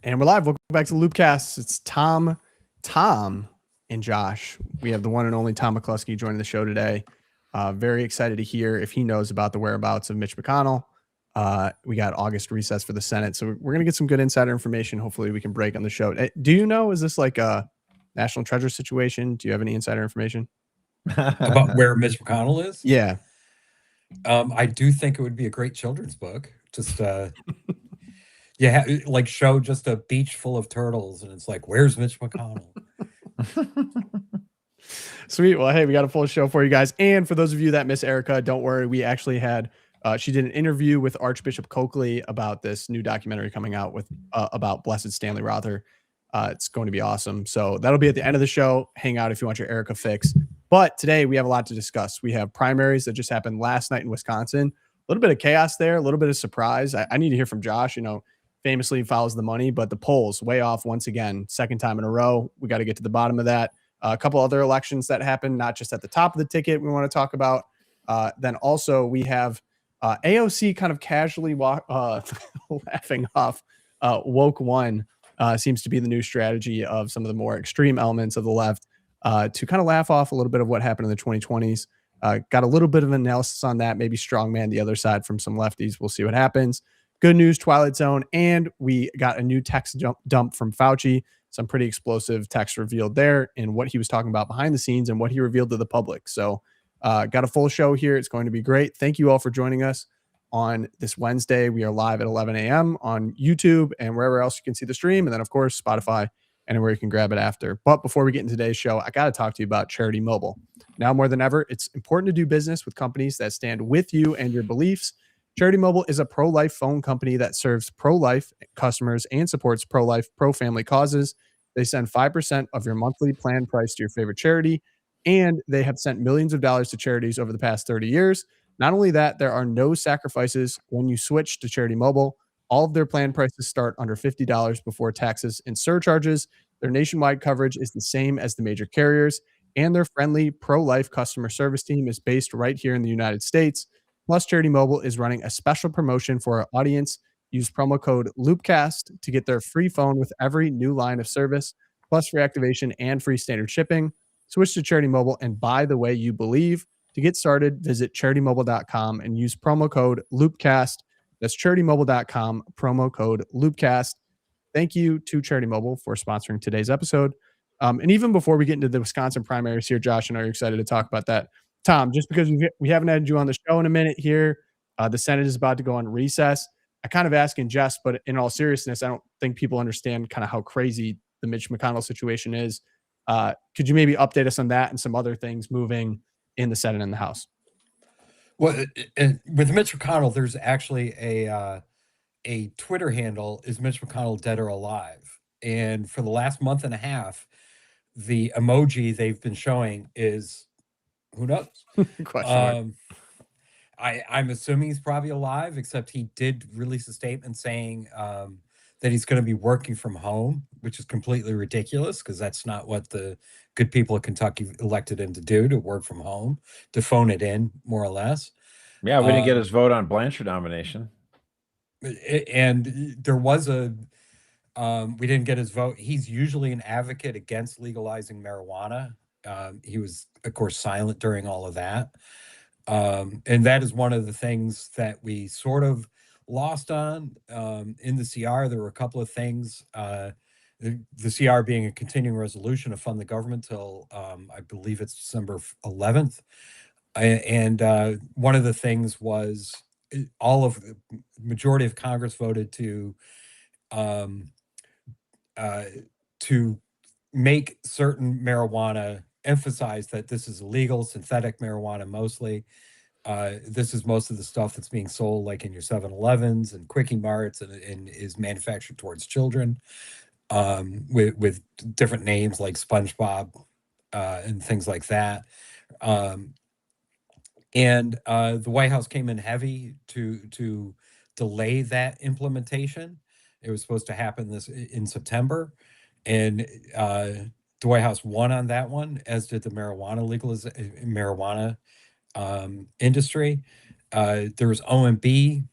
And we're live. Welcome back to the LOOPcast. It's Tom, and Josh. We have the one and only Tom McCluskey joining the show today. Very excited to hear if he knows about the whereabouts of Mitch McConnell. We got August recess for the Senate, so we're going to get some good insider information. Hopefully we can break on the show. Do you know, is this like a national treasure situation? Do you have any insider information? About where Mitch McConnell is? Yeah. I do think it would be a great children's book. Just yeah, like show just a beach full of turtles, and it's like, where's Mitch McConnell? Sweet. Well, hey, we got a full show for you guys. And for those of you that miss Erica, don't worry. We actually had, she did an interview with Archbishop Coakley about this new documentary coming out with about Blessed Stanley Rother. It's going to be awesome. So that'll be at the end of the show. Hang out if you want your Erica fix. But today we have a lot to discuss. We have primaries that just happened last night in Wisconsin. A little bit of chaos there, a little bit of surprise. I need to hear from Josh. You know, famously follows the money, but the polls way off once again, second time in a row. We got to get to the bottom of that. A couple other elections that happened, not just at the top of the ticket we want to talk about. Then also we have AOC kind of casually laughing off woke one. Seems to be the new strategy of some of the more extreme elements of the left to kind of laugh off a little bit of what happened in the 2020s. Got a little bit of analysis on that, maybe strongman the other side from some lefties. We'll see what happens. Good news, Twilight Zone. And we got a new text dump from Fauci. Some pretty explosive text revealed there and what he was talking about behind the scenes and what he revealed to the public. So got a full show here. It's going to be great. Thank you all for joining us on this Wednesday. We are live at 11 a.m. on YouTube and wherever else you can see the stream. And then, of course, Spotify, anywhere you can grab it after. But before we get into today's show, I got to talk to you about Charity Mobile. Now more than ever, it's important to do business with companies that stand with you and your beliefs. Charity Mobile is a pro-life phone company that serves pro-life customers and supports pro-life, pro-family causes. They send 5% of your monthly plan price to your favorite charity, and they have sent millions of dollars to charities over the past 30 years. Not only that, there are no sacrifices when you switch to Charity Mobile. All of their plan prices start under $50 before taxes and surcharges. Their nationwide coverage is the same as the major carriers, and their friendly pro-life customer service team is based right here in the United States. Plus, Charity Mobile is running a special promotion for our audience. Use promo code LOOPcast to get their free phone with every new line of service, plus free activation and free standard shipping. Switch to Charity Mobile and buy the way you believe. To get started, visit CharityMobile.com and use promo code LOOPcast. That's CharityMobile.com, promo code LOOPcast. Thank you to Charity Mobile for sponsoring today's episode. And even before we get into the Wisconsin primaries here, Josh, I know you're excited to talk about that. Tom, just because we haven't had you on the show in a minute here, the Senate is about to go on recess. I kind of ask in jest, but in all seriousness, I don't think people understand kind of how crazy the Mitch McConnell situation is. Could you maybe update us on that and some other things moving in the Senate and the House? Well, with Mitch McConnell, there's actually a Twitter handle, is Mitch McConnell dead or alive? And for the last month and a half, the emoji they've been showing is, who knows? Question mark. I'm assuming he's probably alive, except he did release a statement saying that he's going to be working from home, which is completely ridiculous because that's not what the good people of Kentucky elected him to do, to work from home, to phone it in, more or less. Yeah, we didn't get his vote on Blanchard nomination. And there was we didn't get his vote. He's usually an advocate against legalizing marijuana. He was, of course, silent during all of that. And that is one of the things that we sort of lost on in the CR. There were a couple of things, the CR being a continuing resolution to fund the government till I believe it's December 11th. And one of the things was all of the majority of Congress voted to make certain marijuana, emphasize that this is illegal, synthetic marijuana mostly. This is most of the stuff that's being sold like in your 7-Elevens and Quickie Marts and is manufactured towards children with different names like SpongeBob and things like that. And the White House came in heavy to delay that implementation. It was supposed to happen in September, and the White House won on that one, as did the marijuana industry. There was OMB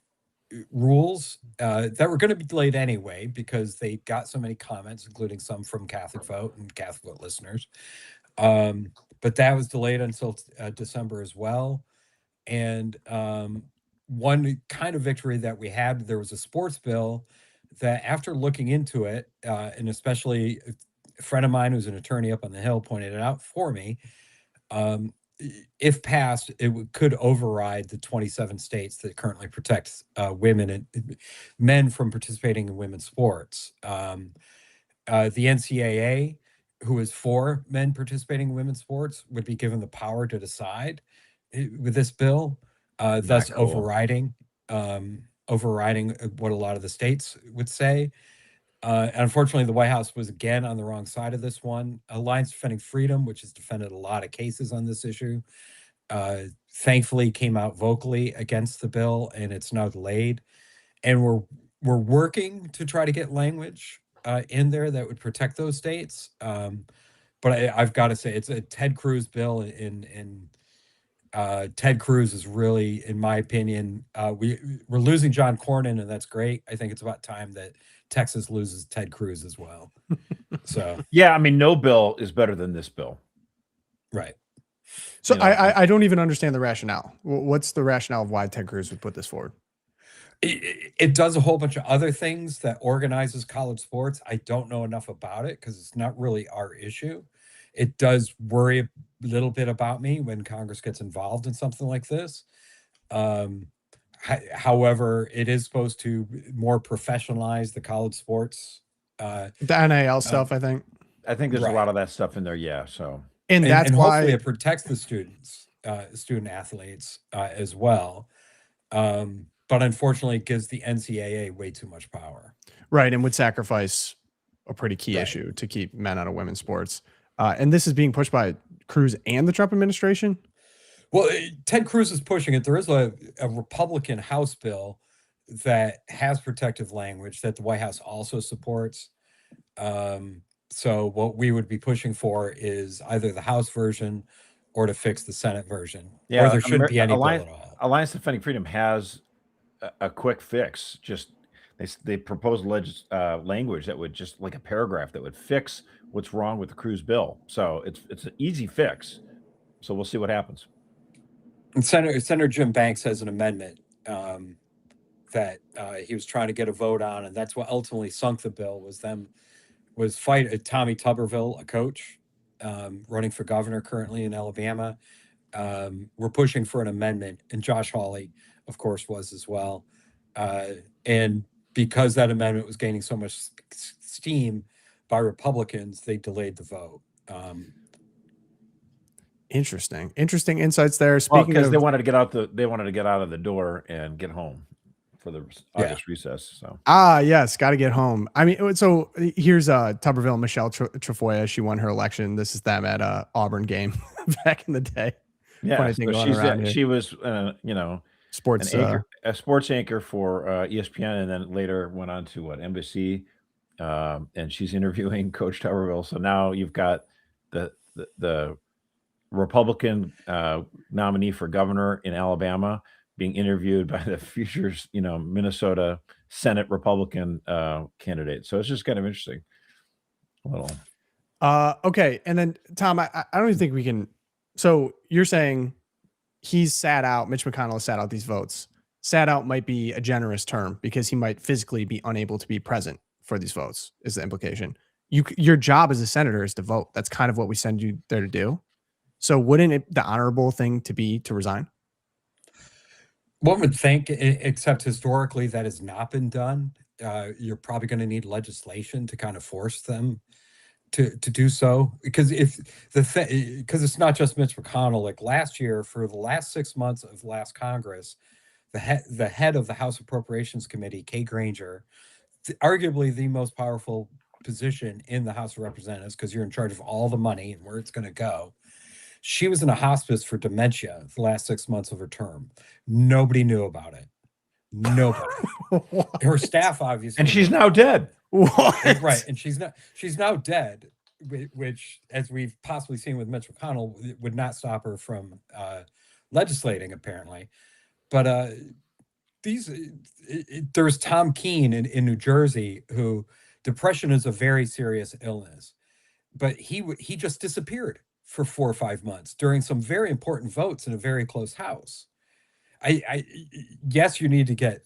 rules that were going to be delayed anyway because they got so many comments, including some from Catholic Vote and Catholic Vote listeners. But that was delayed until December as well. And one kind of victory that we had, there was a sports bill that after looking into it, and especially a friend of mine who's an attorney up on the Hill pointed it out for me, if passed, it could override the 27 states that currently protect women and men from participating in women's sports. The NCAA, who is for men participating in women's sports, would be given the power to decide with this bill, thus cool. overriding what a lot of the states would say. Unfortunately, the White House was again on the wrong side of this one. Alliance Defending Freedom, which has defended a lot of cases on this issue, thankfully came out vocally against the bill, and it's now delayed. And we're working to try to get language in there that would protect those states. But I've got to say, it's a Ted Cruz bill, and Ted Cruz is really, in my opinion, we're losing John Cornyn, and that's great. I think it's about time that Texas loses Ted Cruz as well. So yeah, I mean, no bill is better than this bill. right. So I don't even understand the rationale. What's the rationale of why Ted Cruz would put this forward? It does a whole bunch of other things that organizes college sports. I don't know enough about it because it's not really our issue. It does worry a little bit about me when Congress gets involved in something like this. However, it is supposed to more professionalize the college sports. The NIL stuff, I think. I think there's a lot of that stuff in there. Yeah. So, and that's and why hopefully it protects the student athletes as well. But unfortunately, it gives the NCAA way too much power. Right, and would sacrifice a pretty key issue to keep men out of women's sports. And this is being pushed by Cruz and the Trump administration? Well, Ted Cruz is pushing it. There is a Republican House bill that has protective language that the White House also supports. So what we would be pushing for is either the House version or to fix the Senate version. Yeah, or there shouldn't be any bill at all. Alliance Defending Freedom has a quick fix. Just they proposed language that would just like a paragraph that would fix what's wrong with the Cruz bill. So it's an easy fix. So we'll see what happens. And Senator Jim Banks has an amendment that he was trying to get a vote on, and that's what ultimately sunk the bill. Was fight Tommy Tuberville, a coach running for governor currently in Alabama. We're pushing for an amendment, and Josh Hawley, of course, was as well. And because that amendment was gaining so much steam by Republicans, they delayed the vote. Interesting insights there. Speaking because of, they wanted to get out of the door and get home for the August recess. So yes, got to get home. I mean, so here's Tuberville, Michelle Trefoya. She won her election. This is them at a Auburn game back in the day. Yeah, so she was sports a sports anchor for ESPN, and then later went on to NBC, and she's interviewing Coach Tuberville. So now you've got the Republican nominee for governor in Alabama being interviewed by the future, Minnesota Senate Republican candidate. So it's just kind of interesting. Okay, and then Tom, I don't even think we can. So you're saying he's sat out. Mitch McConnell has sat out these votes. Sat out might be a generous term because he might physically be unable to be present for these votes. Is the implication? Your job as a senator is to vote. That's kind of what we send you there to do. So wouldn't it the honorable thing to be to resign? One would think, except historically that has not been done. You're probably going to need legislation to kind of force them to do so, because because it's not just Mitch McConnell. Like last year, for the last 6 months of last Congress, the head of the House Appropriations Committee, Kay Granger, arguably the most powerful position in the House of Representatives, because you're in charge of all the money and where it's going to go. She was in a hospice for dementia the last 6 months of her term. Nobody knew about it. Nobody. Her staff, obviously. And she's now dead. What? Right. And she's now dead, which, as we've possibly seen with Mitch McConnell, would not stop her from legislating, apparently. But there's Tom Keene in New Jersey, who depression is a very serious illness, but he just disappeared for 4 or 5 months during some very important votes in a very close house. Yes, you need to get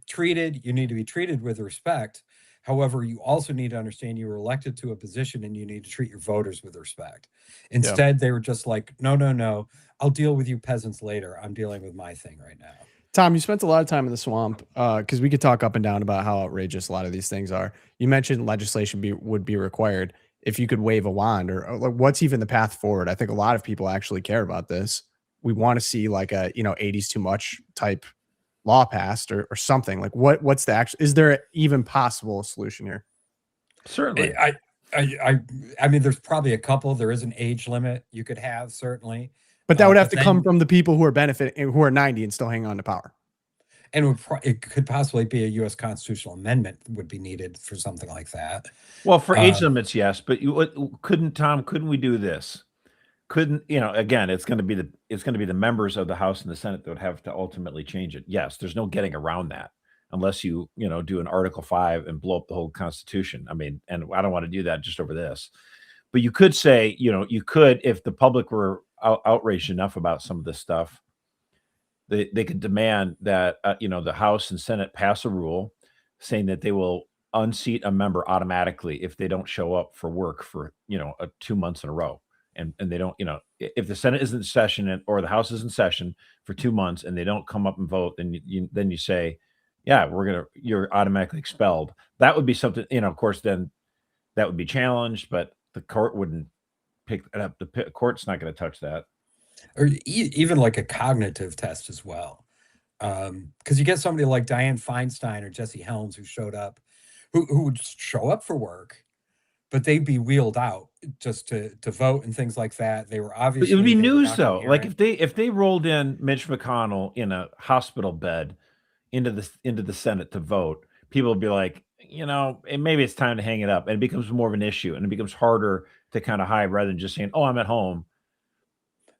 treated. You need to be treated with respect. However, you also need to understand you were elected to a position and you need to treat your voters with respect. Instead, they were just like, no, I'll deal with you peasants later. I'm dealing with my thing right now. Tom, you spent a lot of time in the swamp because we could talk up and down about how outrageous a lot of these things are. You mentioned legislation would be required if you could wave a wand, or like, what's even the path forward? I think a lot of people actually care about this. We want to see like a 80s too much type law passed or something. Like what's the actual, is there even possible solution here? Certainly. I mean, there's probably a couple. There is an age limit you could have, certainly. But that would have to come from the people who are benefiting, who are 90 and still hanging on to power. And it could possibly be a U.S. constitutional amendment would be needed for something like that. Well, for age limits, yes, but couldn't we do this? Again, it's going to be the members of the House and the Senate that would have to ultimately change it. Yes, there's no getting around that unless you do an Article 5 and blow up the whole Constitution. I mean, and I don't want to do that just over this. But you could say, you could, if the public were outraged enough about some of this stuff, they could demand that the House and Senate pass a rule saying that they will unseat a member automatically if they don't show up for work for 2 months in a row, and they don't, if the Senate isn't in session or the House is in session for 2 months and they don't come up and vote, then you say, yeah, you're automatically expelled. That would be something, of course, then that would be challenged, but the court wouldn't pick it up. The court's not going to touch that. Or even like a cognitive test as well. Because you get somebody like Dianne Feinstein or Jesse Helms who showed up, who would just show up for work, but they'd be wheeled out just to vote and things like that. They were obviously. But it would be news though. Like if they rolled in Mitch McConnell in a hospital bed into the Senate to vote, people would be like, maybe it's time to hang it up, and it becomes more of an issue, and it becomes harder to kind of hide rather than just saying, "Oh, I'm at home."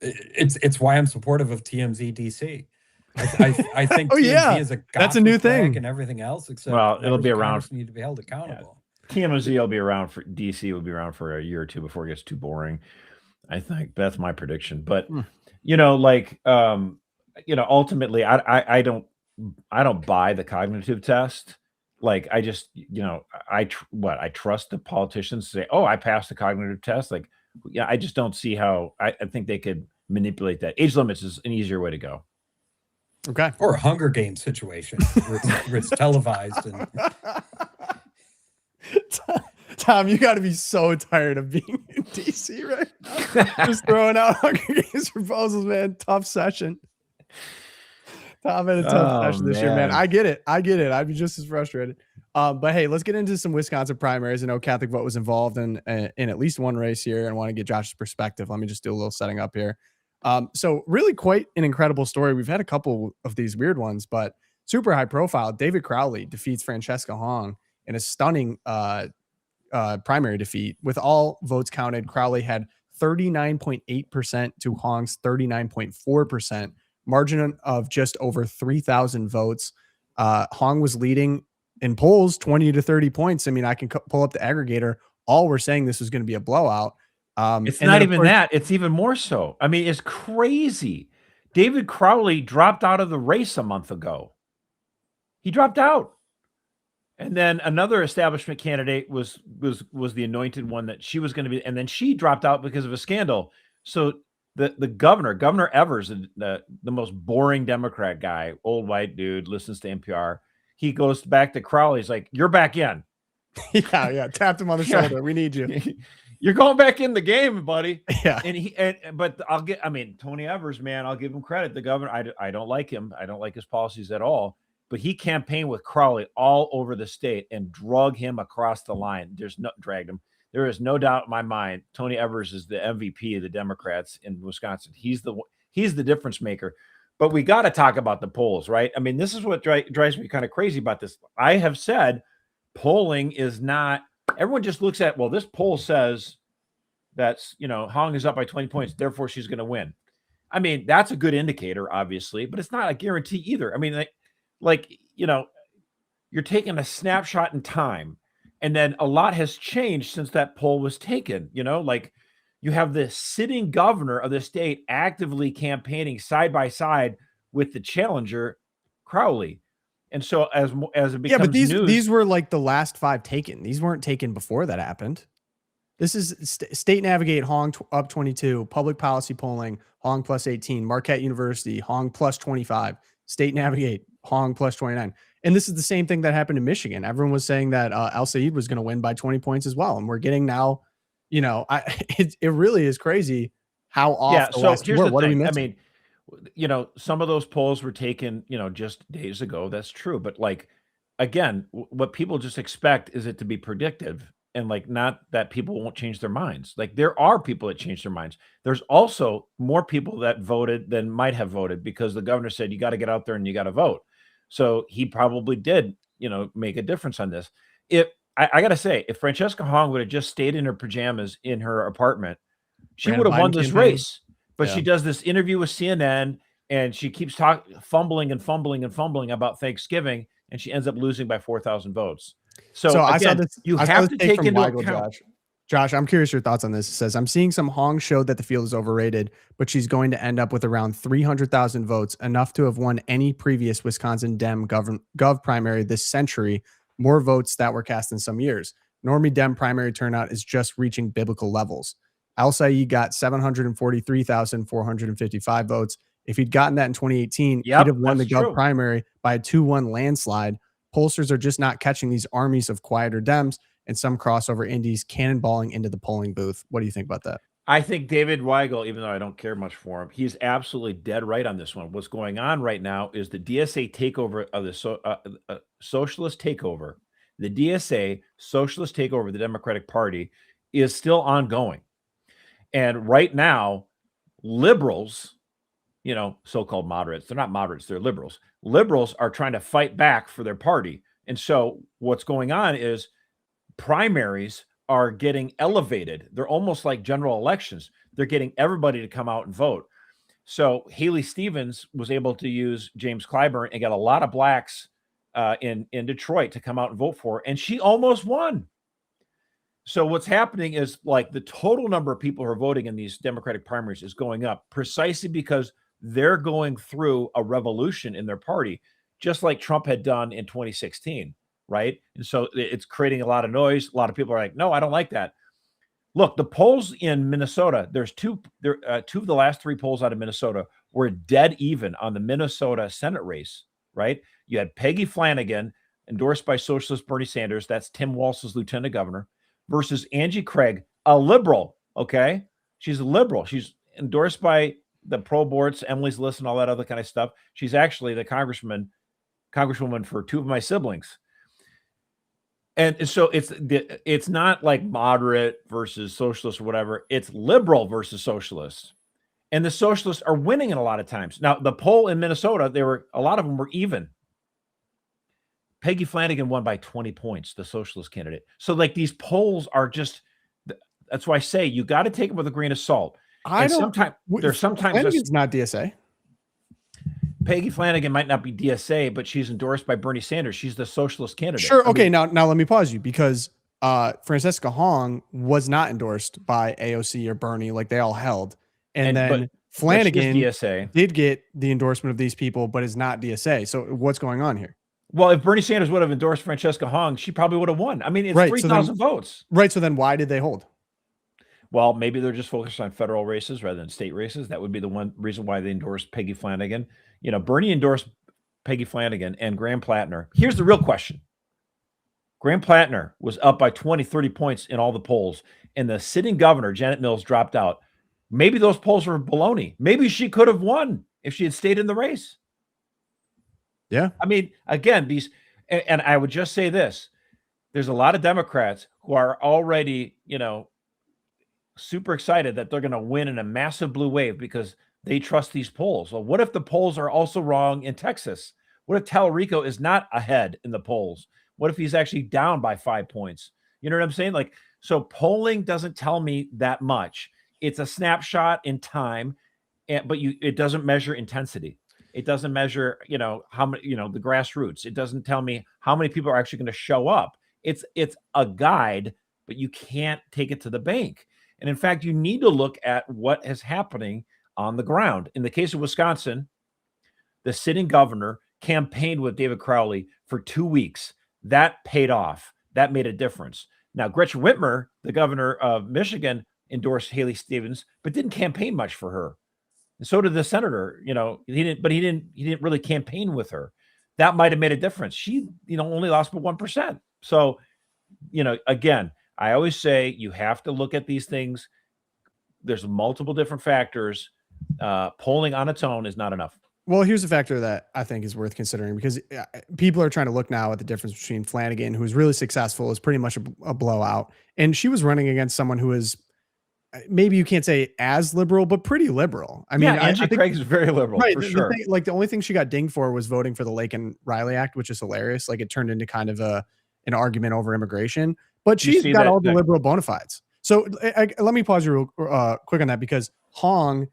It's why I'm supportive of TMZ DC. I think TMZ is that's a new thing and everything else. Except it'll be around. Need to be held accountable. Yeah. TMZ will be around for DC. Will be around for a year or two before it gets too boring. I think that's my prediction. But ultimately, I don't buy the cognitive test. Like I just I trust the politicians to say, oh, I passed the cognitive test. Like, yeah, I just don't see how. I think they could manipulate that. Age limits is an easier way to go. Okay. Or a Hunger Games situation where it's televised. And Tom, you got to be so tired of being in DC right now. Just throwing out Hunger Games proposals, man. Tough session. Tom had a tough session this year, man. I get it. I'd be just as frustrated. But hey, let's get into some Wisconsin primaries. I know Catholic Vote was involved in at least one race here, and I want to get Josh's perspective. Let me just do a little setting up here. So really quite an incredible story. We've had a couple of these weird ones, but super high profile. David Crowley defeats Francesca Hong in a stunning primary defeat. With all votes counted, Crowley had 39.8% to Hong's 39.4%. Margin of just over 3,000 votes. Hong was leading in polls 20 to 30 points. I mean, I can pull up the aggregator. All we're saying this was going to be a blowout. It's not even that. It's even more so. I mean, it's crazy. David Crowley dropped out of the race a month ago. He dropped out. And then another establishment candidate was the anointed one that she was going to be. And then she dropped out because of a scandal. So the Governor Evers, the most boring Democrat guy, old white dude, listens to NPR. He goes back to Crowley. He's like, "You're back in." Yeah. Tapped him on the shoulder. We need you. You're going back in the game, buddy. Yeah. But Tony Evers, man, I'll give him credit. The governor, I don't like him. I don't like his policies at all. But he campaigned with Crowley all over the state and drug him across the line. Dragged him. There is no doubt in my mind. Tony Evers is the MVP of the Democrats in Wisconsin. He's the difference maker. But we got to talk about the polls, right? I mean, this is what drives me kind of crazy about this. I have said polling is not. Everyone just looks at, well, this poll says that's, Hong is up by 20 points, therefore she's going to win. I mean, that's a good indicator, obviously, but it's not a guarantee either. I mean, like, you're taking a snapshot in time, and then a lot has changed since that poll was taken. Like, you have the sitting governor of the state actively campaigning side by side with the challenger, Crowley. And so as it becomes but news, these were like the last 5 taken. These weren't taken before that happened. This is State Navigate, Hong up 22, Public Policy Polling, Hong plus 18, Marquette University, Hong plus 25, State Navigate, Hong plus 29. And this is the same thing that happened in Michigan. Everyone was saying that Al Said was going to win by 20 points as well. And we're getting now, it really is crazy how off the last here's were. the What are we thing. missing? Some of those polls were taken, just days ago. That's true. But like, again, what people just expect is it to be predictive, and like, not that people won't change their minds. Like, there are people that change their minds. There's also more people that voted than might have voted, because the governor said, you got to get out there and you got to vote. So he probably did, make a difference on this. I got to say, if Francesca Hong would have just stayed in her pajamas in her apartment, she would have won this race. But she does this interview with CNN, and she keeps fumbling about Thanksgiving, and she ends up losing by 4,000 votes. So again, I saw this. You I saw have this to take take from into Weigel, account. Josh, I'm curious your thoughts on this. It says, I'm seeing some Hong showed that the field is overrated, but she's going to end up with around 300,000 votes, enough to have won any previous Wisconsin Dem Gov primary this century, more votes that were cast in some years. Normie Dem primary turnout is just reaching biblical levels. Al Said got 743,455 votes. If he'd gotten that in 2018, he'd have won the Gov primary by a 2-1 landslide. Pollsters are just not catching these armies of quieter Dems and some crossover indies cannonballing into the polling booth. What do you think about that? I think David Weigel, even though I don't care much for him, he's absolutely dead right on this one. What's going on right now is the DSA takeover of the socialist takeover. The DSA socialist takeover of the Democratic Party is still ongoing. And right now, liberals, so-called moderates, they're not moderates, they're liberals. Liberals are trying to fight back for their party. And so what's going on is primaries are getting elevated. They're almost like general elections. They're getting everybody to come out and vote. So Haley Stevens was able to use James Clyburn and got a lot of blacks in Detroit to come out and vote for her, and she almost won. So what's happening is, like, the total number of people who are voting in these Democratic primaries is going up, precisely because they're going through a revolution in their party, just like Trump had done in 2016, right? And so it's creating a lot of noise. A lot of people are like, no, I don't like that. Look, the polls in Minnesota, there's two of the last 3 polls out of Minnesota were dead even on the Minnesota Senate race, right? You had Peggy Flanagan, endorsed by socialist Bernie Sanders, that's Tim Walz's lieutenant governor, versus Angie Craig, a liberal, okay? She's a liberal. She's endorsed by the pro-boards, Emily's List, and all that other kind of stuff. She's actually the congresswoman for 2 of my siblings. And so it's not like moderate versus socialist or whatever. It's liberal versus socialist. And the socialists are winning in a lot of times. Now, the poll in Minnesota, a lot of them were even. Peggy Flanagan won by 20 points, the socialist candidate. So, like, these polls are just, that's why I say you got to take them with a grain of salt. Sometimes Flanagan's not DSA. Peggy Flanagan might not be DSA, but she's endorsed by Bernie Sanders. She's the socialist candidate. Sure. Okay. Now let me pause you, because Francesca Hong was not endorsed by AOC or Bernie, like they all held. But Flanagan did get the endorsement of these people, but is not DSA. So what's going on here? Well, if Bernie Sanders would have endorsed Francesca Hong, she probably would have won. I mean, it's 3,000 votes. Right. So then why did they hold? Well, maybe they're just focused on federal races rather than state races. That would be the one reason why they endorsed Peggy Flanagan. Bernie endorsed Peggy Flanagan and Graham Plattner. Here's the real question. Graham Plattner was up by 20, 30 points in all the polls, and the sitting governor, Janet Mills, dropped out. Maybe those polls were baloney. Maybe she could have won if she had stayed in the race. Yeah. I mean, again, and I would just say this. There's a lot of Democrats who are already, super excited that they're going to win in a massive blue wave because they trust these polls. Well, what if the polls are also wrong in Texas? What if Tallarico is not ahead in the polls? What if he's actually down by 5 points? You know what I'm saying? Like, so polling doesn't tell me that much. It's a snapshot in time, but it doesn't measure intensity. It doesn't measure, how many, the grassroots. It doesn't tell me how many people are actually going to show up. It's a guide, but you can't take it to the bank. And in fact, you need to look at what is happening on the ground. In the case of Wisconsin, the sitting governor campaigned with David Crowley for 2 weeks. That paid off. That made a difference. Now, Gretchen Whitmer, the governor of Michigan, endorsed Haley Stevens, but didn't campaign much for her. And so did the senator. He didn't really campaign with her. That might have made a difference. She, only lost by 1%. So, again, I always say you have to look at these things. There's multiple different factors. Polling on its own is not enough. Well, here's a factor that I think is worth considering, because people are trying to look now at the difference between Flanagan, who's really successful, is pretty much a blowout. And she was running against someone who is, maybe you can't say as liberal, but pretty liberal. I mean, Angie Craig is very liberal, right, for sure. The only thing she got dinged for was voting for the Laken Riley Act, which is hilarious. Like, it turned into kind of an argument over immigration, but she's got all the liberal bona fides. So let me pause you real quick on that, because Hong,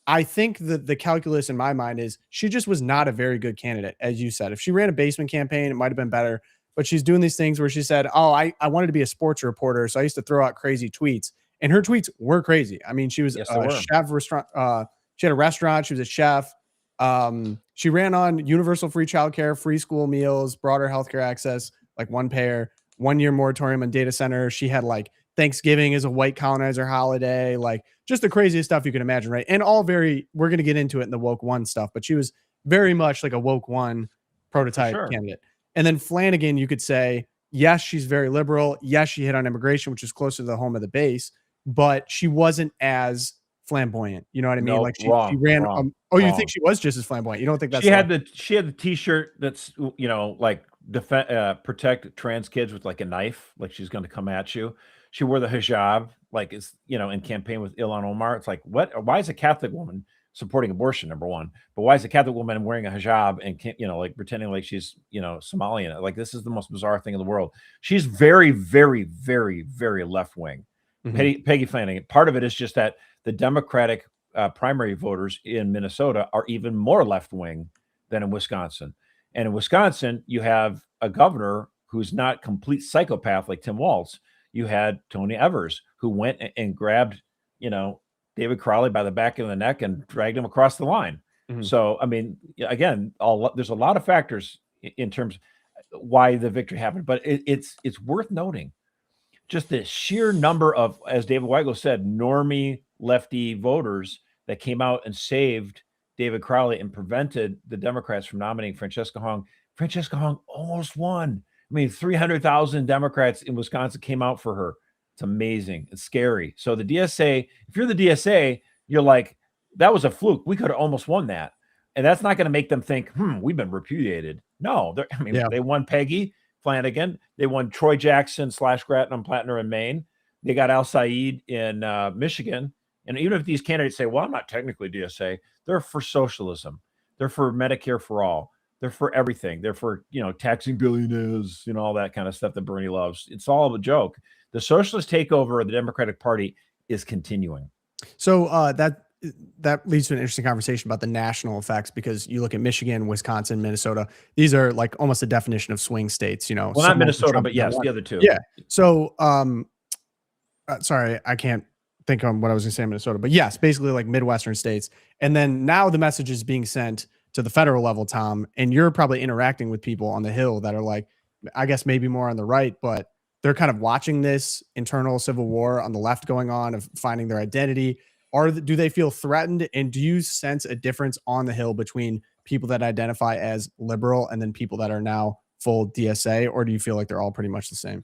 I think that the calculus in my mind is she just was not a very good candidate. As you said, if she ran a basement campaign, it might've been better, but she's doing these things where she said, oh, I wanted to be a sports reporter, so I used to throw out crazy tweets. And her tweets were crazy. I mean, she was a chef restaurant. She had a restaurant. She was a chef. She ran on universal free childcare, free school meals, broader healthcare access, like one payer, 1 year moratorium on data centers. She had like Thanksgiving as a white colonizer holiday, like just the craziest stuff you can imagine, right? And all we're going to get into it in the woke one stuff, but she was very much like a woke one prototype candidate. And then Flanagan, you could say, yes, she's very liberal. Yes, she hit on immigration, which is closer to the home of the base, but she wasn't as flamboyant. You know what I mean? Nope, like she ran. You think she was just as flamboyant? You don't think that's she had the t-shirt that's like protect trans kids with like a knife, like she's going to come at you. She wore the hijab, like it's in campaign with Ilhan Omar. It's like, what? Why is a Catholic woman supporting abortion? Number one, but why is a Catholic woman wearing a hijab and like pretending like she's Somalian? Like, this is the most bizarre thing in the world. She's very, very, very, very left wing. Mm-hmm. Peggy Flanagan. Part of it is just that the Democratic primary voters in Minnesota are even more left wing than in Wisconsin. And in Wisconsin, you have a governor who's not complete psychopath like Tim Walz. You had Tony Evers, who went and grabbed, David Crowley by the back of the neck and dragged him across the line. Mm-hmm. So, I mean, again, there's a lot of factors in terms of why the victory happened, but it's worth noting just the sheer number of, as David Weigel said, normie lefty voters that came out and saved David Crowley and prevented the Democrats from nominating Francesca Hong. Francesca Hong almost won. I mean, 300,000 Democrats in Wisconsin came out for her. It's amazing. It's scary. So the DSA, if you're the DSA, you're like, that was a fluke. We could have almost won that. And that's not going to make them think, we've been repudiated. No, they won Peggy Flanagan. They won Troy Jackson / Grattan Plattner in Maine. They got Al Said in Michigan. And even if these candidates say, well, I'm not technically DSA, they're for socialism. They're for Medicare for all. They're for everything. They're for, taxing billionaires, all that kind of stuff that Bernie loves. It's all a joke. The socialist takeover of the Democratic Party is continuing. So that leads to an interesting conversation about the national effects, because you look at Michigan, Wisconsin, Minnesota. These are like almost a definition of swing states, Well, not Minnesota, but yes, the other two. Yeah. So, sorry, I can't think on what I was going to say in Minnesota, but yes, basically like Midwestern states. And then now the message is being sent to the federal level, Tom, and you're probably interacting with people on the Hill that are like, I guess maybe more on the right, but they're kind of watching this internal civil war on the left going on of finding their identity. Do they feel threatened? And do you sense a difference on the Hill between people that identify as liberal and then people that are now full DSA? Or do you feel like they're all pretty much the same?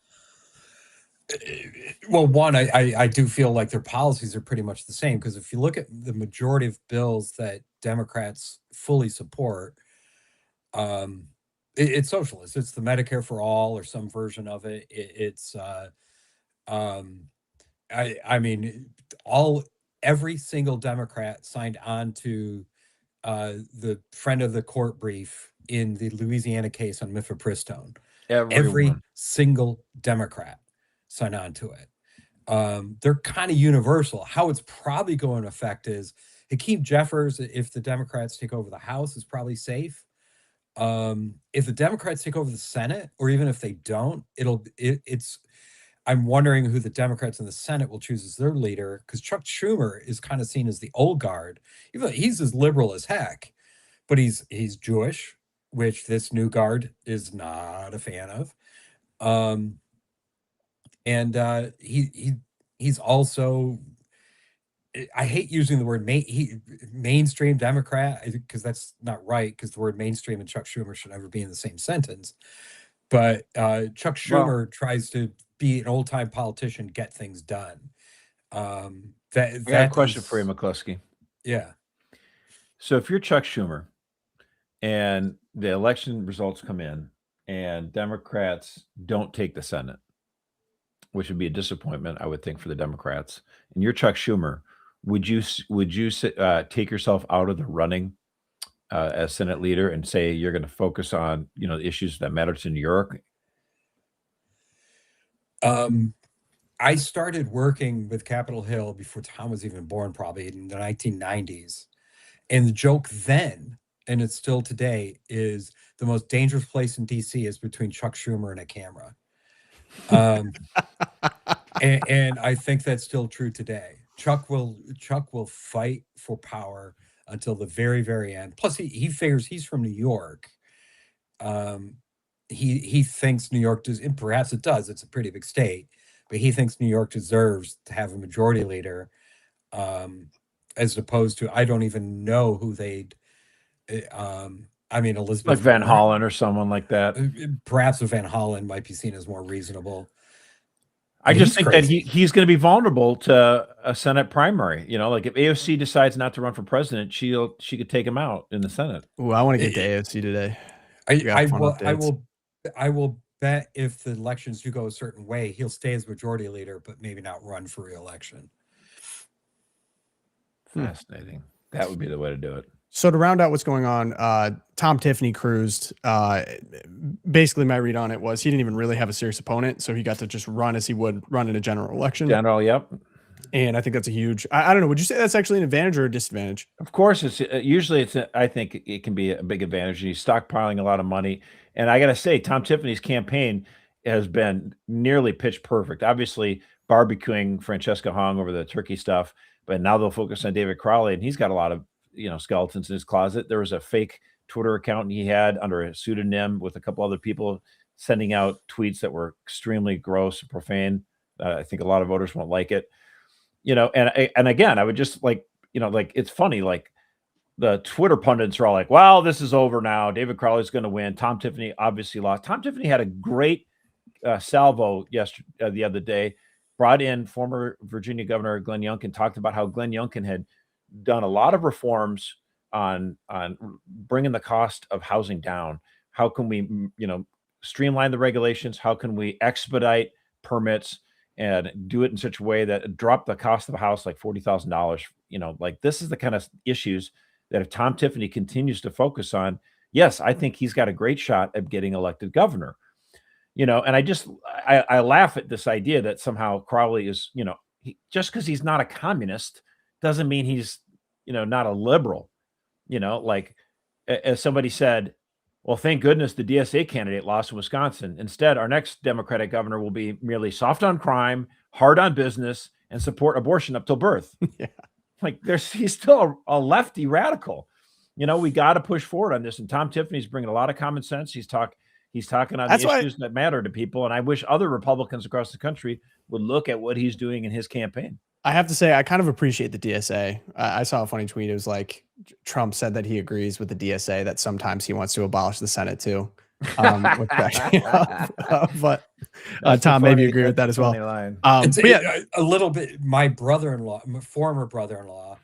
Well, one, I do feel like their policies are pretty much the same, because if you look at the majority of bills that Democrats fully support, it's socialist. It's the Medicare for all or some version of it. Every single Democrat signed on to the friend of the court brief in the Louisiana case on mifepristone. Every single Democrat signed on to it. They're kind of universal. How it's probably going to affect is Hakeem Jeffers, if the Democrats take over the House, is probably safe. If the Democrats take over the Senate, or even if they don't, it's. I'm wondering who the Democrats in the Senate will choose as their leader, because Chuck Schumer is kind of seen as the old guard. Even though he's as liberal as heck, but he's Jewish, which this new guard is not a fan of. And he's also, I hate using the word mainstream Democrat, because that's not right, because the word mainstream and Chuck Schumer should never be in the same sentence. But Chuck Schumer tries to be an old-time politician, get things done. I got a question for you, McCluskey. Yeah. So if you're Chuck Schumer and the election results come in and Democrats don't take the Senate, which would be a disappointment, I would think, for the Democrats, and you're Chuck Schumer, would you take yourself out of the running as Senate leader and say you're going to focus on, the issues that matter to New York? I started working with Capitol Hill before Tom was even born, probably in the 1990s. And the joke then, and it's still today, is the most dangerous place in DC is between Chuck Schumer and a camera. And I think that's still true today. Chuck will fight for power until the very, very end. Plus, he figures he's from New York. He thinks New York does, and perhaps it does. It's a pretty big state, but he thinks New York deserves to have a majority leader, as opposed to, I don't even know who they'd. I mean, Elizabeth, like Van Hollen or someone like that. Perhaps a Van Hollen might be seen as more reasonable. I just think crazy. That he's going to be vulnerable to a Senate primary. Like if AOC decides not to run for president, she could take him out in the Senate. Oh, I want to get to AOC today. I will bet if the elections do go a certain way, he'll stay as majority leader, but maybe not run for re-election. Fascinating. That would be the way to do it. So to round out what's going on, Tom Tiffany cruised. Basically, my read on it was he didn't even really have a serious opponent, so he got to just run as he would run in a general election. Yep. And I think that's a huge. I don't know. Would you say that's actually an advantage or a disadvantage? Of course, I think it can be a big advantage. He's stockpiling a lot of money, and I got to say, Tom Tiffany's campaign has been nearly pitch perfect. Obviously, barbecuing Francesca Hong over the turkey stuff, but now they'll focus on David Crowley, and he's got a lot of skeletons in his closet. There was a fake Twitter account he had under a pseudonym with a couple other people sending out tweets that were extremely gross and profane. I think a lot of voters won't like it. And again, I would just like it's funny, like the Twitter pundits are all like, well, this is over now. David Crowley's going to win. Tom Tiffany obviously lost. Tom Tiffany had a great salvo the other day, brought in former Virginia Governor Glenn Youngkin, talked about how Glenn Youngkin had done a lot of reforms on bringing the cost of housing down. How can we, streamline the regulations? How can we expedite permits and do it in such a way that drop the cost of a house like $40,000? Like this is the kind of issues that if Tom Tiffany continues to focus on, yes, I think he's got a great shot at getting elected governor. And I laugh at this idea that somehow Crowley is, just because he's not a communist doesn't mean he's, not a liberal. Like as somebody said, well, thank goodness the DSA candidate lost in Wisconsin. Instead, our next Democratic governor will be merely soft on crime, hard on business, and support abortion up till birth. Yeah. Like he's still a lefty radical. We got to push forward on this. And Tom Tiffany's bringing a lot of common sense. He's talking on the issues that matter to people. And I wish other Republicans across the country would look at what he's doing in his campaign. I have to say, I kind of appreciate the DSA. I saw a funny tweet. It was like Trump said that he agrees with the DSA that sometimes he wants to abolish the Senate too. But Tom maybe agree with that as well. A little bit. My brother-in-law, my former brother-in-law,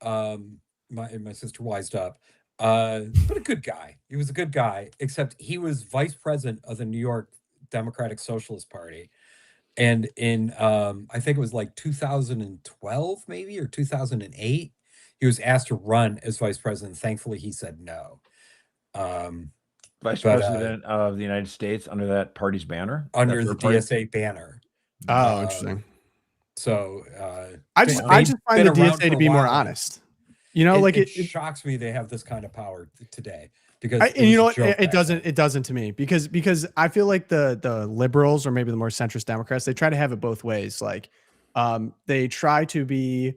my sister wised up, but a good guy. He was a good guy, except he was vice president of the New York Democratic Socialist Party. And in, I think it was like 2012, maybe, or 2008, he was asked to run as vice president. Thankfully, he said no. Vice president of the United States under that party's banner? Under the DSA banner. Oh, interesting. So I just find the DSA to be more honest. You know, like it shocks me they have this kind of power today, because and you know what, it it doesn't to me, because I feel like the liberals, or maybe the more centrist Democrats, they try to have it both ways. Like, they try to be,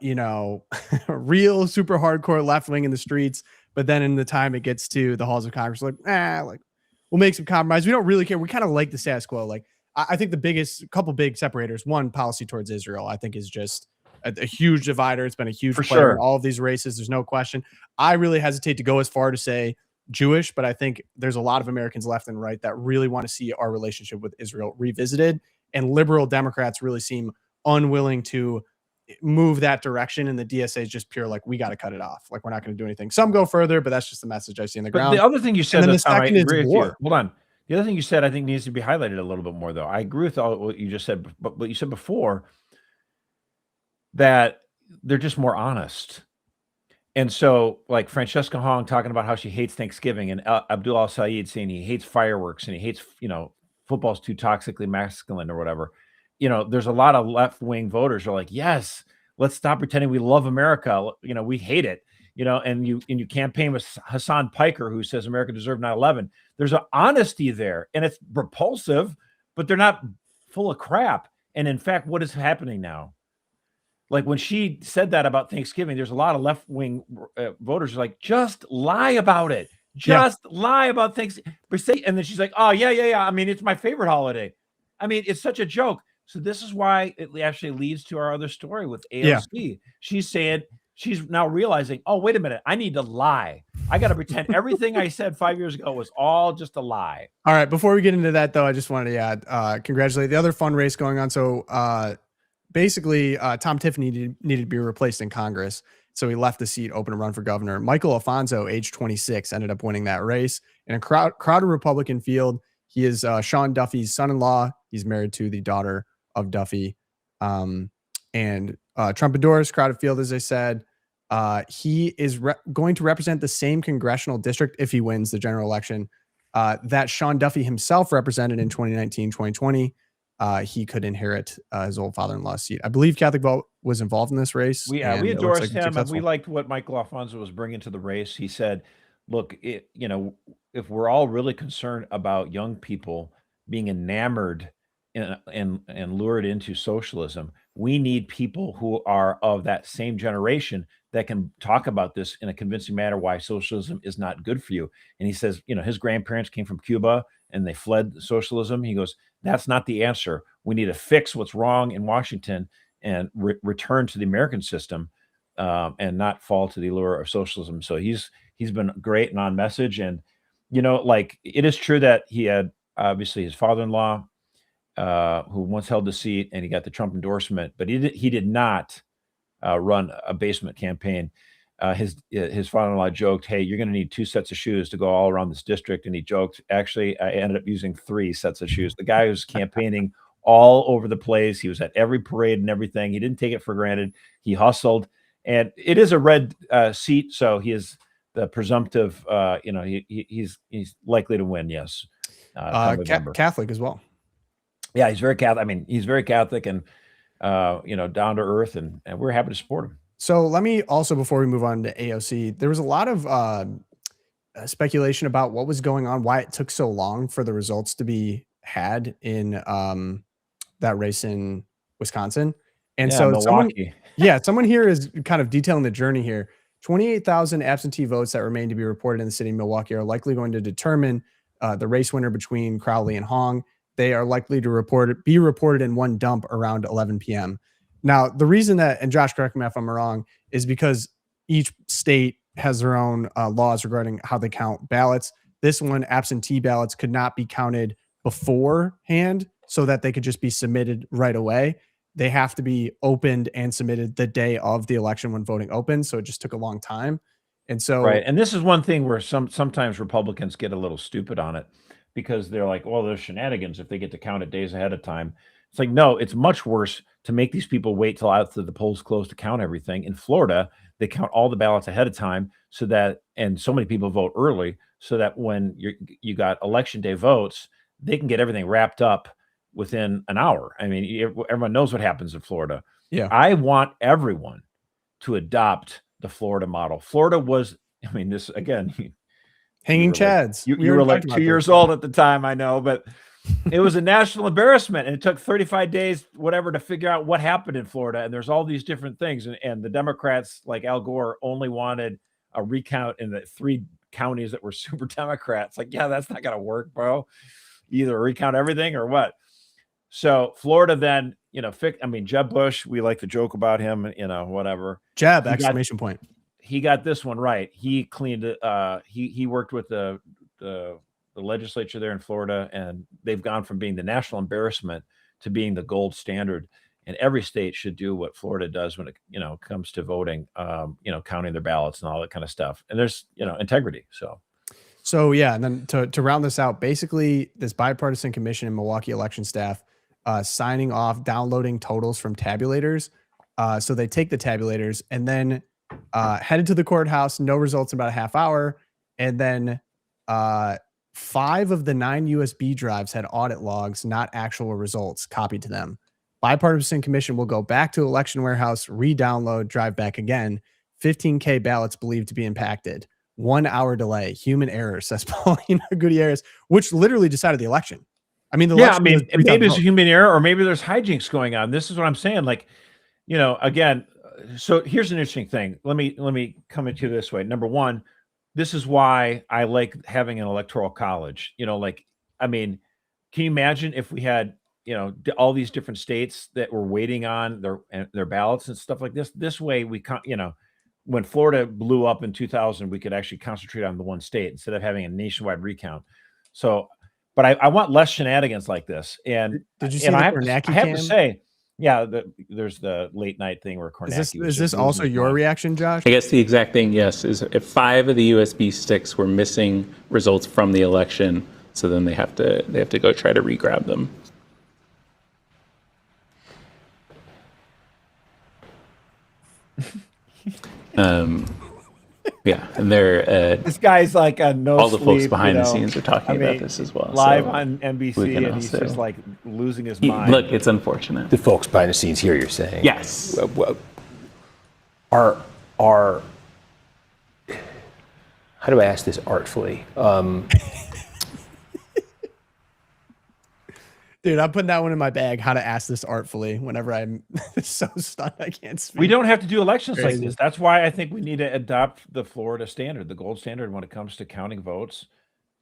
you know, real super hardcore left wing in the streets, but then in the time it gets to the halls of Congress, like, like, we'll make some compromise. We don't really care. We kind of like the status quo. Like, I think the biggest couple big separators, one, policy towards Israel, I think is just a huge divider. It's been a huge player in all of these races. There's no question. I really hesitate to go as far to say Jewish, but I think there's a lot of Americans left and right that really want to see our relationship with Israel revisited. And liberal Democrats really seem unwilling to move that direction. And the DSA is just pure, like, we got to cut it off. Like, we're not going to do anything. Some go further, but that's just the message I see on the ground. The other thing you said, and then the second is war. Hold on. The other thing you said, I think, needs to be highlighted a little bit more, though. I agree with all what you just said, but what you said before, that they're just more honest. And so, like Francesca Hong talking about how she hates Thanksgiving, and Abdul Al-Sayed saying he hates fireworks and he hates, you know, football's too toxically masculine or whatever. You know, there's a lot of left-wing voters who are like, yes, let's stop pretending we love America. You know, we hate it. You know, and you campaign with Hassan Piker, who says America deserved 9/11. There's an honesty there, and it's repulsive, but they're not full of crap. And in fact, what is happening now? Like, when she said that about Thanksgiving, there's a lot of left-wing voters who are like, just lie about it. Just lie about Thanksgiving. And then she's like, oh, yeah. I mean, it's my favorite holiday. I mean, it's such a joke. So this is why it actually leads to our other story with AOC. Yeah. She's saying, she's now realizing, oh, wait a minute, I need to lie. I got to pretend everything I said 5 years ago was all just a lie. All right. Before we get into that, though, I just wanted to add, congratulate the other fun race going on. So basically, Tom Tiffany needed to be replaced in Congress. So he left the seat open to run for governor. Michael Alfonso, age 26, ended up winning that race. In a crowded Republican field, he is Sean Duffy's son-in-law. He's married to the daughter of Duffy. And Trump endorsed, crowded field, as I said. He is going to represent the same congressional district, if he wins the general election, that Sean Duffy himself represented in 2019, 2020. He could inherit his old father-in-law's seat. I believe Catholic Vote was involved in this race. We endorsed him, and we liked what Michael Alfonso was bringing to the race. He said, look, you know, if we're all really concerned about young people being enamored and lured into socialism, we need people who are of that same generation that can talk about this in a convincing manner, why socialism is not good for you. And he says, you know, his grandparents came from Cuba and they fled socialism. He goes, that's not the answer. We need to fix what's wrong in Washington and return to the American system, and not fall to the allure of socialism. So he's been great and on message. And, you know, like, it is true that he had obviously his father-in-law, who once held the seat, and he got the Trump endorsement, but he did not run a basement campaign. His father-in-law joked, hey, you're going to need 2 sets of shoes to go all around this district. And he joked, actually, I ended up using 3 sets of shoes. The guy was campaigning all over the place. He was at every parade and everything. He didn't take it for granted. He hustled. And it is a red seat, so he is the presumptive, you know, he's likely to win, yes. Catholic as well. Yeah, he's very Catholic. I mean, he's very Catholic and, you know, down to earth, and we're happy to support him. So let me also, before we move on to AOC, there was a lot of speculation about what was going on, why it took so long for the results to be had in that race in Wisconsin. And so someone here is kind of detailing the journey here. 28,000 absentee votes that remain to be reported in the city of Milwaukee are likely going to determine the race winner between Crowley and Hong. They are likely to be reported in one dump around 11 p.m. Now, the reason that, and Josh, correct me if I'm wrong, is because each state has their own laws regarding how they count ballots. This one, absentee ballots could not be counted beforehand so that they could just be submitted right away. They have to be opened and submitted the day of the election when voting opens. So it just took a long time. And so, right. And this is one thing where sometimes Republicans get a little stupid on it, because they're like, well, there's shenanigans if they get to count it days ahead of time. It's like, no, it's much worse to make these people wait till after the polls close to count everything. In Florida, they count all the ballots ahead of time, so that, and so many people vote early, so that when you got election day votes, they can get everything wrapped up within an hour. I mean, everyone knows what happens in Florida. Yeah. I want everyone to adopt the Florida model. Florida was, I mean, this again, Hanging were like- chads. you We were already like talked 2 about years this. old at the time, I know, but it was a national embarrassment, and it took 35 days, whatever, to figure out what happened in Florida. And there's all these different things, and the Democrats, like Al Gore, only wanted a recount in the 3 counties that were super Democrats. Like, yeah, that's not gonna work, bro. Either recount everything or what. So Florida then, I mean, Jeb Bush, we like to joke about him, whatever. Jab! He got- Exclamation point. He got this one right. He cleaned it. He worked with the legislature there in Florida, and they've gone from being the national embarrassment to being the gold standard. And every state should do what Florida does when it comes to voting, counting their ballots and all that kind of stuff. And there's integrity. So yeah, and then to round this out, basically this bipartisan commission and Milwaukee election staff signing off, downloading totals from tabulators. So they take the tabulators and then headed to the courthouse, no results in about a half hour. And then 5 of the 9 USB drives had audit logs, not actual results, copied to them. Bipartisan commission will go back to election warehouse, re-download, drive back again. 15K ballots believed to be impacted. 1 hour delay, human error, says Paulina Gutierrez, which literally decided the election. I mean, maybe it's a human error, or maybe there's hijinks going on. This is what I'm saying. Like, again, so here's an interesting thing. Let me come at you this way. Number one, this is why I like having an electoral college. I mean, can you imagine if we had, all these different states that were waiting on their ballots and stuff like this? This way we when Florida blew up in 2000, we could actually concentrate on the one state instead of having a nationwide recount. So, but I want less shenanigans like this. And did you see I the have to say, yeah, there's the late night thing where Kornacki is this also your reaction, Josh? I guess the exact thing, yes, is if 5 of the USB sticks were missing results from the election, so then they have to go try to re-grab them. Yeah, and they're this guy's like a no. All the folks behind the scenes are talking about this as well. Live so on NBC, and he's just like losing his mind. Look, it's unfortunate. The folks behind the scenes here, you're saying? Yes. Are how do I ask this artfully? Dude, I'm putting that one in my bag. How to ask this artfully whenever I'm so stunned I can't speak. We don't have to do elections like this. That's why I think we need to adopt the Florida standard, the gold standard when it comes to counting votes,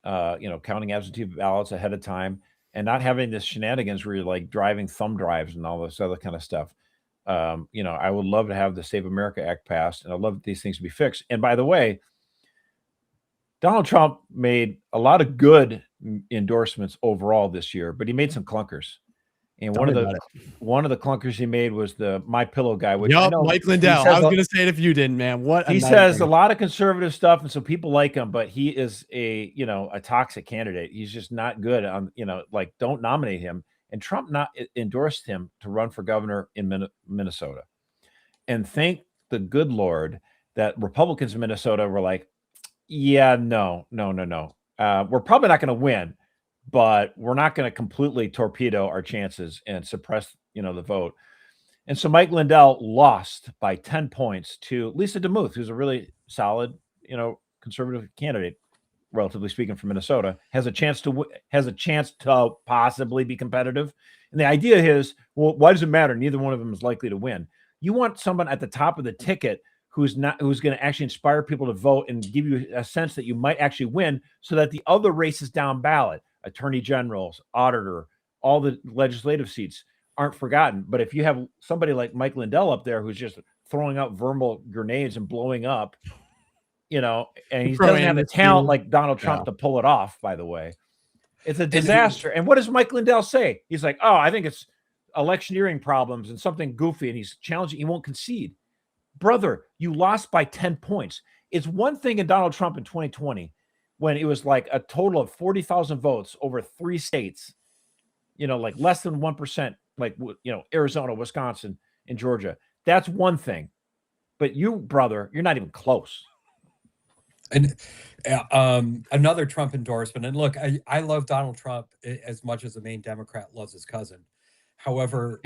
counting absentee ballots ahead of time, and not having this shenanigans where you're like driving thumb drives and all this other kind of stuff. I would love to have the Save America Act passed, and I'd love these things to be fixed. And by the way, Donald Trump made a lot of good endorsements overall this year, but he made some clunkers. And one of the clunkers he made was the My Pillow guy. Which Mike Lindell. I was going to say it if you didn't, man. He says a lot of conservative stuff, and so people like him, but he is a toxic candidate. He's just not good on don't nominate him. And Trump not endorsed him to run for governor in Minnesota. And thank the good Lord that Republicans in Minnesota were like, yeah, no. We're probably not going to win, but we're not going to completely torpedo our chances and suppress, the vote. And so Mike Lindell lost by 10 points to Lisa DeMuth, who's a really solid, conservative candidate, relatively speaking, from Minnesota, has a chance to possibly be competitive. And the idea is, well, why does it matter? Neither one of them is likely to win. You want someone at the top of the ticket who's going to actually inspire people to vote and give you a sense that you might actually win, so that the other races down ballot, attorney generals, auditor, all the legislative seats aren't forgotten. But if you have somebody like Mike Lindell up there who's just throwing out verbal grenades and blowing up, and he doesn't have the talent like Donald Trump to pull it off, by the way, it's a disaster. And what does Mike Lindell say? He's like, oh, I think it's electioneering problems and something goofy, and he's challenging. He won't concede. Brother, you lost by 10 points. It's one thing in Donald Trump in 2020 when it was like a total of 40,000 votes over 3 states, like less than 1%, like, Arizona, Wisconsin, and Georgia. That's one thing. But you, brother, you're not even close. And another Trump endorsement. And look, I love Donald Trump as much as the main Democrat loves his cousin. However,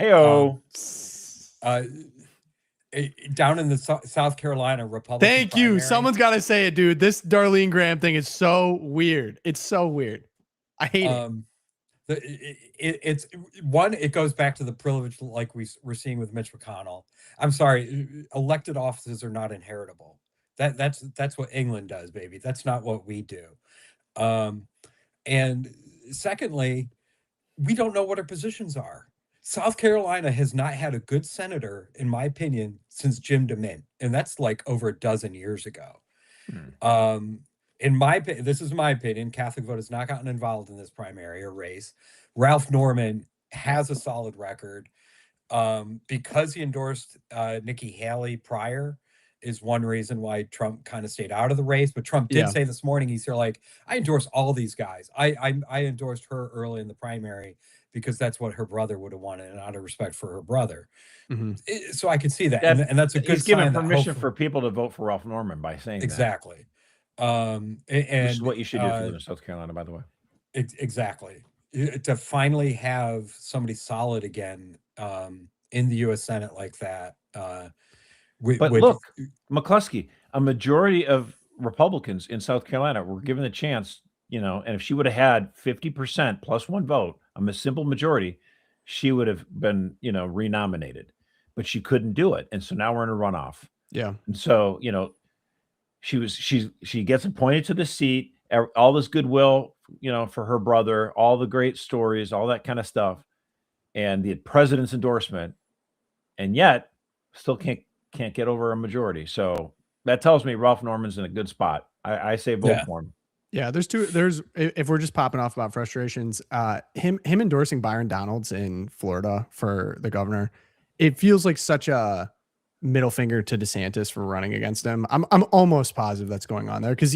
down in the South Carolina Republican. Thank you. primary, Someone's got to say it, dude. This Darlene Graham thing is so weird. It's so weird. I hate it. It's one. It goes back to the privilege, like we're seeing with Mitch McConnell. I'm sorry, elected offices are not inheritable. That's what England does, baby. That's not what we do. And secondly, we don't know what our positions are. South Carolina has not had a good senator, in my opinion, since Jim DeMint, and that's like over a dozen years ago. In my opinion, this is my opinion, Catholic vote has not gotten involved in this primary or race. Ralph Norman has a solid record. Because he endorsed Nikki Haley prior is one reason why Trump kind of stayed out of the race. But Trump did say this morning, he's here like, I endorse all these guys. I endorsed her early in the primary because that's what her brother would have wanted, and out of respect for her brother. So I could see that, and that's a good He's given sign permission for people to vote for Ralph Norman by saying exactly. And this is what you should do if you live in South Carolina, by the way. Exactly. To finally have somebody solid again in the U.S. Senate like that. But look, McCluskey, a majority of Republicans in South Carolina were given the chance, and if she would have had 50% plus one vote, a simple majority, she would have been, renominated. But she couldn't do it. And so now we're in a runoff. Yeah. And so, she gets appointed to the seat, all this goodwill, for her brother, all the great stories, all that kind of stuff, and the president's endorsement, and yet still can't get over a majority. So that tells me Ralph Norman's in a good spot. I say vote for him. Yeah, there's if we're just popping off about frustrations, him endorsing Byron Donalds in Florida for the governor, it feels like such a middle finger to DeSantis for running against him. I'm almost positive that's going on there because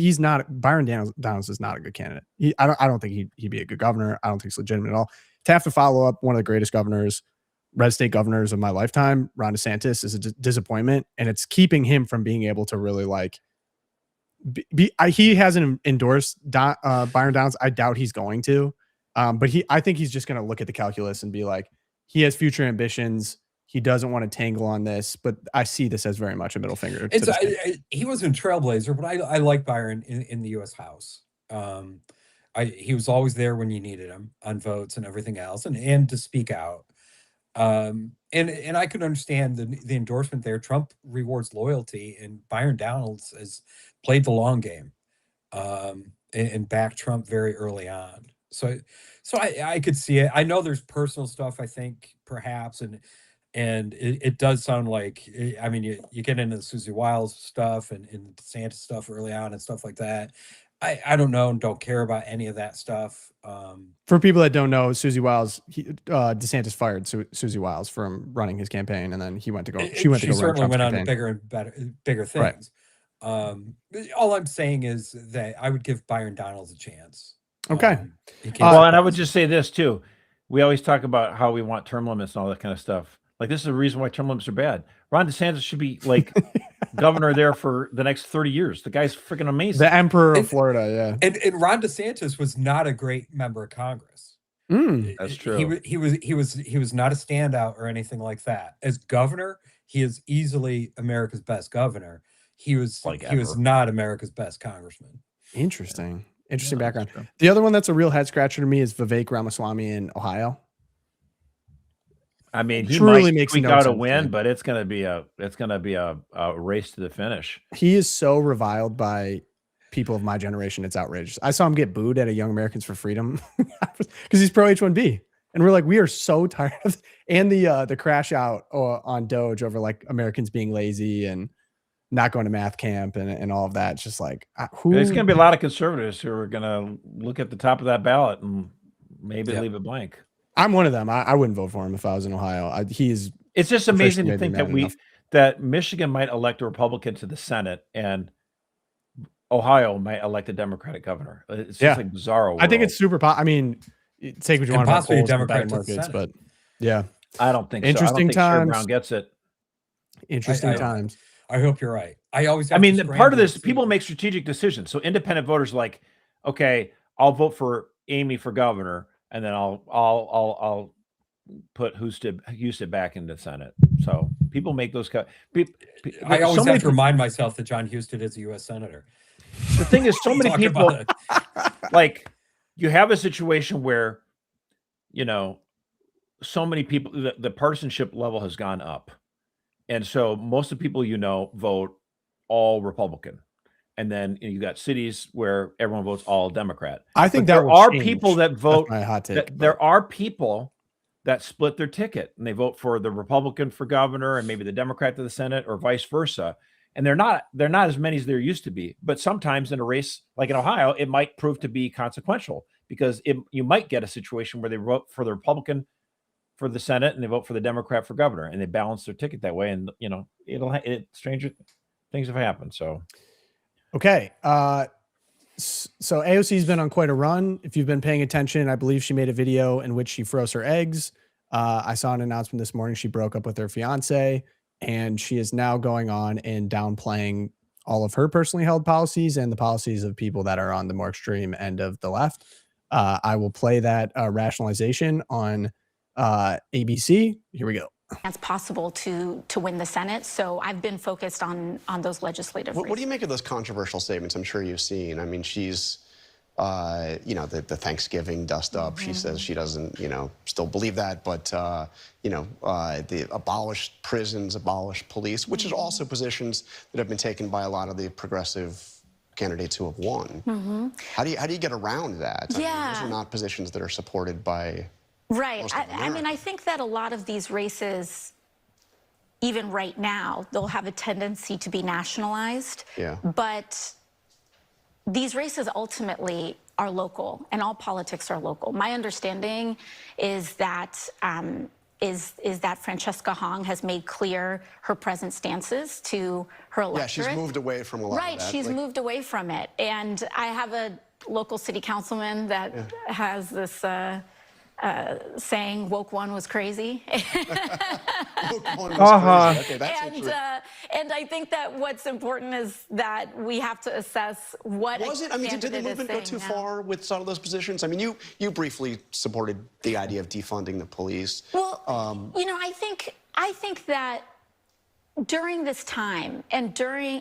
Byron Donalds is not a good candidate. I don't think he'd be a good governor. I don't think he's legitimate at all. To have to follow up one of the greatest governors, red state governors of my lifetime, Ron DeSantis, is a disappointment, and it's keeping him from being able to really he hasn't endorsed Byron Donalds. I doubt he's going to, but I think he's just going to look at the calculus and be like, he has future ambitions. He doesn't want to tangle on this, but I see this as very much a middle finger. He wasn't a trailblazer, but I like Byron in the U.S. House. He was always there when you needed him on votes and everything else, and to speak out. And I could understand the endorsement there. Trump rewards loyalty, and Byron Donalds has played the long game, and backed Trump very early on. So I could see it. I know there's personal stuff, I think, perhaps, and it does sound like, I mean, you get into the Susie Wiles stuff and DeSantis stuff early on and stuff like that. I don't know and don't care about any of that stuff. For people that don't know, Susie Wiles, DeSantis fired Susie Wiles from running his campaign, and then she went to go. She certainly went on to bigger and bigger things. Right. All I'm saying is that I would give Byron Donalds a chance. Okay. And I would just say this too. We always talk about how we want term limits and all that kind of stuff. Like, this is a reason why term limits are bad. Ron DeSantis should be like governor there for the next 30 years. The guy's freaking amazing. The emperor of Florida, yeah. And Ron DeSantis was not a great member of Congress. That's true. He was not a standout or anything like that. As governor, he is easily America's best governor. He was not America's best congressman. Interesting background. The other one that's a real head scratcher to me is Vivek Ramaswamy in Ohio. I mean, he truly might makes squeak out a win, but it's gonna be a race to the finish. He is so reviled by people of my generation. It's outrageous. I saw him get booed at a Young Americans for Freedom because he's pro H-1B, and we're like, we are so tired of. And the crash out on Doge over like Americans being lazy and not going to math camp and all of that. It's just like, there's going to be a lot of conservatives who are going to look at the top of that ballot and maybe leave it blank. I'm one of them. I wouldn't vote for him if I was in Ohio. It's just amazing to think that Michigan might elect a Republican to the Senate and Ohio might elect a Democratic governor. It's just like bizarre. I think it's super. I mean, take what you want about polls, Democratic markets, but yeah, I don't think interesting so. I don't think times. Brown gets it. Interesting times. I hope you're right. Part of this, people make strategic decisions. So independent voters are like, okay, I'll vote for Amy for governor, and then I'll put Houston back into the Senate. So people make those cuts. I always have to remind myself that John Huston is a U.S. senator. The thing is, so many Talk people, about it. like, you have a situation where, so many people, the partisanship level has gone up. And so most of the people, vote all Republican. And then you got cities where everyone votes all Democrat. I think there that will are change. people that vote. That's my hot take, There are people that split their ticket and they vote for the Republican for governor and maybe the Democrat to the Senate or vice versa. And they're not as many as there used to be. But sometimes in a race like in Ohio, it might prove to be consequential because you might get a situation where they vote for the Republican for the Senate and they vote for the Democrat for governor and they balance their ticket that way. And stranger things have happened. So. Okay. So AOC's been on quite a run. If you've been paying attention, I believe she made a video in which she froze her eggs. I saw an announcement this morning. She broke up with her fiance and she is now going on and downplaying all of her personally held policies and the policies of people that are on the more extreme end of the left. I will play that rationalization on ABC. Here we go. As possible to win the Senate. So I've been focused on those legislative races. What do you make of those controversial statements? I'm sure you've seen. I mean, she's, the Thanksgiving dust up. She says she doesn't, still believe that, but, the abolished prisons, abolished police, which is also positions that have been taken by a lot of the progressive candidates who have won. How do you get around that? I mean, those are not positions that are supported by. Right. I mean, I think that a lot of these races, even right now, they'll have a tendency to be nationalized. Yeah. But these races ultimately are local, and all politics are local. My understanding is that Francesca Hong has made clear her present stances to her electorate. Yeah, she's moved away from a lot of that. Right, she's moved away from it. And I have a local city councilman that has this saying woke one was crazy. Woke one was crazy. Okay, that's and I think that what's important is that we have to assess what did the movement go too far with some of those positions? I mean, you briefly supported the idea of defunding the police. Well, I think that during this time and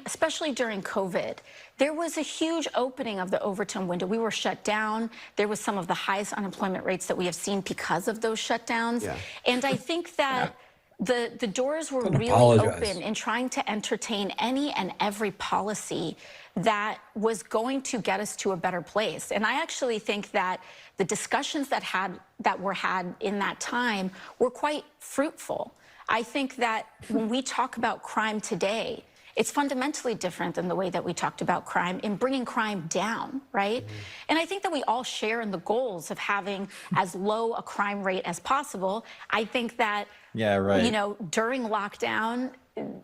especially during COVID, there was a huge opening of the Overton window. We were shut down. There was some of the highest unemployment rates that we have seen because of those shutdowns. Yeah. And I think that the doors were really open in trying to entertain any and every policy that was going to get us to a better place. And I actually think that the discussions that were had in that time were quite fruitful. I think that when we talk about crime today, it's fundamentally different than the way that we talked about crime in bringing crime down, right? And I think that we all share in the goals of having as low a crime rate as possible. I think that, during lockdown,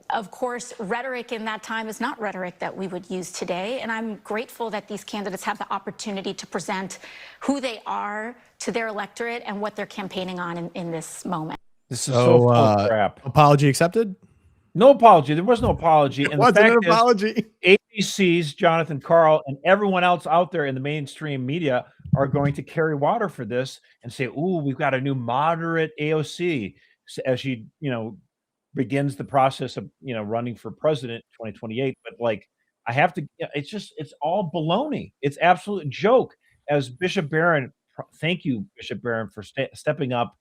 of course, rhetoric in that time is not rhetoric that we would use today. And I'm grateful that these candidates have the opportunity to present who they are to their electorate and what they're campaigning on in this moment. This is so full of crap. Apology accepted? No apology. There was no apology. And wasn't an apology. ABC's Jonathan Karl and everyone else out there in the mainstream media are going to carry water for this and say, "Ooh, we've got a new moderate AOC," as she, begins the process of, running for president in 2028. But I have to. It's all baloney. It's absolute joke. As Bishop Barron, thank you, Bishop Barron, for stepping up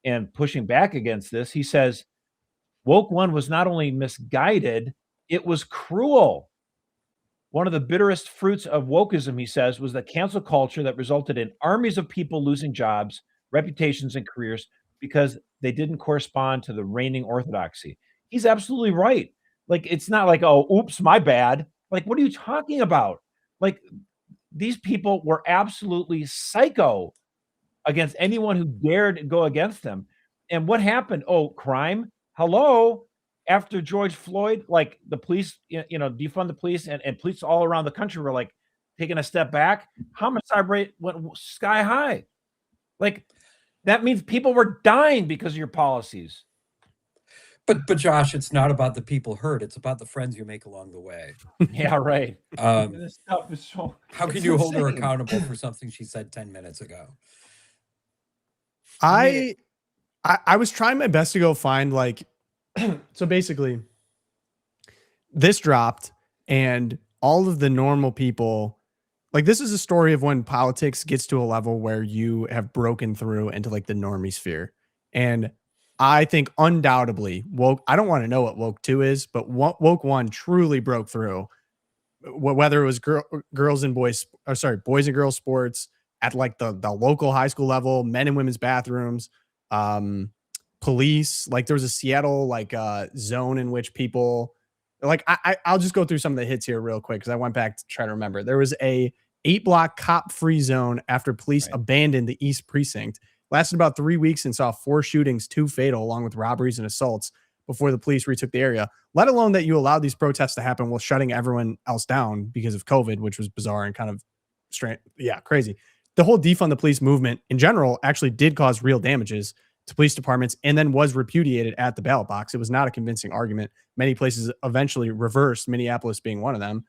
and pushing back against this. He says, woke one was not only misguided, it was cruel. One of the bitterest fruits of wokeism, he says, was the cancel culture that resulted in armies of people losing jobs, reputations, and careers because they didn't correspond to the reigning orthodoxy. He's absolutely right. It's not like, oh, oops, my bad. What are you talking about? These people were absolutely psycho against anyone who dared go against them. And what happened? Oh, crime? Hello? After George Floyd, the police, defund the police and police all around the country were taking a step back. Homicide rate went sky high. That means people were dying because of your policies. But Josh, it's not about the people hurt. It's about the friends you make along the way. Yeah, right. This stuff is how can you hold her accountable for something she said 10 minutes ago? I was trying my best to go find So basically, this dropped, and all of the normal people, like, this is a story of when politics gets to a level where you have broken through into like the normie sphere. And I think undoubtedly woke, I don't want to know what woke 2 is, but woke 1 truly broke through. Whether it was girls and boys, or sorry, boys and girls sports at like the local high school level, men and women's bathrooms, police, like there was a Seattle like zone in which people, like, I'll just go through some of the hits here real quick because I went back to try to remember. There was a 8-block cop-free zone after police abandoned the East Precinct. Lasted about 3 weeks and saw 4 shootings, 2 fatal, along with robberies and assaults before the police retook the area. Let alone that you allowed these protests to happen while shutting everyone else down because of COVID, which was bizarre and kind of strange. Yeah, crazy. The whole defund the police movement in general actually did cause real damages to police departments and then was repudiated at the ballot box. It was not a convincing argument. Many places eventually reversed, Minneapolis being one of them.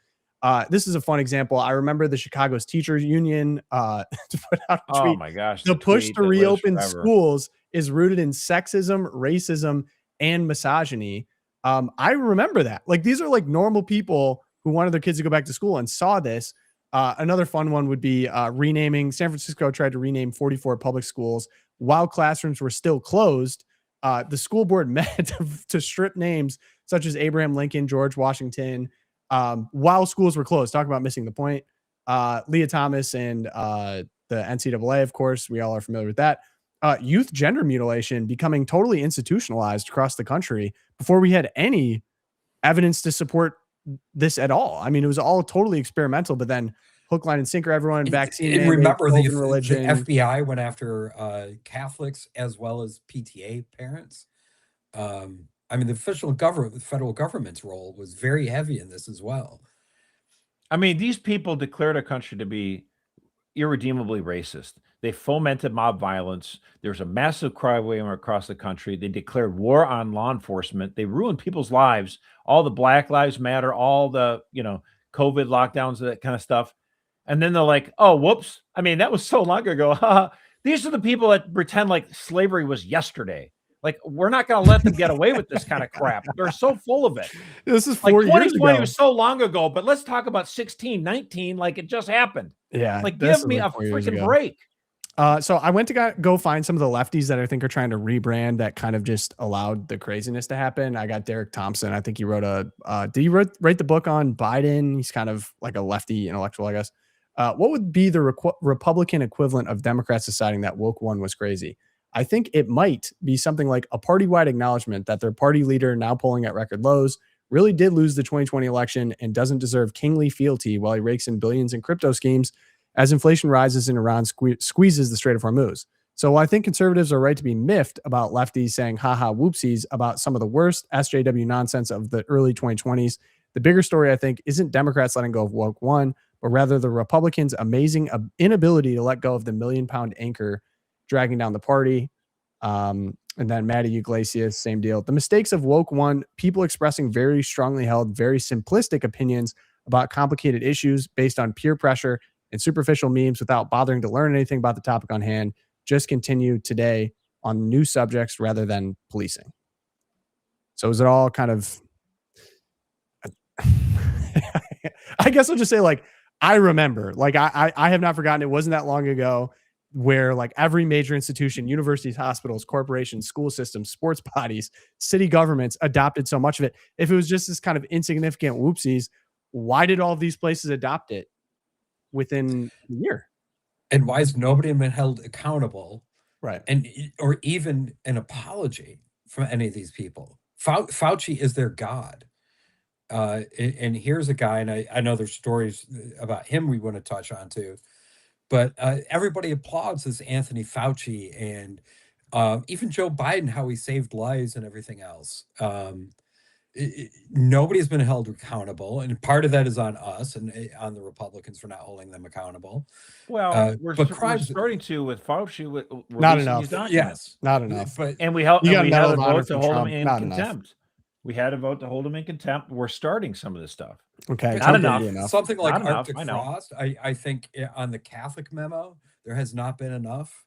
This is a fun example. I remember the Chicago's teachers union to put out a tweet. Oh my gosh. The push tweet to that lives reopen forever. schools is rooted in sexism, racism, and misogyny. I remember that. Like, these are like normal people who wanted their kids to go back to school and saw this. Another fun one would be renaming. San Francisco tried to rename 44 public schools while classrooms were still closed. The school board met to strip names such as Abraham Lincoln, George Washington, while schools were closed. Talk about missing the point. Leah Thomas and the NCAA, of course, we all are familiar with that. Youth gender mutilation becoming totally institutionalized across the country before we had any evidence to support this at all. I mean, it was all totally experimental, but then hook, line, and sinker, everyone vaccine. And remember, the religion. FBI went after Catholics as well as PTA parents. I mean, the official government, the federal government's role was very heavy in this as well. I mean, these people declared a country to be irredeemably racist. They fomented mob violence. There's a massive crime wave across the country. They declared war on law enforcement. They ruined people's lives. All the Black Lives Matter, all the, COVID lockdowns, that kind of stuff. And then they're like, oh, whoops. I mean, that was so long ago. These are the people that pretend like slavery was yesterday. Like, we're not going to let them get away with this kind of crap. They're so full of it. This is like 4 years 2020 ago. was so long ago, but let's talk about 1619 like it just happened. Yeah. Like, give me a freaking break. So I went to go find some of the lefties that I think are trying to rebrand that kind of just allowed the craziness to happen. I got Derek Thompson. I think he wrote did he write the book on Biden? He's kind of like a lefty intellectual, I guess. What would be the Republican equivalent of Democrats deciding that woke 1 was crazy? I think it might be something like a party-wide acknowledgement that their party leader, now polling at record lows, really did lose the 2020 election and doesn't deserve kingly fealty while he rakes in billions in crypto schemes as inflation rises and Iran squeezes the Strait of Hormuz. So I think conservatives are right to be miffed about lefties saying haha whoopsies about some of the worst SJW nonsense of the early 2020s. The bigger story, I think, isn't Democrats letting go of woke 1, but rather the Republicans' amazing inability to let go of the $1 million anchor dragging down the party. And then Maddie Iglesias, same deal. The mistakes of woke 1, people expressing very strongly held, very simplistic opinions about complicated issues based on peer pressure and superficial memes without bothering to learn anything about the topic on hand, just continue today on new subjects rather than policing. So is it all kind of, I guess I'll just say, like, I remember, like, I have not forgotten. It wasn't that long ago where like every major institution, universities, hospitals, corporations, school systems, sports bodies, city governments adopted so much of it. If it was just this kind of insignificant whoopsies, why did all of these places adopt it within a year? And why has nobody been held accountable? Right. And or even an apology from any of these people? Fauci is their god. And here's a guy, and I know there's stories about him we want to touch on too. But everybody applauds this Anthony Fauci and even Joe Biden, how he saved lives and everything else. Nobody's been held accountable. And part of that is on us and on the Republicans for not holding them accountable. Well, we're starting to with Fauci. With not enough. Yes. Not enough. But, and we had a vote to hold Trump. him in not contempt. Enough. We had a vote to hold him in contempt. We're starting some of this stuff. Okay. Not enough. Something like Not Arctic Frost. I think on the Catholic memo, there has not been enough.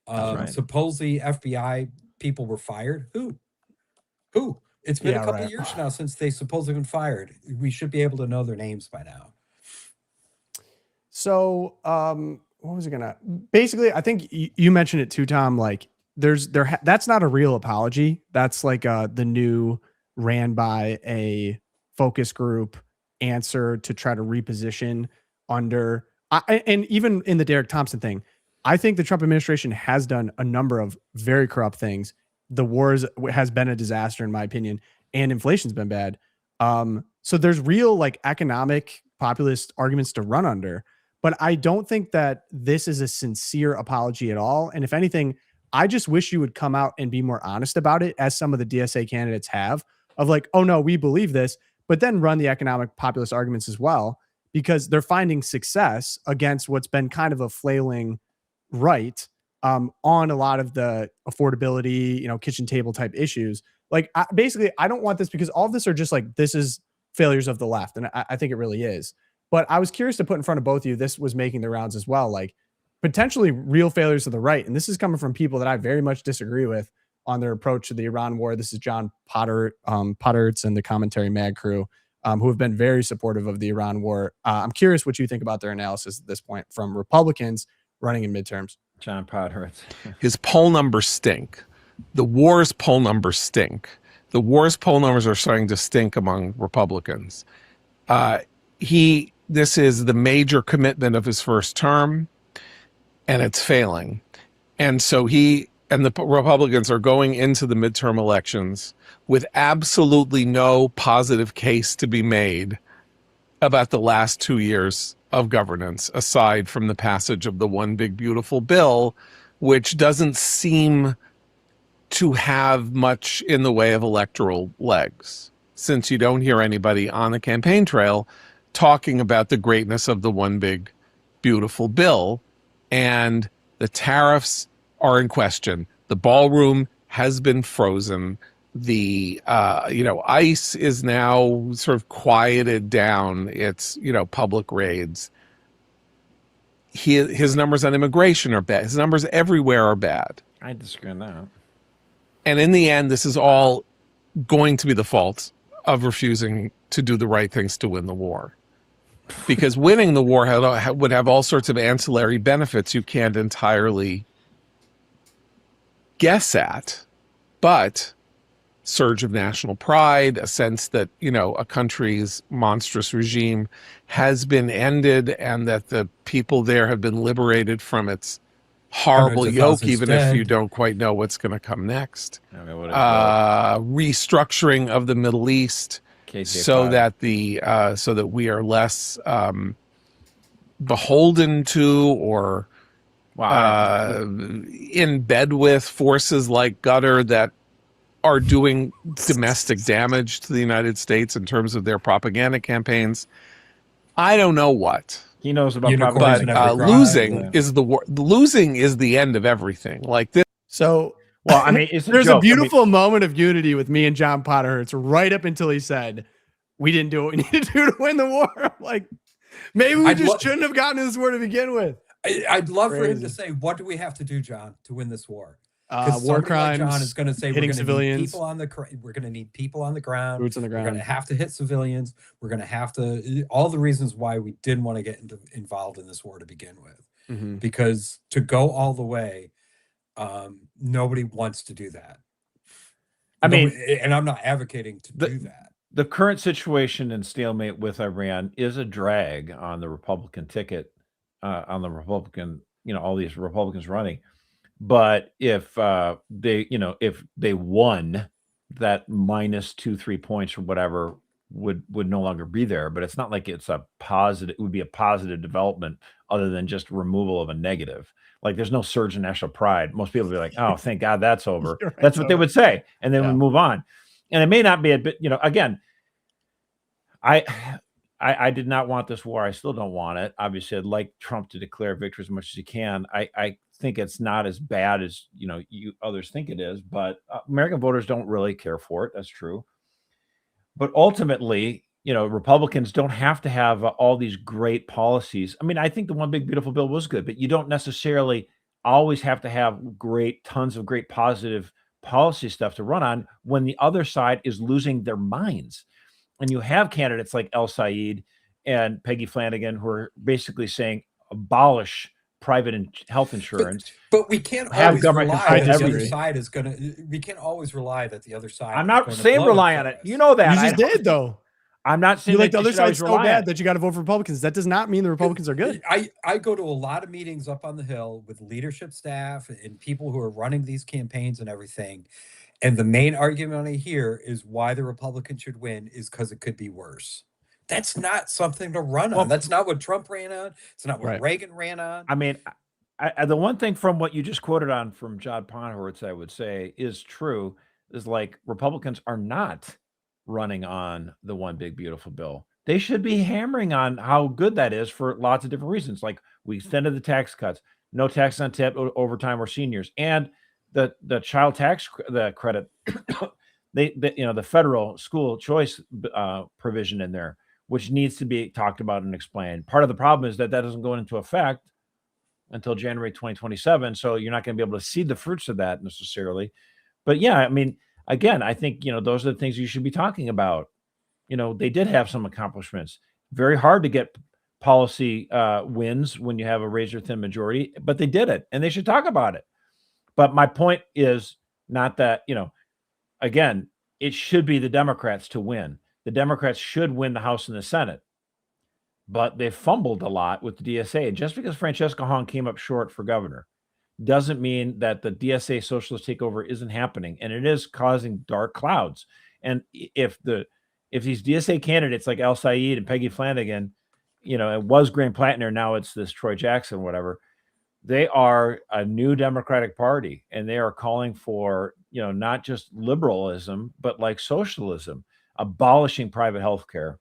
Right. Supposedly FBI people were fired. Who? It's been Yeah, a couple right. years now since they supposedly been fired. We should be able to know their names by now. So, what was it gonna? Basically, I think you mentioned it too, Tom. Like, that's not a real apology. That's like the new ran by a focus group answer to try to reposition under. And even in the Derek Thompson thing, I think the Trump administration has done a number of very corrupt things. The wars has been a disaster, in my opinion, and inflation's been bad. So there's real like economic populist arguments to run under. But I don't think that this is a sincere apology at all. And if anything, I just wish you would come out and be more honest about it, as some of the DSA candidates have, of like, oh no, we believe this, but then run the economic populist arguments as well, because they're finding success against what's been kind of a flailing right on a lot of the affordability, kitchen table type issues. Like, basically, I don't want this, because all of this are just like, this is failures of the left. And I think it really is. But I was curious to put in front of both of you, this was making the rounds as well, like potentially real failures of the right. And this is coming from people that I very much disagree with on their approach to the Iran war. This is John Pottertz and the Commentary Mag crew, who have been very supportive of the Iran war. I'm curious what you think about their analysis at this point from Republicans running in midterms. John Pottertz. His poll numbers stink. The war's poll numbers stink. The war's poll numbers are starting to stink among Republicans. This is the major commitment of his first term, and it's failing. And so he and the Republicans are going into the midterm elections with absolutely no positive case to be made about the last 2 years of governance, aside from the passage of the One Big Beautiful Bill, which doesn't seem to have much in the way of electoral legs, since you don't hear anybody on the campaign trail talking about the greatness of the One Big Beautiful Bill. And the tariffs are in question. The ballroom has been frozen. The ICE is now sort of quieted down its public raids. His numbers on immigration are bad. His numbers everywhere are bad. I disagree on that. And in the end, this is all going to be the fault of refusing to do the right things to win the war. Because winning the war would have all sorts of ancillary benefits you can't entirely guess at. But surge of national pride, a sense that, a country's monstrous regime has been ended and that the people there have been liberated from its horrible yoke, even if you don't quite know what's going to come next. Restructuring of the Middle East so that we are less beholden to or in bed with forces like Qatar that are doing domestic damage to the United States in terms of their propaganda campaigns. I don't know what. He knows about propaganda, but losing is the war. Losing is the end of everything. Like this. So, well, I mean, there's a beautiful moment of unity with me and John Pottertz right up until he said, "We didn't do what we needed to do to win the war." I'm like, maybe we shouldn't have gotten this war to begin with. I'd love for him to say, "What do we have to do, John, to win this war?" War crimes. Like John is going to say, hitting civilians. We're going to need people on the ground. Boots on the ground. We're going to have to hit civilians. We're going to have to all the reasons why we didn't want to get involved in this war to begin with, because to go all the way, nobody wants to do that. I mean, and I'm not advocating to do that. The current situation in stalemate with Iran is a drag on the Republican ticket, on the Republican, all these Republicans running. But if they won, that minus 2-3 points or whatever would no longer be there. But it's not like it's a positive. It would be a positive development other than just removal of a negative. Like there's no surge in national pride. Most people would be like, "Oh, thank God that's over." Right, that's what they would say, and then we move on. And it may not be a bit. Again, I did not want this war. I still don't want it. Obviously, I'd like Trump to declare victory as much as he can. I think it's not as bad as you others think it is, but American voters don't really care for it. That's true. But ultimately, Republicans don't have to have all these great policies. I mean, I think the One Big Beautiful Bill was good, but you don't necessarily always have to have tons of great positive policy stuff to run on when the other side is losing their minds. And you have candidates like El Said and Peggy Flanagan who are basically saying abolish private health insurance. But we can't Have always government rely control that the other everything. side is going to. We can't always rely that the other side. I'm is not gonna saying blow rely for on it. us. You know that. You just did though. I'm not saying You like that the other you should always side so rely on bad it. that you got to vote for Republicans. That does not mean the Republicans are good. I go to a lot of meetings up on the Hill with leadership staff and people who are running these campaigns and everything. And the main argument I hear is why the Republicans should win is because it could be worse. That's not something to run on. Well, That's not what Trump ran on. It's not what Right. Reagan ran on. I mean, the one thing from what you just quoted on from John Ponhortz, I would say is true, is like Republicans are not running on the one big beautiful bill. They should be hammering on how good that is for lots of different reasons. Like we extended the tax cuts, no tax on tip overtime or seniors, and the child tax the credit. they the federal school choice provision in there, which needs to be talked about and explained. Part of the problem is that doesn't go into effect until January 2027. So you're not going to be able to see the fruits of that necessarily. But yeah, I mean, again, I think, those are the things you should be talking about. They did have some accomplishments. Very hard to get policy wins when you have a razor thin majority, but they did it and they should talk about it. But my point is not that, again, it should be the Democrats to win. The Democrats should win the House and the Senate. But they fumbled a lot with the DSA. Just because Francesca Hong came up short for governor doesn't mean that the DSA socialist takeover isn't happening, and it is causing dark clouds. And if these DSA candidates like El Said and Peggy Flanagan, it was Graham Plattner, now it's this Troy Jackson, whatever, they are a new Democratic Party, and they are calling for, not just liberalism, but like socialism, abolishing private health care,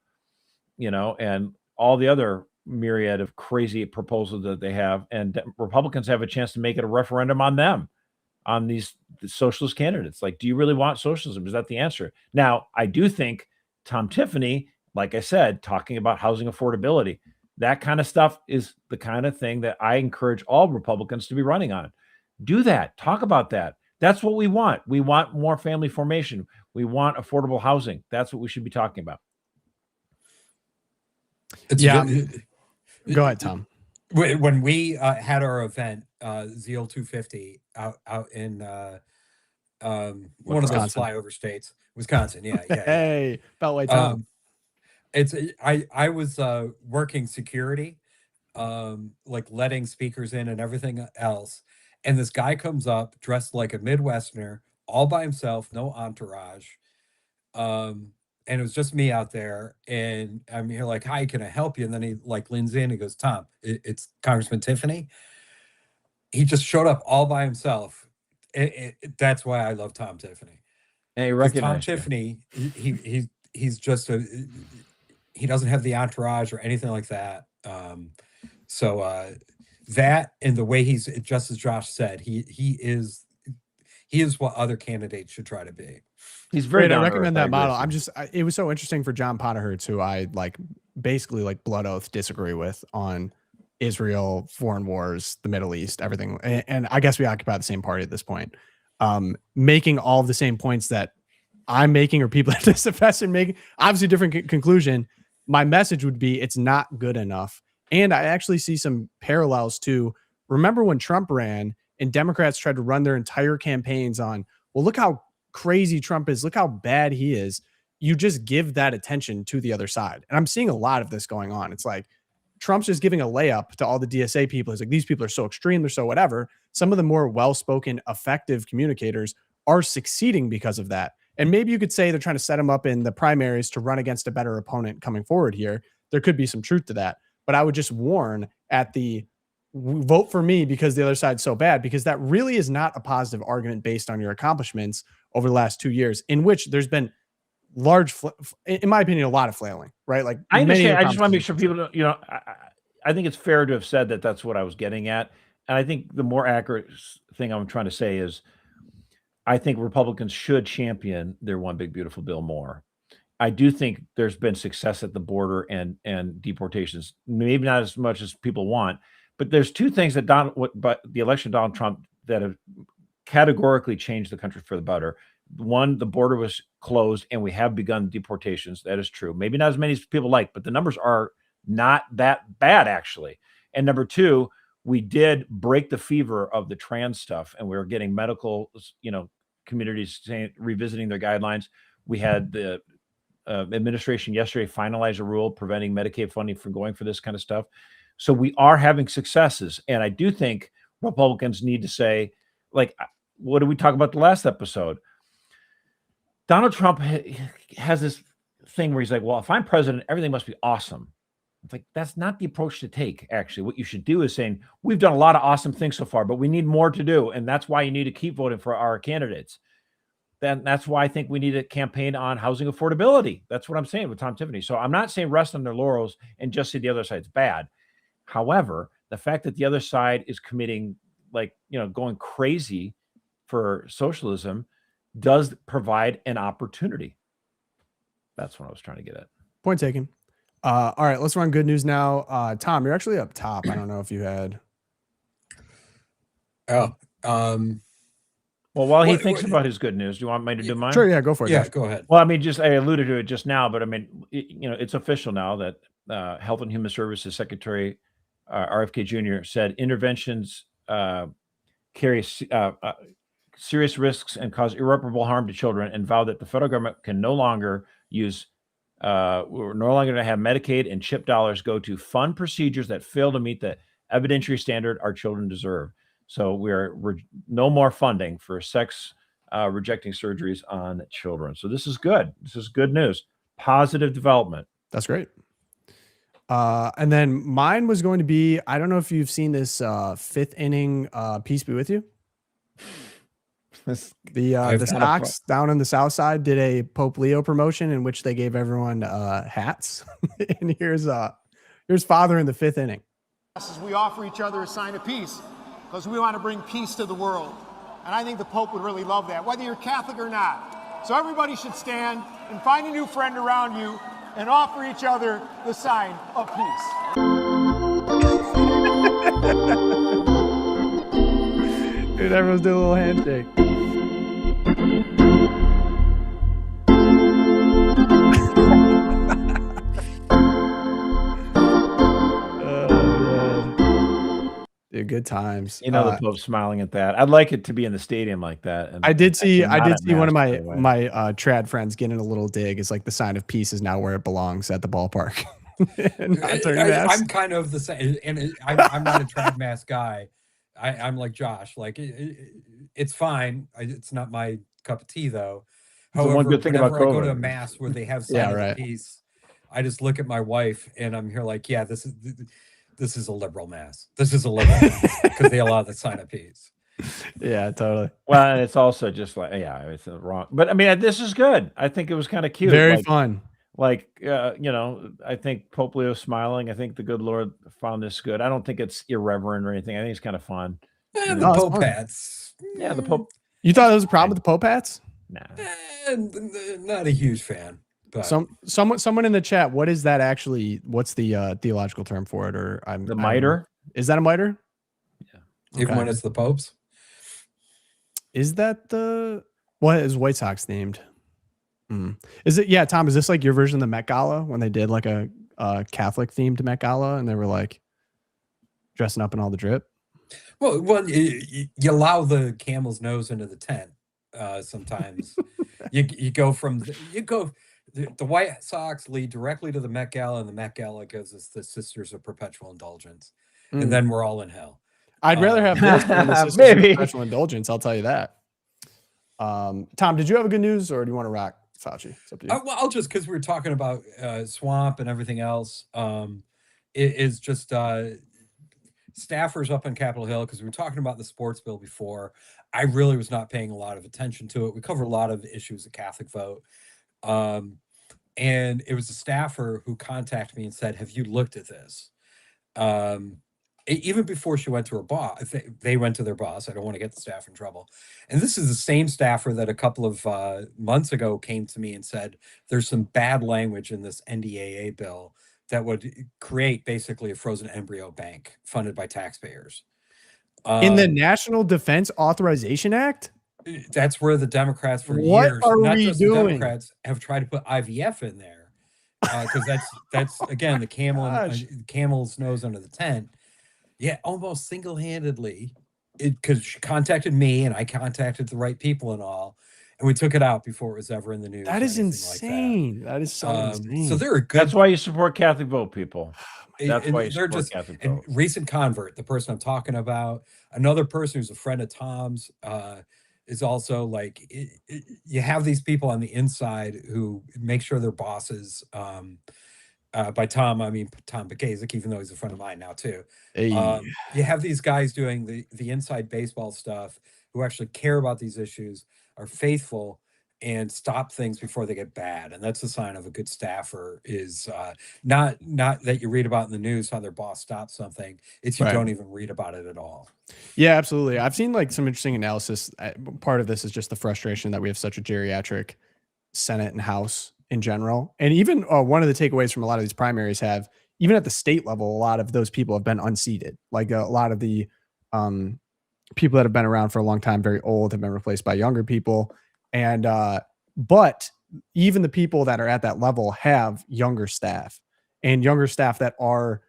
and all the other myriad of crazy proposals that they have. And Republicans have a chance to make it a referendum on them, on the socialist candidates. Like, do you really want socialism? Is that the answer? Now, I do think Tom Tiffany, like I said, talking about housing affordability, that kind of stuff is the kind of thing that I encourage all Republicans to be running on. Do that. Talk about that. That's what we want. We want more family formation. We want affordable housing. That's what we should be talking about. Yeah. Go ahead, Tom. When we had our event, ZL 250 out in one of those flyover states, Wisconsin. Yeah. Hey, Beltway Tom. I was working security, like letting speakers in and everything else. And this guy comes up dressed like a Midwesterner, all by himself, no entourage. And it was just me out there, and I'm here like, hi, can I help you? And then he like leans in, he goes, Tom, it's Congressman Tiffany. He just showed up all by himself. That's why I love Tom Tiffany. Hey, Tom Tiffany, he's just he doesn't have the entourage or anything like that. That and the way he's, just as Josh said, he is what other candidates should try to be. He's very. I recommend that model. It was so interesting for John Potterhertz, who I basically blood oath disagree with on Israel, foreign wars, the Middle East, everything. And I guess we occupy the same party at this point, making all the same points that I'm making, or people at this session making. Obviously, different conclusion. My message would be it's not good enough. And I actually see some parallels to, remember when Trump ran and Democrats tried to run their entire campaigns on, well, look how crazy Trump is, look how bad he is. You just give that attention to the other side. And I'm seeing a lot of this going on. It's like Trump's just giving a layup to all the DSA people. It's like, these people are so extreme, they're so whatever. Some of the more well-spoken, effective communicators are succeeding because of that. And maybe you could say they're trying to set him up in the primaries to run against a better opponent coming forward here. There could be some truth to that. But I would just warn at the vote for me because the other side's so bad, because that really is not a positive argument based on your accomplishments over the last 2 years, in which there's been large, in my opinion, a lot of flailing, right? Like, I understand. I just want to make sure people don't, I think it's fair to have said that that's what I was getting at. And I think the more accurate thing I'm trying to say is, I think Republicans should champion their one big beautiful bill more. I do think there's been success at the border and deportations, maybe not as much as people want, but there's two things that the election of Donald Trump that have categorically changed the country for the better. One, the border was closed and we have begun deportations. That is true. Maybe not as many as people like, but the numbers are not that bad, actually. And number two, we did break the fever of the trans stuff, and we were getting medical, communities revisiting their guidelines. We had the administration yesterday finalize a rule preventing Medicaid funding from going for this kind of stuff. So we are having successes. And I do think Republicans need to say, like, what did we talk about the last episode? Donald Trump has this thing where he's like, well, if I'm president, everything must be awesome. It's like, that's not the approach to take, actually. What you should do is saying, we've done a lot of awesome things so far, but we need more to do. And that's why you need to keep voting for our candidates. Then that's why I think we need a campaign on housing affordability. That's what I'm saying with Tom Tiffany. So I'm not saying rest on their laurels and just say the other side's bad. However, the fact that the other side is committing, going crazy for socialism does provide an opportunity. That's what I was trying to get at. Point taken. All right, let's run good news now. Tom, you're actually up top. I don't know if you had. Oh, well, while he thinks about his good news, do you want me to do mine? Sure, yeah, go for it. Yeah, go ahead. Well, I mean, I alluded to it just now, but I mean, it's official now that Health and Human Services Secretary RFK Jr. said interventions carry serious risks and cause irreparable harm to children, and vowed that the federal government can no longer use. We're no longer going to have Medicaid and CHIP dollars go to fund procedures that fail to meet the evidentiary standard our children deserve. So we're no more funding for sex rejecting surgeries on children. So this is good. This is good news. Positive development. That's great. And then mine was going to be, I don't know if you've seen this fifth inning Peace Be With You. The Sox down on the south side did a Pope Leo promotion in which they gave everyone hats. And here's Father in the fifth inning. We offer each other a sign of peace because we want to bring peace to the world. And I think the Pope would really love that, whether you're Catholic or not. So everybody should stand and find a new friend around you and offer each other the sign of peace. Dude, everyone's doing a little handshake. Dude, good times. The Pope smiling at that. I'd like it to be in the stadium like that. And I did see one of my trad friends getting a little dig. It's like the sign of peace is now where it belongs, at the ballpark. I'm kind of the same, and I'm not a trad mass guy. I'm like Josh. Like it's fine. It's not my cup of tea, though. However, one good thing about whenever I COVID. go to a mass where they have sign of peace, I just look at my wife and I'm here like, yeah, this is a liberal mass. This is a liberal mass because they allow the sign of peace. Yeah, totally. Well, and it's also just like, it's wrong. But I mean, this is good. I think it was kind of cute. Very fun. I think Pope Leo smiling. I think the good Lord found this good. I don't think it's irreverent or anything. I think it's kind of fun. The Pope hats. Yeah, the Pope. You thought there was a problem with the Pope hats? Nah. Not a huge fan. But someone in the chat, what is that actually? What's the theological term for it? Or the mitre? Is that a mitre? Yeah. Even when it's the Pope's? Is that what is White Sox themed? Is it? Yeah, Tom, is this like your version of the Met Gala when they did like a Catholic themed Met Gala and they were like dressing up in all the drip? Well, you allow the camel's nose into the tent. Sometimes you go the White Sox lead directly to the Met Gala, and the Met Gala goes as the Sisters of Perpetual Indulgence, and then we're all in hell. I'd rather have this than the Sisters of Perpetual Indulgence. I'll tell you that. Tom, did you have a good news, or do you want to rock Fauci? It's up to you. Well, I'll just, because we were talking about swamp and everything else, it is just staffers up on Capitol Hill, because we were talking about the sports bill before. I really was not paying a lot of attention to it. We covered a lot of issues of Catholic vote. And it was a staffer who contacted me and said, have you looked at this? Even before she went to her boss, they went to their boss. I don't want to get the staff in trouble. And this is the same staffer that a couple of months ago came to me and said, there's some bad language in this NDAA bill that would create basically a frozen embryo bank funded by taxpayers. In the National Defense Authorization Act? That's where the Democrats for What years, are not we just doing? the Democrats, have tried to put IVF in there. Because that's again the camel's nose under the tent. Yeah, almost single-handedly, because she contacted me and I contacted the right people and all, and we took it out before it was ever in the news. That or is anything like insane. That is so insane. So they're a good. That's why you support Catholic vote, people. That's why you they're support just Catholic and vote. recent convert, the person I'm talking about, another person who's a friend of Tom's, is also like you have these people on the inside who make sure their bosses. By Tom, I mean Tom Bakazik, even though he's a friend of mine now too. Hey. You have these guys doing the inside baseball stuff who actually care about these issues, are faithful, and stop things before they get bad. And that's a sign of a good staffer is not that you read about in the news how their boss stops something. It's you Right. don't even read about it at all. Yeah, absolutely. I've seen like some interesting analysis. Part of this is just the frustration that we have such a geriatric Senate and House in general. And even one of the takeaways from a lot of these primaries have, even at the state level, a lot of those people have been unseated. Like a lot of the people that have been around for a long time, very old, have been replaced by younger people. And but even the people that are at that level have younger staff, and younger staff that are,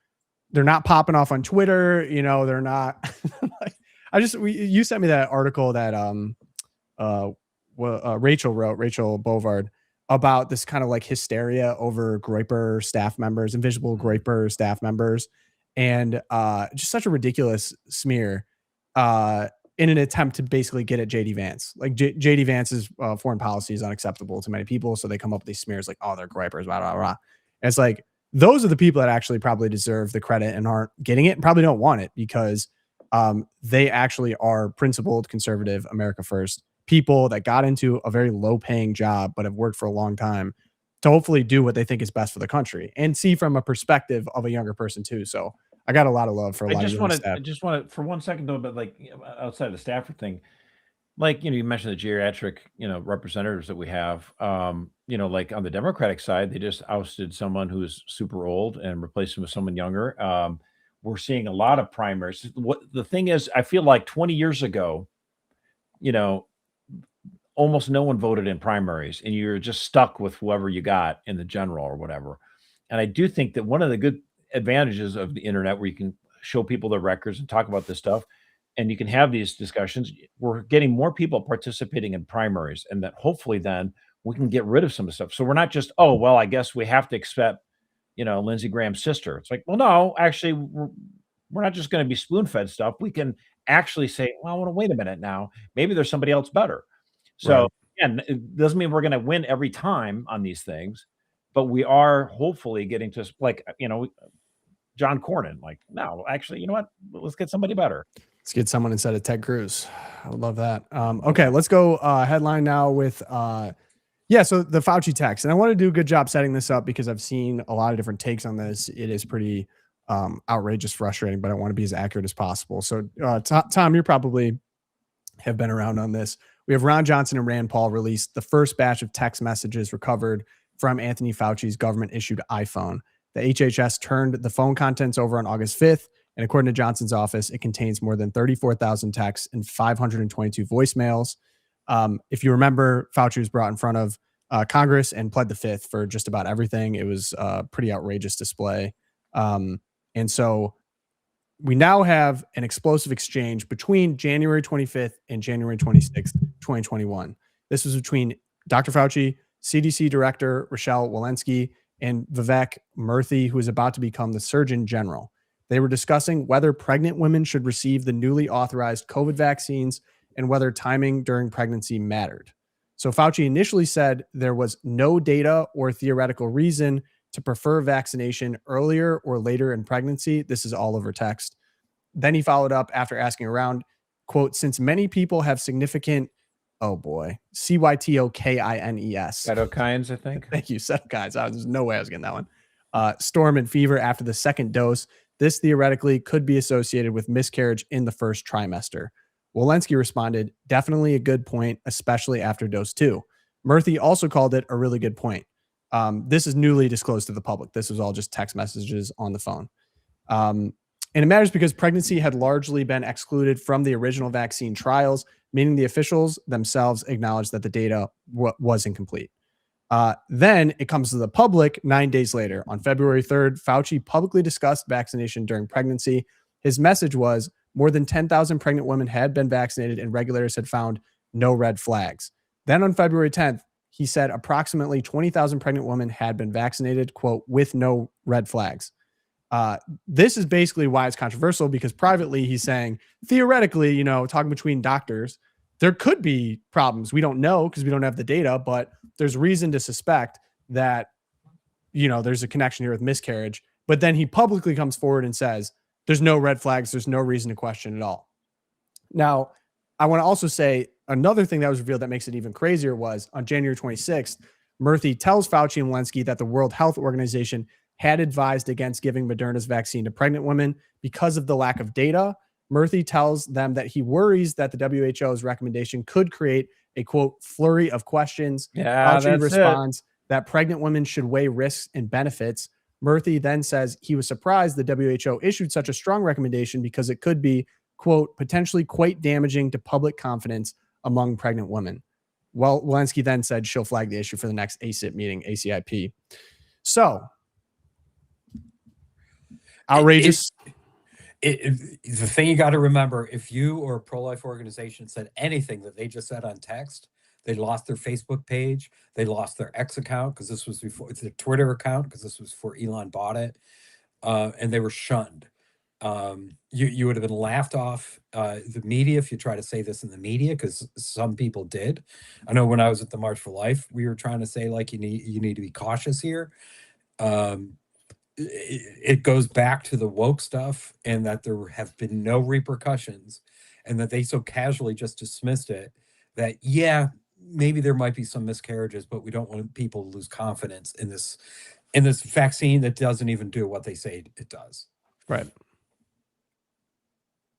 they're not popping off on Twitter. You know, they're not. You sent me that article that Rachel wrote, Rachel Bovard, about this kind of like hysteria over Groyper staff members, invisible Groyper staff members, and just such a ridiculous smear in an attempt to basically get at JD Vance. Like JD Vance's foreign policy is unacceptable to many people, so they come up with these smears like, oh, they're Groypers, blah, blah, blah. And it's like, those are the people that actually probably deserve the credit and aren't getting it and probably don't want it, because they actually are principled, conservative, America first people that got into a very low paying job, but have worked for a long time to hopefully do what they think is best for the country and see from a perspective of a younger person too. So I got a lot of love for a lot of young staff. I just want to, for 1 second though, but like outside of the Stafford thing, like, you mentioned the geriatric, representatives that we have, like on the Democratic side, they just ousted someone who's super old and replaced him with someone younger. We're seeing a lot of primaries. What the thing is, I feel like 20 years ago, almost no one voted in primaries, and you're just stuck with whoever you got in the general or whatever. And I do think that one of the good advantages of the internet, where you can show people their records and talk about this stuff, and you can have these discussions, we're getting more people participating in primaries, and that hopefully then we can get rid of some of the stuff. So we're not just, oh, well, I guess we have to accept, Lindsey Graham's sister. It's like, well, no, actually, we're not just going to be spoon-fed stuff. We can actually say, well, wait a minute now. Maybe there's somebody else better. So, again, it doesn't mean we're going to win every time on these things, but we are hopefully getting to, like, John Cornyn, like, no, actually, you know what? Let's get somebody better. Let's get someone instead of Ted Cruz. I would love that. Okay, let's go headline now with, so the Fauci text. And I want to do a good job setting this up because I've seen a lot of different takes on this. It is pretty outrageous, frustrating, but I want to be as accurate as possible. So, Tom, you probably have been around on this. We have Ron Johnson and Rand Paul released the first batch of text messages recovered from Anthony Fauci's government-issued iPhone. The HHS turned the phone contents over on August 5th, and according to Johnson's office, it contains more than 34,000 texts and 522 voicemails. If you remember, Fauci was brought in front of Congress and pled the fifth for just about everything. It was a pretty outrageous display. And so we now have an explosive exchange between January 25th and January 26th, 2021. This was between Dr. Fauci, CDC Director Rochelle Walensky, and Vivek Murthy, who is about to become the Surgeon General. They were discussing whether pregnant women should receive the newly authorized COVID vaccines and whether timing during pregnancy mattered. So Fauci initially said there was no data or theoretical reason to prefer vaccination earlier or later in pregnancy. This is all over text. Then he followed up after asking around, quote, since many people have significant, oh boy, CYTOKINES. Cytokines, I think. Thank you, cytokines. There's no way I was getting that one. Storm and fever after the second dose. This theoretically could be associated with miscarriage in the first trimester. Walensky responded, definitely a good point, especially after dose 2. Murthy also called it a really good point. This is newly disclosed to the public. This was all just text messages on the phone. And it matters because pregnancy had largely been excluded from the original vaccine trials, meaning the officials themselves acknowledged that the data was incomplete. Then it comes to the public 9 days later. On February 3rd, Fauci publicly discussed vaccination during pregnancy. His message was more than 10,000 pregnant women had been vaccinated and regulators had found no red flags. Then on February 10th, he said approximately 20,000 pregnant women had been vaccinated, quote, with no red flags. This is basically why it's controversial, because privately he's saying, theoretically, talking between doctors, there could be problems. We don't know because we don't have the data, but there's reason to suspect that, there's a connection here with miscarriage. But then he publicly comes forward and says, there's no red flags. There's no reason to question at all. Now, I want to also say another thing that was revealed that makes it even crazier was on January 26th, Murthy tells Fauci and Walensky that the World Health Organization had advised against giving Moderna's vaccine to pregnant women because of the lack of data. Murthy tells them that he worries that the WHO's recommendation could create a, quote, flurry of questions. Yeah, Fauci responds that pregnant women should weigh risks and benefits. Murthy then says he was surprised the WHO issued such a strong recommendation because it could be, quote, potentially quite damaging to public confidence among pregnant women. Well, Walensky then said she'll flag the issue for the next ACIP meeting, ACIP. So, outrageous. The thing you got to remember, if you or a pro-life organization said anything that they just said on text, they lost their Facebook page, they lost their X account because this was before, it's their Twitter account because this was before Elon bought it, and they were shunned. You would have been laughed off the media if you try to say this in the media, because some people did. I know when I was at the March for Life, we were trying to say, like, you need to be cautious here. It goes back to the woke stuff, and that there have been no repercussions, and that they so casually just dismissed it, that, yeah, maybe there might be some miscarriages, but we don't want people to lose confidence in this vaccine that doesn't even do what they say it does. Right.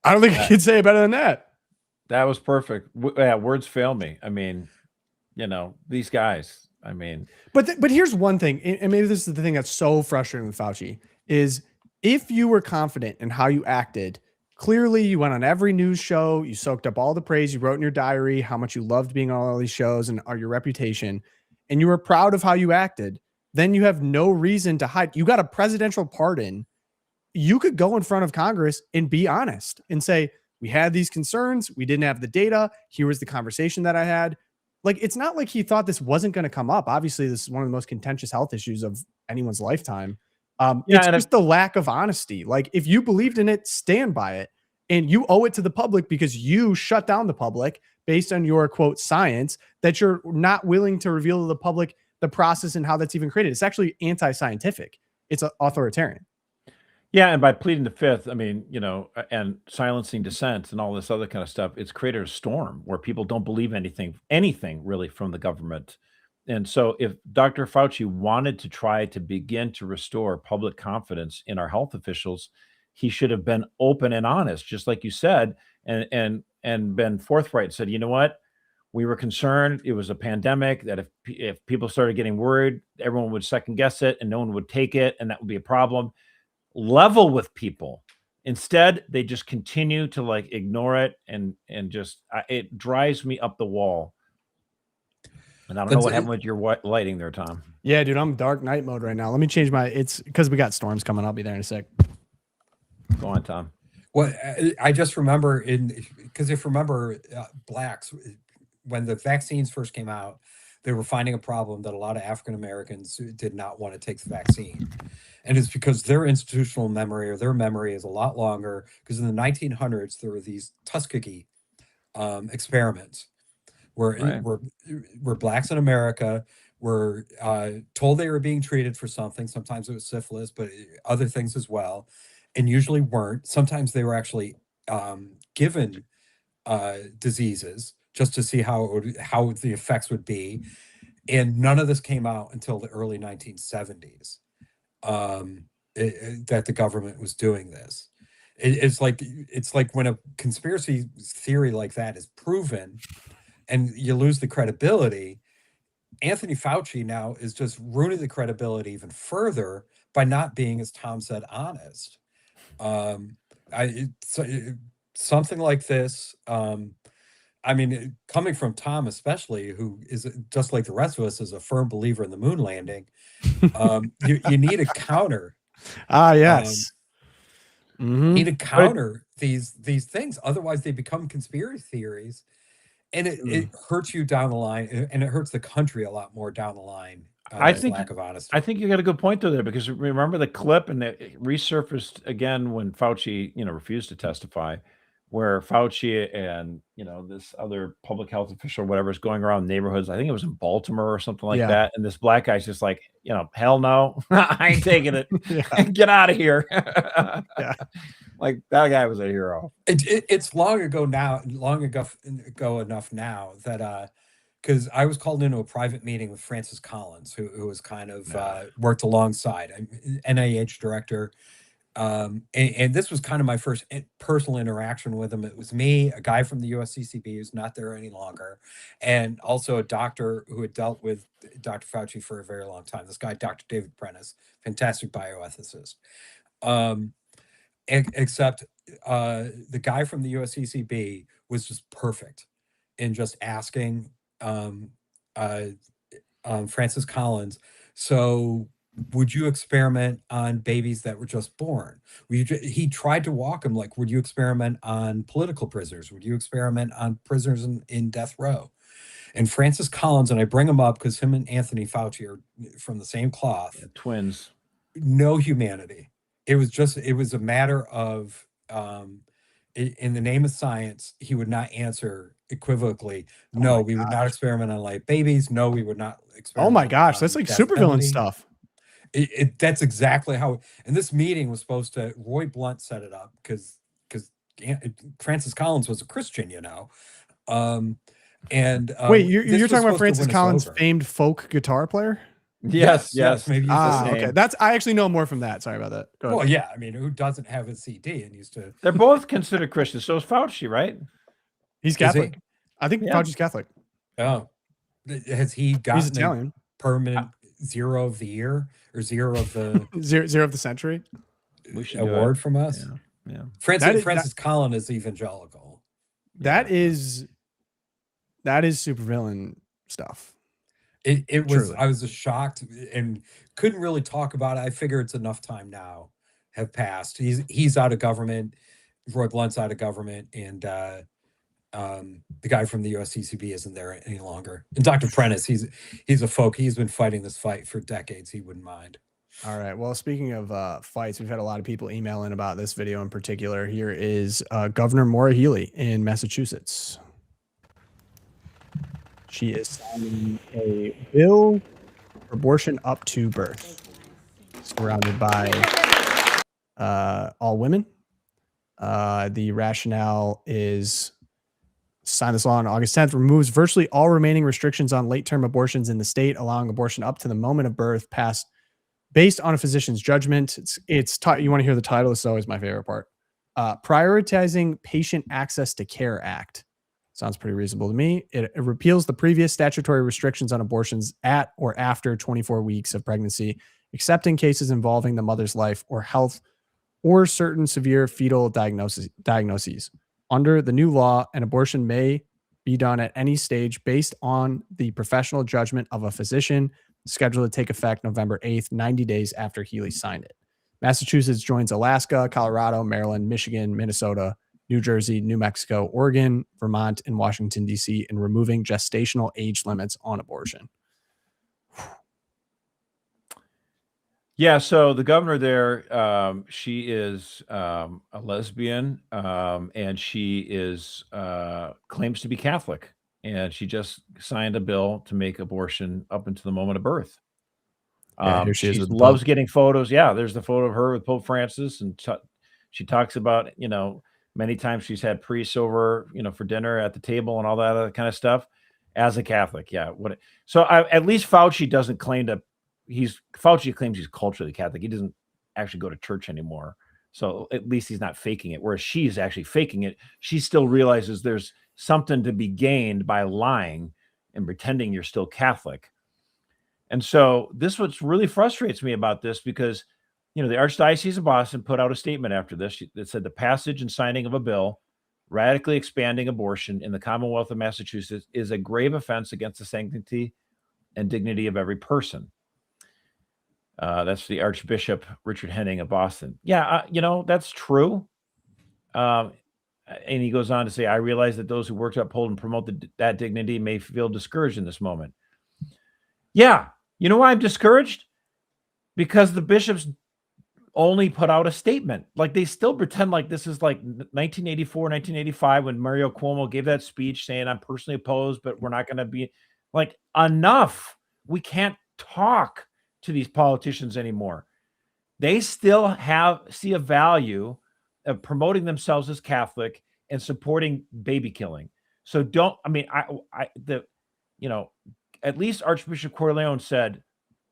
I don't think I could say it better than that. That was perfect. Yeah, words fail me. I mean, these guys, but here's one thing, and maybe this is the thing that's so frustrating with Fauci, is if you were confident in how you acted, clearly you went on every news show, you soaked up all the praise, you wrote in your diary how much you loved being on all these shows and your reputation, and you were proud of how you acted, then you have no reason to hide. You got a presidential pardon. You could go in front of Congress and be honest and say, we had these concerns, we didn't have the data, here was the conversation that I had. Like, it's not like he thought this wasn't going to come up. Obviously, this is one of the most contentious health issues of anyone's lifetime. It's just the lack of honesty. Like, if you believed in it, stand by it. And you owe it to the public because you shut down the public based on your, quote, science, that you're not willing to reveal to the public the process and how that's even created. It's actually anti-scientific. It's authoritarian. Yeah, and by pleading the fifth, and silencing dissent and all this other kind of stuff, it's created a storm where people don't believe anything really from the government. And so if Dr. Fauci wanted to try to begin to restore public confidence in our health officials, he should have been open and honest, just like you said, and been forthright and said, you know what? We were concerned. It was a pandemic, that if people started getting worried, everyone would second guess it and no one would take it, and that would be a problem. Level with people. Instead, they just continue to ignore it, and just it drives me up the wall. And I don't know what happened with your lighting there, Tom. Yeah, dude, I'm dark night mode right now. Let me change it's because we got storms coming. I'll be there in a sec. Go on, Tom. Well, I just remember because if you remember, blacks, when the vaccines first came out, they were finding a problem that a lot of African Americans did not want to take the vaccine. And it's because their institutional memory, or their memory, is a lot longer, because in the 1900s, there were these Tuskegee experiments where blacks in America were told they were being treated for something. Sometimes it was syphilis, but other things as well, and usually weren't. Sometimes they were actually given diseases just to see how the effects would be. And none of this came out until the early 1970s. That the government was doing this. It's like when a conspiracy theory like that is proven and you lose the credibility, Anthony Fauci now is just ruining the credibility even further by not being, as Tom said, honest. Something like this. I mean, coming from Tom, especially, who is just like the rest of us, is a firm believer in the moon landing. You need a counter. Yes. You need to counter these things, otherwise they become conspiracy theories, and it hurts you down the line, and it hurts the country a lot more down the line. I think lack of honesty. I think you got a good point though there, because remember the clip, and it resurfaced again when Fauci, refused to testify, where Fauci and this other public health official or whatever is going around neighborhoods. I think it was in Baltimore or something like that, and this black guy's just like, hell no, I ain't taking it. Get out of here. Like that guy was a hero. It's long ago enough now that because I was called into a private meeting with Francis Collins, who was kind of worked alongside NIH director. And this was kind of my first personal interaction with him. It was me, a guy from the USCCB who's not there any longer, and also a doctor who had dealt with Dr. Fauci for a very long time. This guy, Dr. David Prentice, fantastic bioethicist. Except the guy from the USCCB was just perfect in just asking Francis Collins, so would you experiment on babies that were just born? He tried to walk him like, would you experiment on political prisoners? Would you experiment on prisoners in death row? And Francis Collins, and I bring him up because him and Anthony Fauci are from the same cloth. Twins. No humanity. It was a matter of, in the name of science, he would not answer equivocally. No, we would not experiment on live babies. No, we would not experiment. Oh my gosh, that's like supervillain stuff. That's exactly how. And this meeting was supposed to. Roy Blunt set it up because Francis Collins was a Christian, And wait, you're talking about Francis Collins, famed folk guitar player? Yes. Maybe okay. I actually know more from that. Sorry about that. Go ahead. Well, yeah. I mean, who doesn't have a CD and used to? They're both considered Christians. So is Fauci, right? He's Catholic. I think Fauci's Catholic. Oh, has he gotten He's Italian. Permanent zero of the year or zero of the zero of the century award from us? Yeah. Francis Collins is evangelical. That is supervillain stuff. It was. I was just shocked and couldn't really talk about it. I figure it's enough time now have passed. He's out of government. Roy Blunt's out of government, and the guy from the USCCB isn't there any longer. And Dr. Prentice, he's a folk. He's been fighting this fight for decades. He wouldn't mind. All right. Well, speaking of fights, we've had a lot of people email in about this video in particular. Here is Governor Maura Healey in Massachusetts. She is signing a bill for abortion up to birth, surrounded by all women. The rationale is sign this law on August 10th, removes virtually all remaining restrictions on late-term abortions in the state, allowing abortion up to the moment of birth, passed based on a physician's judgment. You want to hear the title? This is always my favorite part. Prioritizing Patient Access to Care Act. Sounds pretty reasonable to me. It repeals the previous statutory restrictions on abortions at or after 24 weeks of pregnancy, except in cases involving the mother's life or health or certain severe fetal diagnoses. Under the new law, an abortion may be done at any stage based on the professional judgment of a physician, scheduled to take effect November 8th, 90 days after Healey signed it. Massachusetts joins Alaska, Colorado, Maryland, Michigan, Minnesota, New Jersey, New Mexico, Oregon, Vermont, and Washington, D.C. in removing gestational age limits on abortion. Yeah, so the governor there, she is a lesbian, and she is claims to be Catholic, and she just signed a bill to make abortion up until the moment of birth. Here she is. Loves getting photos. Yeah, there's the photo of her with Pope Francis, and she talks about, many times she's had priests over, for dinner at the table and all that other kind of stuff as a Catholic. Yeah. At least Fauci doesn't claim to. Fauci claims he's culturally Catholic. He doesn't actually go to church anymore. So at least he's not faking it. Whereas she's actually faking it. She still realizes there's something to be gained by lying and pretending you're still Catholic. And so this what really frustrates me about this, because the Archdiocese of Boston put out a statement after this that said the passage and signing of a bill radically expanding abortion in the Commonwealth of Massachusetts is a grave offense against the sanctity and dignity of every person. That's the Archbishop Richard Henning of Boston. Yeah, that's true. And he goes on to say, I realize that those who work to uphold and promote that dignity may feel discouraged in this moment. Yeah, you know why I'm discouraged? Because the bishops only put out a statement. Like, they still pretend like this is like 1984, 1985, when Mario Cuomo gave that speech saying, I'm personally opposed, but we're not going to be like, enough. We can't talk to these politicians anymore. They still see a value of promoting themselves as Catholic and supporting baby killing. So at least Archbishop Corleone said,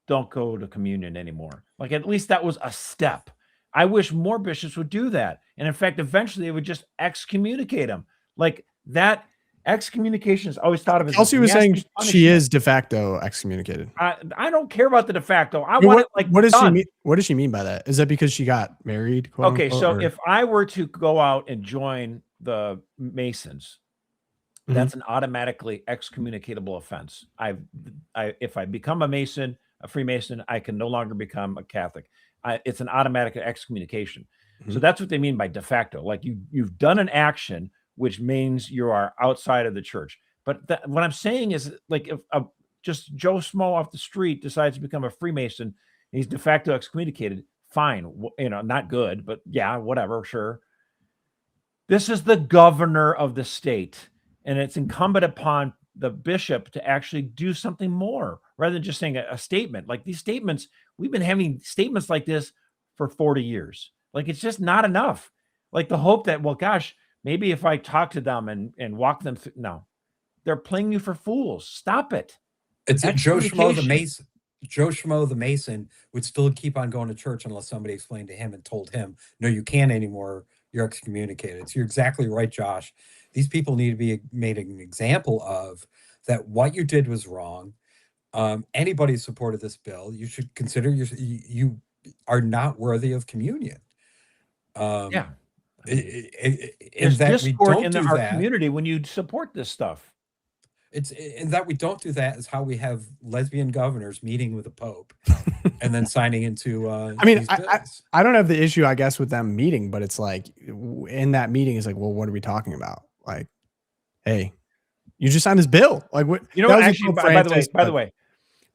don't go to communion anymore. Like, at least that was a step. I wish more bishops would do that. And in fact, eventually they would just excommunicate them. Like, that excommunication is always thought of as Kelsey was saying she is de facto excommunicated. I don't care about the de facto. What does she mean? What does she mean by that? Is that because she got married? Okay, so if I were to go out and join the Masons, that's an automatically excommunicatable offense. If I become a Mason, a Freemason, I can no longer become a Catholic. It's an automatic excommunication. So that's what they mean by de facto. Like, you've done an action which means you are outside of the church. But what I'm saying is, like, if just Joe Schmo off the street decides to become a Freemason, and he's de facto excommunicated, fine, not good, but yeah, whatever, sure. This is the governor of the state, and it's incumbent upon the bishop to actually do something more rather than just saying a statement. Like, these statements, we've been having statements like this for 40 years. Like, it's just not enough. Like, the hope that, well, gosh, maybe if I talk to them and walk them through. No, they're playing you for fools. Stop it. It's Joe Schmo the Mason. Joe Schmo the Mason would still keep on going to church unless somebody explained to him and told him, no, you can't anymore. You're excommunicated. So you're exactly right, Josh. These people need to be made an example of that what you did was wrong. Anybody who supported this bill, you should consider you are not worthy of communion. Yeah. There's discord in our community when you support this stuff. It's in that we don't do that is how we have lesbian governors meeting with the Pope and then signing into I don't have the issue, I guess, with them meeting, but it's like, in that meeting is like, well, what are we talking about? Like, hey, you just signed this bill. Like, what? Actually, by the way,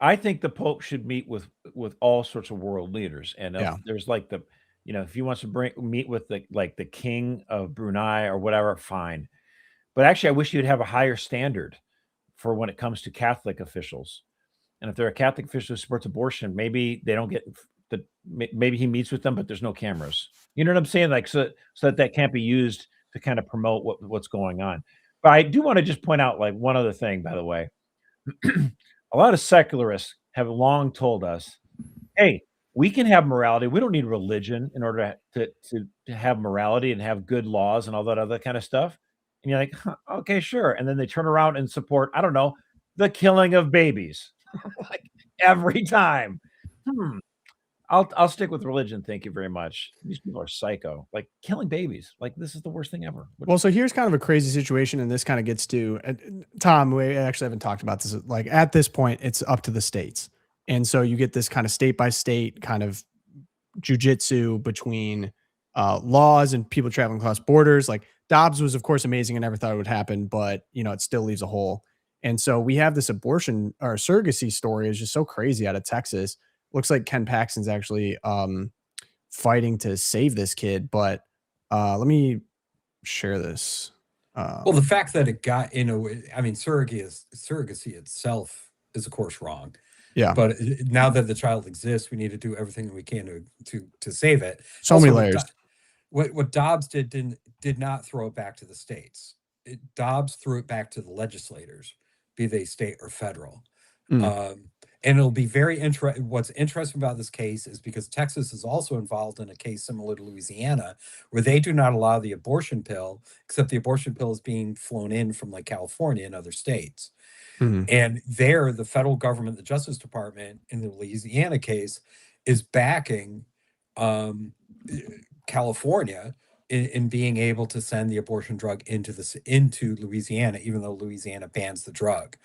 I think the Pope should meet with all sorts of world leaders. And there's like if he wants to meet with the king of Brunei or whatever, fine. But actually, I wish you'd have a higher standard for when it comes to Catholic officials. And if they're a Catholic official who supports abortion, maybe they don't get maybe he meets with them, but there's no cameras. You know what I'm saying? Like, so that can't be used to kind of promote what's going on. But I do want to just point out, like, one other thing, by the way. A lot of secularists have long told us, hey, we can have morality. We don't need religion in order to have morality and have good laws and all that other kind of stuff. And you're like, huh, okay, sure. And then they turn around and support, I don't know, the killing of babies. Like, every time. I'll stick with religion. Thank you very much. These people are psycho. Like, killing babies. Like, this is the worst thing ever. Well, so here's kind of a crazy situation, and this kind of gets to Tom. We actually haven't talked about this. Like, at this point, it's up to the states, and so you get this kind of state by state kind of jujitsu between laws and people traveling across borders. Like, Dobbs was, of course, amazing. I never thought it would happen, but it still leaves a hole. And so we have this abortion or surrogacy story is just so crazy out of Texas. Looks like Ken Paxton's actually fighting to save this kid, but let me share this. Well, the fact that it got surrogacy itself is, of course, wrong. Yeah. But now that the child exists, we need to do everything we can to save it. So also, many layers. What Dobbs did not throw it back to the states. Dobbs threw it back to the legislators, be they state or federal. And it'll be very interesting. What's interesting about this case is because Texas is also involved in a case similar to Louisiana, where they do not allow the abortion pill, except the abortion pill is being flown in from like California and other states. And there, the federal government, the Justice Department in the Louisiana case, is backing California in being able to send the abortion drug into Louisiana, even though Louisiana bans the drug.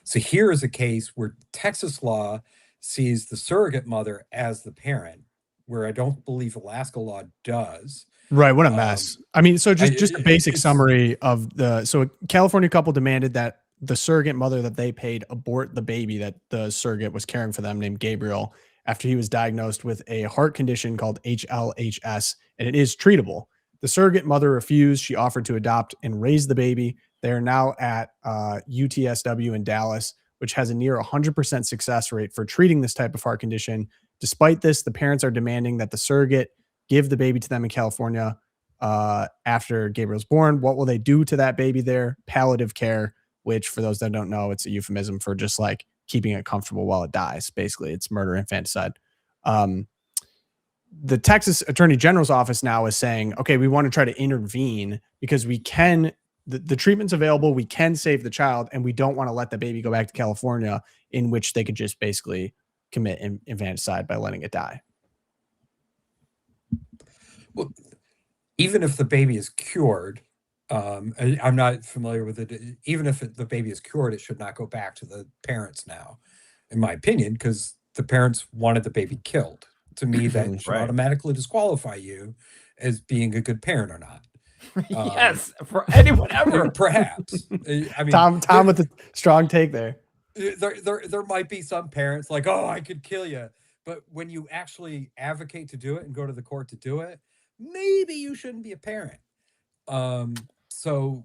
So here is a case where Texas law sees the surrogate mother as the parent, where I don't believe Alaska law does. Right. What a mess. I mean, so just a basic it's- summary of so a California couple demanded that the surrogate mother that they paid abort the baby that the surrogate was caring for them, named Gabriel, after he was diagnosed with a heart condition called HLHS, and it is treatable. The surrogate mother refused. She offered to adopt and raise the baby. They are now at UTSW in Dallas, which has a near 100% success rate for treating this type of heart condition. Despite this, the parents are demanding that the surrogate give the baby to them in California after Gabriel's born. What will they do to that baby there? Palliative care, which for those that don't know, it's a euphemism for just like keeping it comfortable while it dies. Basically, it's murder infanticide. The Texas Attorney General's office now is saying, okay, we want to try to intervene because we can, the treatment's available, we can save the child, and we don't want to let the baby go back to California, in which they could just basically commit infanticide by letting it die. Well, even if the baby is cured, I'm not familiar with it. Even if the baby is cured, it should not go back to the parents now, in my opinion, because the parents wanted the baby killed. To me, that should automatically disqualify you as being a good parent or not. Yes, for anyone ever. Perhaps. I mean, Tom with the strong take there. There might be some parents like, oh, I could kill you. But when you actually advocate to do it and go to the court to do it, maybe you shouldn't be a parent. So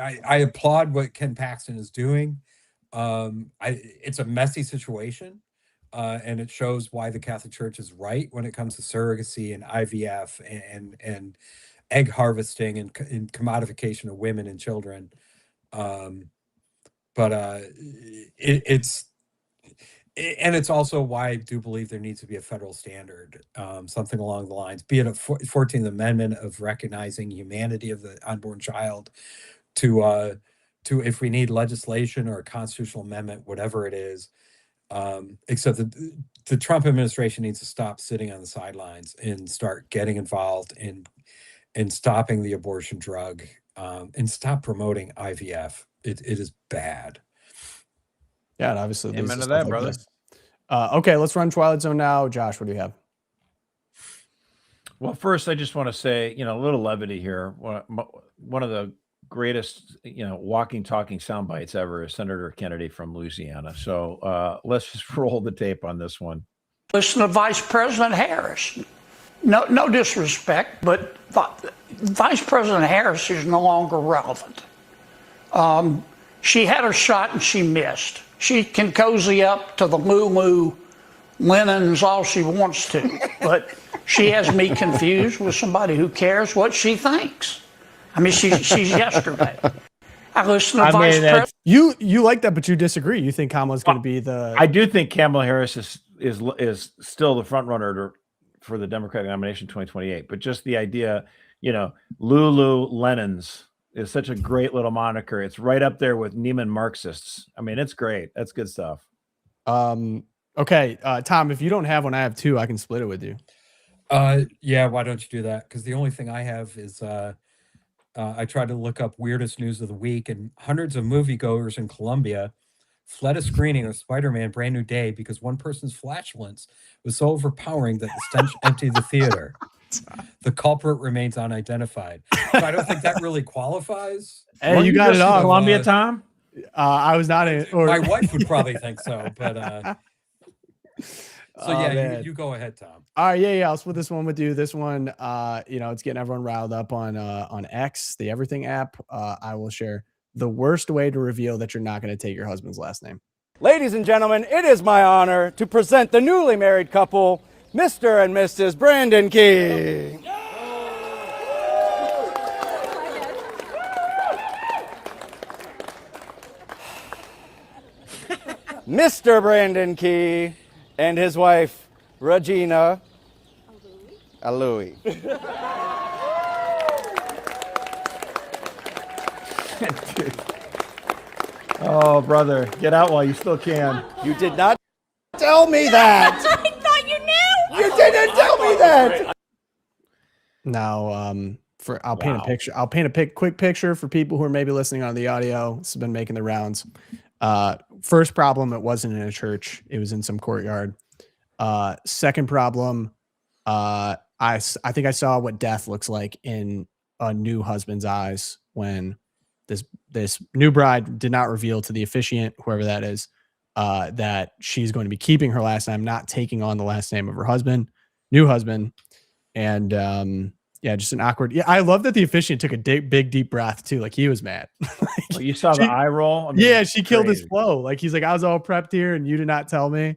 I applaud what Ken Paxton is doing. It's a messy situation. And it shows why the Catholic Church is right when it comes to surrogacy and IVF and egg harvesting and commodification of women and children. It's also why I do believe there needs to be a federal standard, something along the lines, be it a 14th Amendment of recognizing humanity of the unborn child, to if we need legislation or a constitutional amendment, whatever it is. Except that the Trump administration needs to stop sitting on the sidelines and start getting involved in stopping the abortion drug, and stop promoting IVF. It is bad. Yeah, and obviously. Amen to that, brother. Okay, let's run Twilight Zone now. Josh, what do you have? Well, first, I just want to say, a little levity here. One of the greatest, walking, talking sound bites ever is Senator Kennedy from Louisiana. So let's just roll the tape on this one. Listen to Vice President Harris. No disrespect, but Vice President Harris is no longer relevant. She had her shot and she missed. She can cozy up to the moo-moo linens all she wants to, but she has me confused with somebody who cares what she thinks. I mean, she's yesterday. I listen to Vice President. You like that, but you disagree. You think Kamala's going to be the? I do think Kamala Harris is still the front runner for the Democratic nomination 2028. But just the idea, Lulu Lennons is such a great little moniker. It's right up there with Neiman Marxists. I mean, it's great. That's good stuff. Okay, Tom, if you don't have one, I have two. I can split it with you. Yeah, why don't you do that? Because the only thing I have is I tried to look up weirdest news of the week, and hundreds of moviegoers in Colombia fled a screening of Spider-Man Brand New Day because one person's flatulence was so overpowering that the stench emptied the theater. The culprit remains unidentified. So I don't think that really qualifies. Hey, you got it off. Colombia, Tom? I was not in. My wife would probably think so, but so yeah, man. you go ahead, Tom. All right, yeah, I'll split this one with you. This one, it's getting everyone riled up on X, the Everything app. I will share the worst way to reveal that you're not going to take your husband's last name. Ladies and gentlemen, it is my honor to present the newly married couple, Mr. and Mrs. Brandon Key. Mr. Brandon Key and his wife, Regina Alui. Oh, brother, get out while you still can. You did not tell me that. I thought you knew. You didn't tell me that. Now, I'll paint a picture. I'll paint a quick picture for people who are maybe listening on the audio. This has been making the rounds. First problem, it wasn't in a church. It was in some courtyard. Second problem, I think I saw what death looks like in a new husband's eyes when this new bride did not reveal to the officiant, whoever that is, that she's going to be keeping her last name, not taking on the last name of her new husband. And yeah, just an awkward. Yeah, I love that the officiant took a big deep breath too. Like he was mad. Well, you saw the eye roll. I mean, yeah, she killed his crazy. flow. Like he's like, I was all prepped here, and you did not tell me.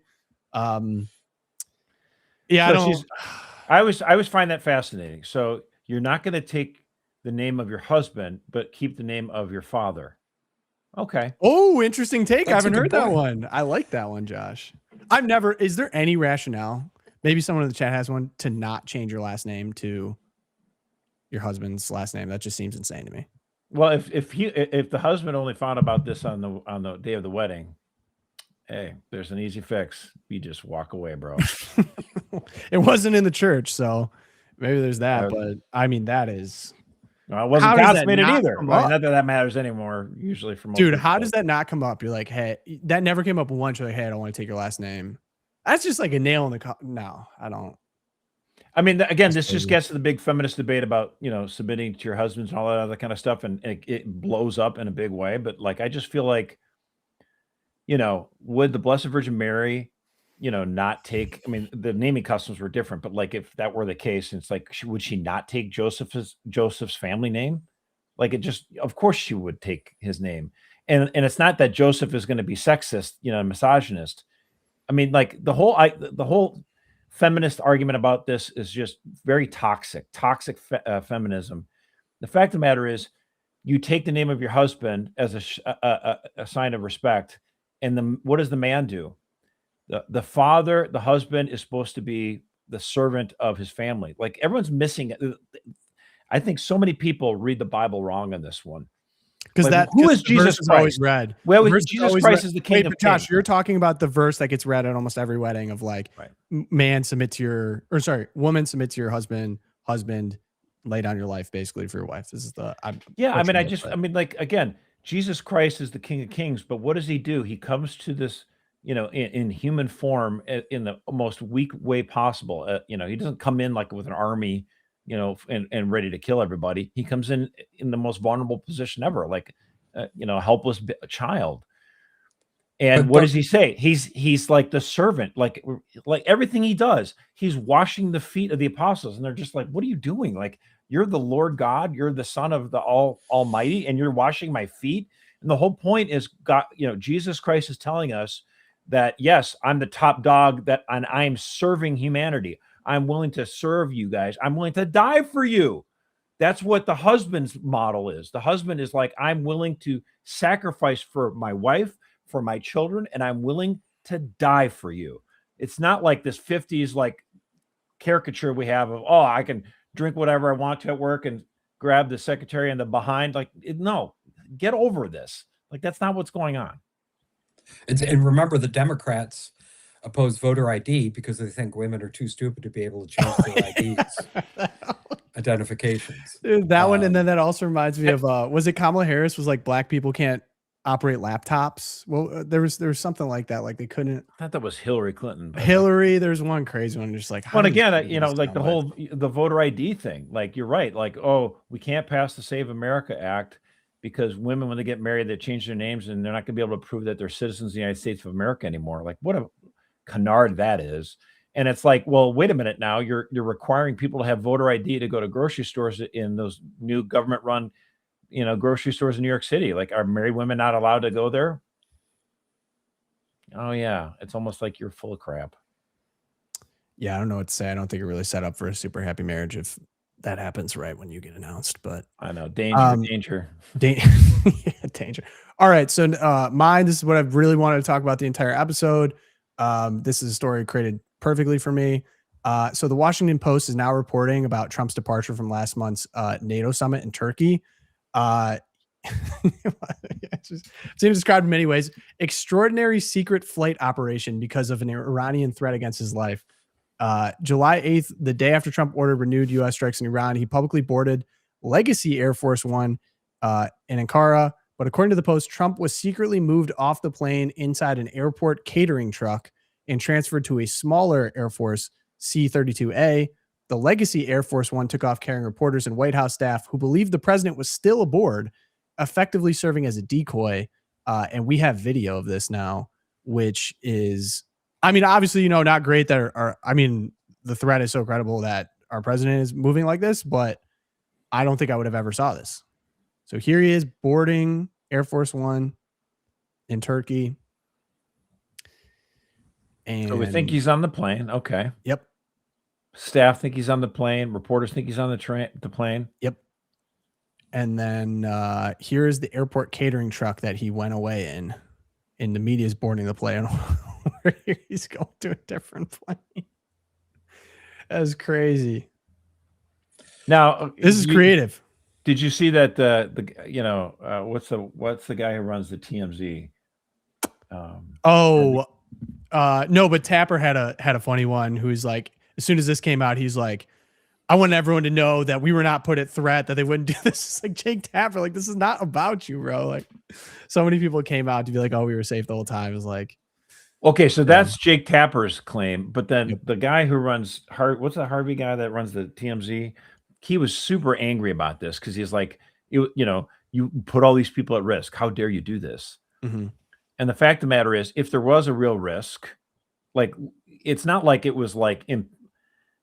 Yeah, So I always find that fascinating. So you're not going to take the name of your husband, but keep the name of your father. Okay. Oh, interesting take. I That's a haven't good heard that point. one. I like that one, Josh. Is there any rationale? Maybe someone in the chat has one to not change your last name to your husband's last name. That just seems insane to me. Well, if the husband only found about this on the day of the wedding, hey, there's an easy fix. You just walk away, bro. It wasn't in the church, so maybe there's that. But I mean, that is. Well, it wasn't How does that consummated not either. come Well, up? not that that matters anymore. Usually, for most Dude, people. how does that not come up? You're like, hey, that never came up once. You're like, hey, I don't want to take your last name. That's just like a nail in the no, I don't. I mean, again, That's this just crazy. gets to the big feminist debate about, submitting to your husbands and all that other kind of stuff. And it blows up in a big way. But like, I just feel like, would the Blessed Virgin Mary, not take, I mean, the naming customs were different, but like, if that were the case, it's like, would she not take Joseph's family name? Like of course she would take his name. And it's not that Joseph is going to be sexist, misogynist. I mean, like the whole feminist argument about this is just very toxic feminism. The fact of the matter is, you take the name of your husband as a sign of respect. And what does the man do? The father, the husband is supposed to be the servant of his family. Like everyone's missing it. I think so many people read the Bible wrong on this one. Because who is Jesus is always Christ? read. Well, The verse is Jesus always Christ read. is the King Wait, of but Josh, Kings. you're talking about the verse that gets read at almost every wedding of like, Right. woman submit to your husband, lay down your life basically for your wife. This is like, again, Jesus Christ is the King of Kings, but what does he do? He comes to this, in human form in the most weak way possible. He doesn't come in like with an army, and ready to kill everybody. He comes in the most vulnerable position ever, like, a helpless child. And what does he say? He's like the servant, like everything he does, he's washing the feet of the apostles. And they're just like, what are you doing? Like, you're the Lord God, you're the Son of the Almighty, and you're washing my feet. And the whole point is God, Jesus Christ is telling us that, yes, I'm the top dog, and I'm serving humanity. I'm willing to serve you guys. I'm willing to die for you. That's what the husband's model is. The husband is like, I'm willing to sacrifice for my wife, for my children, and I'm willing to die for you. It's not like this 50s like caricature we have of, I can drink whatever I want to at work and grab the secretary in the behind. Like, no, get over this. Like, that's not what's going on. And remember, the Democrats oppose voter ID because they think women are too stupid to be able to change their IDs, identifications. Dude, that one, and then that also reminds me of was it Kamala Harris was like, black people can't operate laptops? Well, there was something like that, like they couldn't. I thought that was Hillary Clinton. Hillary, there's one crazy one, just like. But again, like the voter ID thing. Like, you're right. Like, we can't pass the Save America Act because women, when they get married, they change their names and they're not going to be able to prove that they're citizens of the United States of America anymore. Like, what a canard that is. And it's like, well, wait a minute now. You're requiring people to have voter ID to go to grocery stores in those new government-run, grocery stores in New York City. Like, are married women not allowed to go there? Oh yeah, it's almost like you're full of crap. Yeah, I don't know what to say. I don't think it really set up for a super happy marriage if that happens right when you get announced. But I know, danger. Danger. All right, so this is what I've really wanted to talk about the entire episode. This is a story created perfectly for me. So the Washington Post is now reporting about Trump's departure from last month's NATO summit in Turkey. It's described in many ways. Extraordinary secret flight operation because of an Iranian threat against his life. July 8th, the day after Trump ordered renewed U.S. strikes in Iran, he publicly boarded Legacy Air Force One in Ankara. But according to the Post, Trump was secretly moved off the plane inside an airport catering truck and transferred to a smaller Air Force C-32A. The Legacy Air Force One took off carrying reporters and White House staff who believed the president was still aboard, effectively serving as a decoy. And we have video of this now, which is, I mean, obviously, not great that the threat is so credible that our president is moving like this, but I don't think I would have ever saw this. So here he is boarding Air Force One in Turkey. And so we think he's on the plane. Okay. Yep. Staff think he's on the plane. Reporters think he's on the plane. Yep. And then here's the airport catering truck that he went away in. And the media's boarding the plane. He's going to a different plane. That's crazy. Now this is creative. Did you see that what's the guy who runs the TMZ? No, but Tapper had a funny one who's like, as soon as this came out, he's like, I want everyone to know that we were not put at threat, that they wouldn't do this. It's like Jake Tapper, like, this is not about you, bro. Like, so many people came out to be like, oh, we were safe the whole time. It was like, okay, so that's Jake Tapper's claim, but then the guy who runs what's the Harvey guy that runs the TMZ? He was super angry about this because he's like, you put all these people at risk. How dare you do this? Mm-hmm. And the fact of the matter is, if there was a real risk, like, it's not like it was like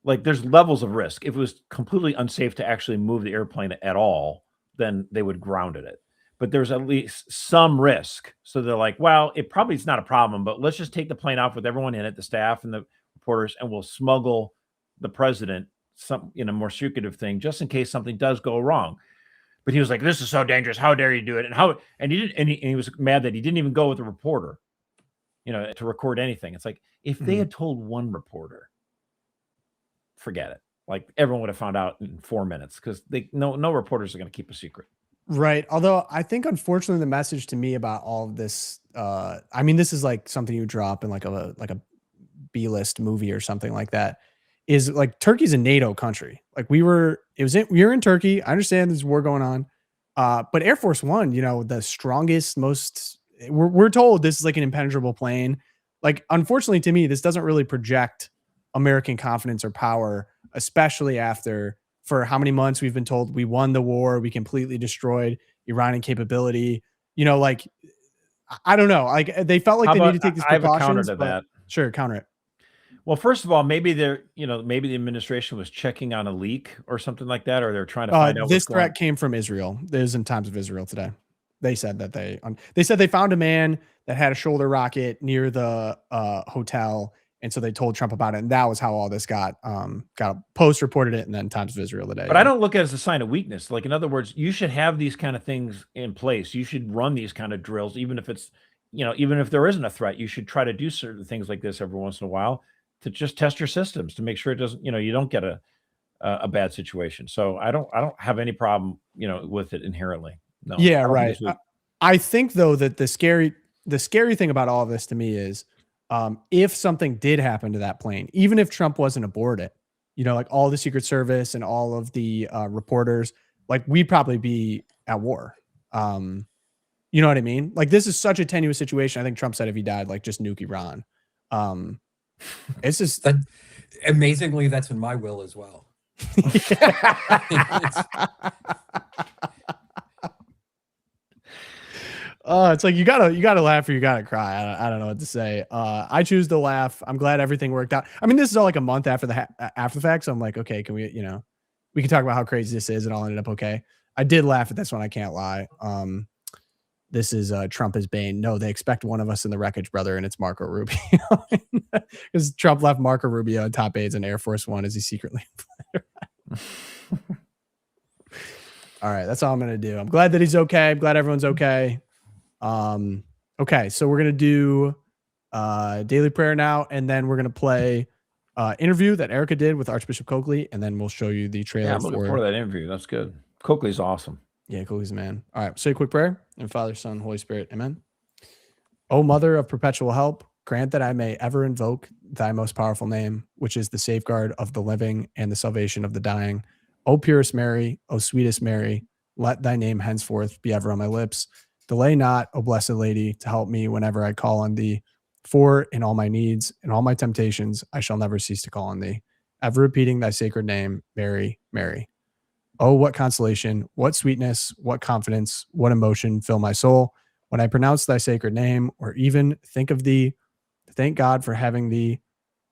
there's levels of risk. If it was completely unsafe to actually move the airplane at all, then they would grounded it. But there's at least some risk. So they're like, well, it probably is not a problem, but let's just take the plane off with everyone in it, the staff and the reporters, and we'll smuggle the president some more secretive thing just in case something does go wrong. But he was like, this is so dangerous. How dare you do it? And he was mad that he didn't even go with a reporter, to record anything. It's like, if they had told one reporter, forget it. Like, everyone would have found out in 4 minutes because no reporters are going to keep a secret. Right. Although I think, unfortunately, the message to me about all of this, this is like something you drop in like a B-list movie or something like that, is like, Turkey's a NATO country. Like, we were in Turkey. I understand there's war going on. But Air Force One, the strongest, we're told this is like an impenetrable plane. Like, unfortunately to me, this doesn't really project American confidence or power, especially after, for how many months we've been told we won the war, we completely destroyed Iranian capability. Like, I don't know. Like, they felt like they need to take these precautions. I have a counter to that. Sure, counter it. Well, first of all, maybe maybe the administration was checking on a leak or something like that, or they're trying to find out. This threat came from Israel. There's in Times of Israel today. They said that they found a man that had a shoulder rocket near the hotel. And so they told Trump about it. And that was how all this got Post reported it, and then Times of Israel today. But I don't look at it as a sign of weakness. Like, in other words, you should have these kind of things in place. You should run these kind of drills, even if it's, even if there isn't a threat, you should try to do certain things like this every once in a while to just test your systems to make sure it doesn't, you don't get a bad situation. So I don't have any problem, with it inherently. No. Yeah, right. I think, though, that the scary thing about all of this to me is, if something did happen to that plane, even if Trump wasn't aboard it, like all the Secret Service and all of the reporters, like, we'd probably be at war. You know what I mean? Like, this is such a tenuous situation. I think Trump said if he died, like, just nuke Iran. It's just amazingly, that's in my will as well. It's like, you gotta laugh or you gotta cry. I don't know what to say. I choose to laugh. I'm glad everything worked out. I mean, this is all like a month after the fact, so I'm like, okay, can we, we can talk about how crazy this is. It all ended up okay. I did laugh at this one. I can't lie. This is Trump is Bane. No, they expect one of us in the wreckage, brother, and it's Marco Rubio. Because Trump left Marco Rubio in top aides in Air Force One as he secretly. All right, that's all I'm gonna do. I'm glad that he's okay. I'm glad everyone's okay. Okay, so we're gonna do daily prayer now, and then we're gonna play interview that Erica did with Archbishop Coakley, and then we'll show you the trailer. Yeah, I'm looking forward to that interview. That's good. Coakley's awesome. Yeah, Coakley's a man. All right, say a quick prayer. In Father, Son, Holy Spirit, amen. O Mother of Perpetual Help, grant that I may ever invoke thy most powerful name, which is the safeguard of the living and the salvation of the dying. O Purest Mary, O Sweetest Mary, let thy name henceforth be ever on my lips. Delay not, O Blessed Lady, to help me whenever I call on thee. For in all my needs and all my temptations, I shall never cease to call on thee, ever repeating thy sacred name, Mary, Mary. Oh, what consolation, what sweetness, what confidence, what emotion fill my soul when I pronounce thy sacred name, or even think of thee. Thank God for having thee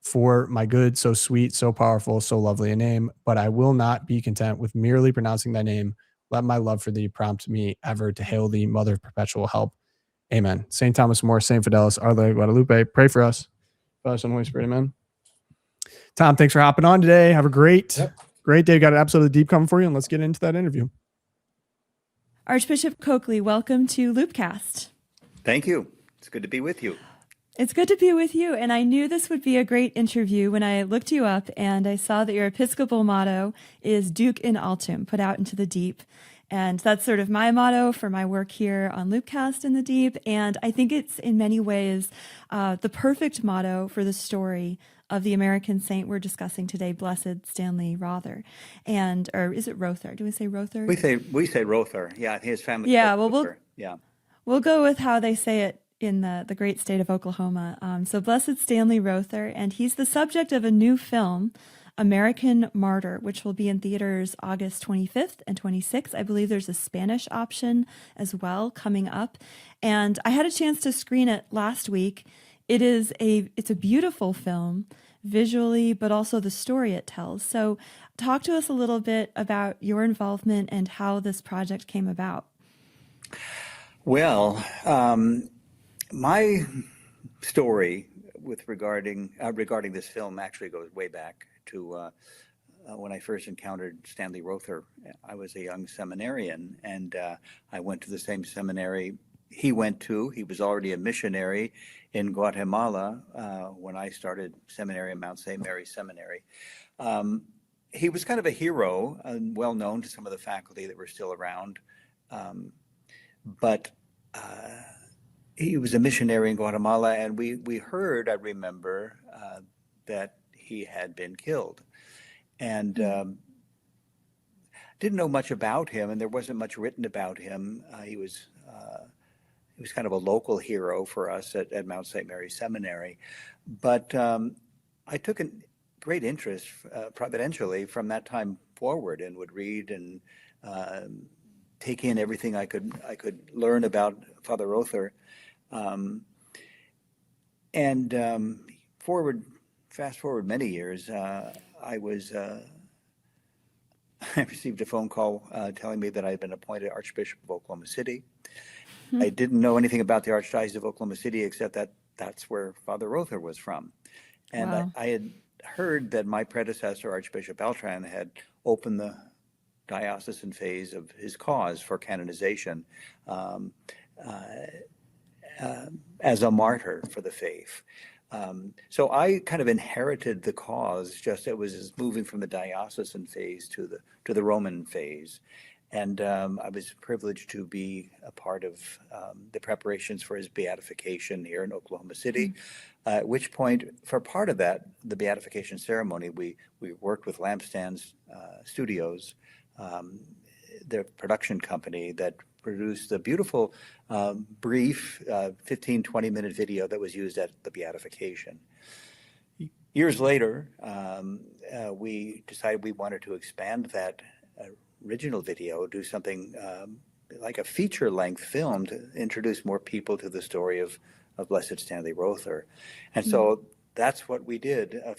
for my good, so sweet, so powerful, so lovely a name. But I will not be content with merely pronouncing thy name. Let my love for thee prompt me ever to hail thee, Mother of Perpetual Help. Amen. St. Thomas More, St. Fidelis, Our Lady of Guadalupe, pray for us. Father, Son, Holy Spirit, amen. Tom, thanks for hopping on today. Have a great day. Got an episode of The Deep coming for you, and let's get into that interview. Archbishop Coakley, welcome to LOOPcast. Thank you. It's good to be with you. It's good to be with you, and I knew this would be a great interview when I looked you up and I saw that your Episcopal motto is Duc in Altum, put out into the deep. And that's sort of my motto for my work here on Loopcast in the Deep. And I think it's in many ways the perfect motto for the story of the American saint we're discussing today, Blessed Stanley Rother. And, or is it Rother? Do we say Rother? We say Rother. Yeah, his family. Yeah, well, we'll go with how they say it in the great state of Oklahoma. So Blessed Stanley Rother, and he's the subject of a new film, American Martyr, which will be in theaters August 25th and 26th. I believe there's a Spanish option as well coming up. And I had a chance to screen it last week. It's a beautiful film visually, but also the story it tells. So talk to us a little bit about your involvement and how this project came about. Well, my story with regarding this film actually goes way back to when I first encountered Stanley Rother. I was a young seminarian, and I went to the same seminary he went to. He was already a missionary in Guatemala when I started seminary at Mount St. Mary Seminary. He was kind of a hero, well known to some of the faculty that were still around, but he was a missionary in Guatemala, and we heard, I remember, that he had been killed. And didn't know much about him, and there wasn't much written about him. He was kind of a local hero for us at Mount St. Mary Seminary. But I took a great interest providentially from that time forward, and would read and take in everything I could learn about Father Rother. Fast forward many years, I received a phone call telling me that I had been appointed Archbishop of Oklahoma City. I didn't know anything about the Archdiocese of Oklahoma City except that that's where Father Rother was from. And Wow. I had heard that my predecessor, Archbishop Beltran, had opened the diocesan phase of his cause for canonization as a martyr for the faith. So I kind of inherited the cause, just it was moving from the diocesan phase to the Roman phase. And I was privileged to be a part of the preparations for his beatification here in Oklahoma City, at which point, for part of that, the beatification ceremony, we worked with Lampstands Studios, their production company that produced a beautiful, brief 15, 20-minute video that was used at the beatification. Years later, we decided we wanted to expand that original video, do something like a feature-length film to introduce more people to the story of Blessed Stanley Rother. And so that's what we did a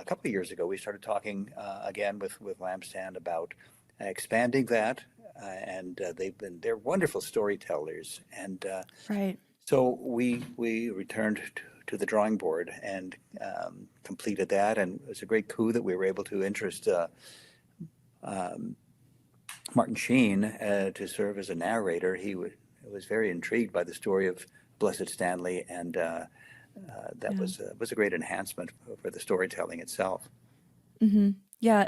couple of years ago. We started talking again with Lampstand about expanding that, and they're wonderful storytellers. And Right. so we returned to the drawing board and completed that, and it was a great coup that we were able to interest Martin Sheen to serve as a narrator. He was very intrigued by the story of Blessed Stanley, and that was a great enhancement for the storytelling itself. Mm-hmm. Yeah,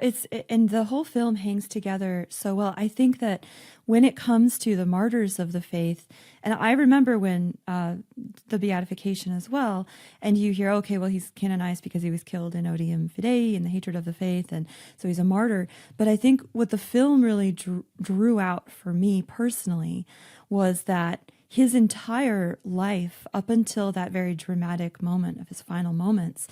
and the whole film hangs together so well. I think that when it comes to the martyrs of the faith, and I remember when the beatification as well, and you hear, okay, well, he's canonized because he was killed in odium fidei, in the hatred of the faith, and so he's a martyr. But I think what the film really drew out for me personally was that his entire life, up until that very dramatic moment of his final moments,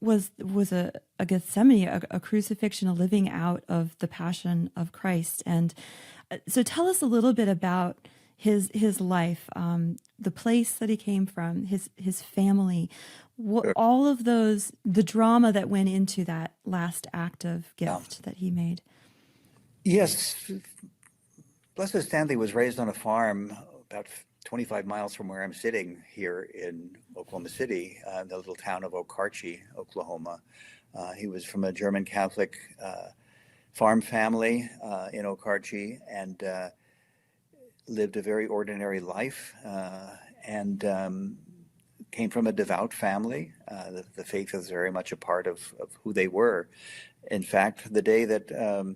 was a Gethsemane, a crucifixion, a living out of the passion of Christ. And so tell us a little bit about his life, the place that he came from, his family, all of those, the drama that went into that last act of gift that he made. Yes, Blessed Stanley was raised on a farm about 25 miles from where I'm sitting here in Oklahoma City, the little town of Okarche, Oklahoma. He was from a German Catholic farm family in Okarche, and lived a very ordinary life, and came from a devout family. The faith is very much a part of who they were. In fact, the day that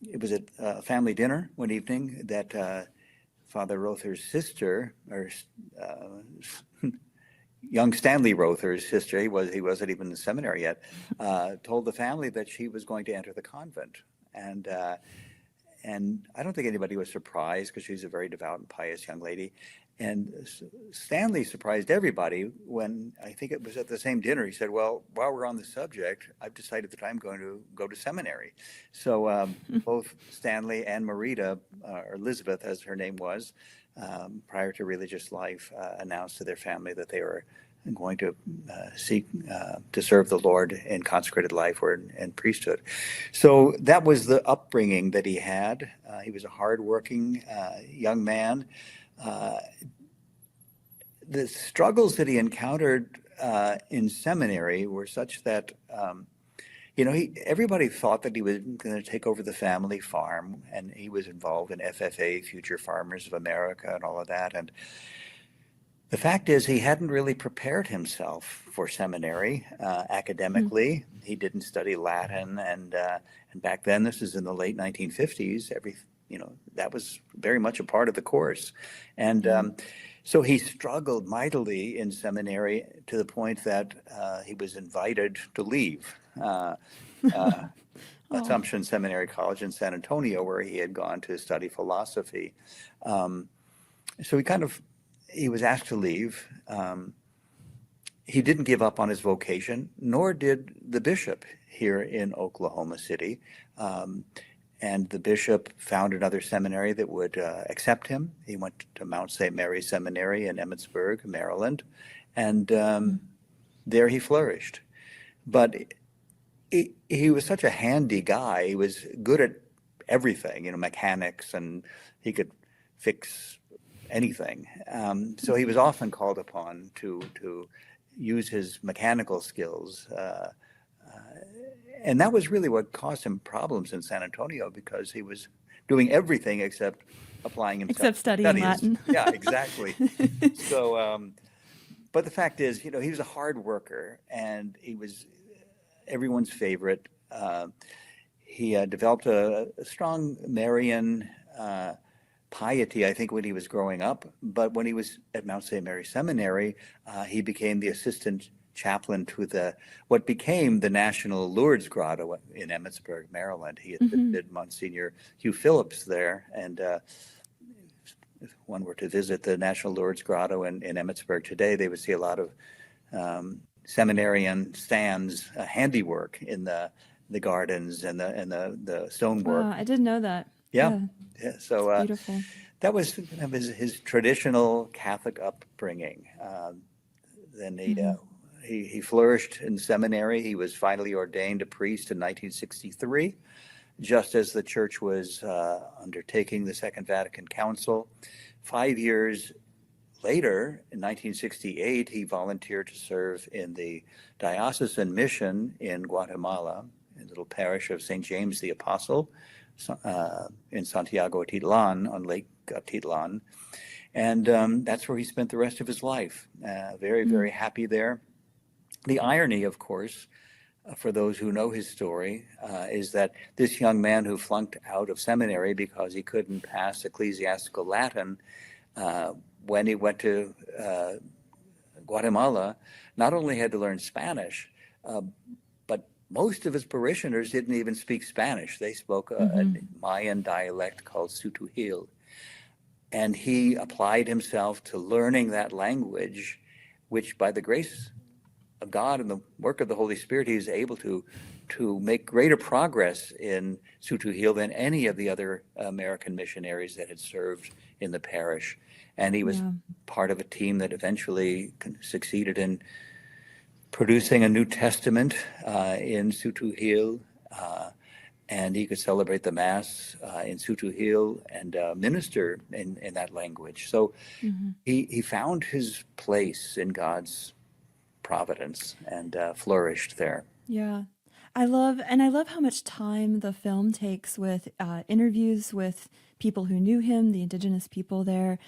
it was at a family dinner one evening that Father Rother's sister, or young Stanley Rother's sister, he wasn't even in seminary yet, told the family that she was going to enter the convent. And I don't think anybody was surprised, because she's a very devout and pious young lady. And Stanley surprised everybody when, I think it was at the same dinner, he said, well, while we're on the subject, I've decided that I'm going to go to seminary. So both Stanley and Marita, or Elizabeth as her name was, prior to religious life, announced to their family that they were going to seek to serve the Lord in consecrated life or in priesthood. So that was the upbringing that he had. He was a hardworking young man. The struggles that he encountered in seminary were such that, everybody thought that he was going to take over the family farm, and he was involved in FFA, Future Farmers of America, and all of that. And the fact is, he hadn't really prepared himself for seminary academically. He didn't study Latin, and back then, this is in the late 1950s, that was very much a part of the course. And so he struggled mightily in seminary, to the point that he was invited to leave Assumption Seminary College in San Antonio, where he had gone to study philosophy. So he was asked to leave. He didn't give up on his vocation, nor did the bishop here in Oklahoma City. And the bishop found another seminary that would accept him. He went to Mount St. Mary Seminary in Emmitsburg, Maryland, and there he flourished. But he was such a handy guy. He was good at everything, mechanics, and he could fix anything. So he was often called upon to use his mechanical skills. And that was really what caused him problems in San Antonio, because he was doing everything except applying himself. Except studying Latin. Yeah, exactly. So, but the fact is, he was a hard worker, and he was everyone's favorite. He developed a strong Marian piety, I think, when he was growing up. But when he was at Mount St. Mary Seminary, he became the assistant chaplain to what became the National Lourdes Grotto in Emmitsburg, Maryland. He assisted Monsignor Hugh Phillips there. And if one were to visit the National Lourdes Grotto in Emmitsburg today, they would see a lot of seminarian stands, handiwork in the gardens and the stonework. Wow, I didn't know that. Yeah. So beautiful. That was kind of his traditional Catholic upbringing. Then he flourished in seminary. He was finally ordained a priest in 1963, just as the church was undertaking the Second Vatican Council. 5 years later, in 1968, he volunteered to serve in the diocesan mission in Guatemala, in the little parish of St. James the Apostle, in Santiago Atitlan, on Lake Atitlan. And that's where he spent the rest of his life. Very, very happy there. The irony, of course, for those who know his story, is that this young man who flunked out of seminary because he couldn't pass ecclesiastical Latin, when he went to Guatemala, not only had to learn Spanish, but most of his parishioners didn't even speak Spanish. They spoke a Mayan dialect called Sutuhil. And he applied himself to learning that language, which by the grace of God and the work of the Holy Spirit, he was able to make greater progress in Sutuhil than any of the other American missionaries that had served in the parish. And he was part of a team that eventually succeeded in producing a New Testament in Sutuhil, and he could celebrate the Mass in Sutuhil and minister in that language. So he found his place in God's providence and flourished there. Yeah. I love how much time the film takes with interviews with people who knew him, the indigenous people there.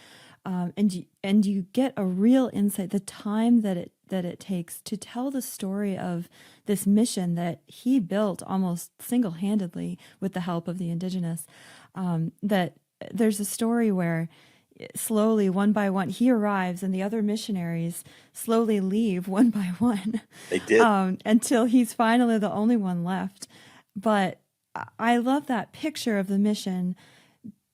And you get a real insight, the time that it takes to tell the story of this mission that he built almost single-handedly with the help of the indigenous. That there's a story where slowly, one by one, he arrives and the other missionaries slowly leave one by one. They did. Until he's finally the only one left. But I love that picture of the mission,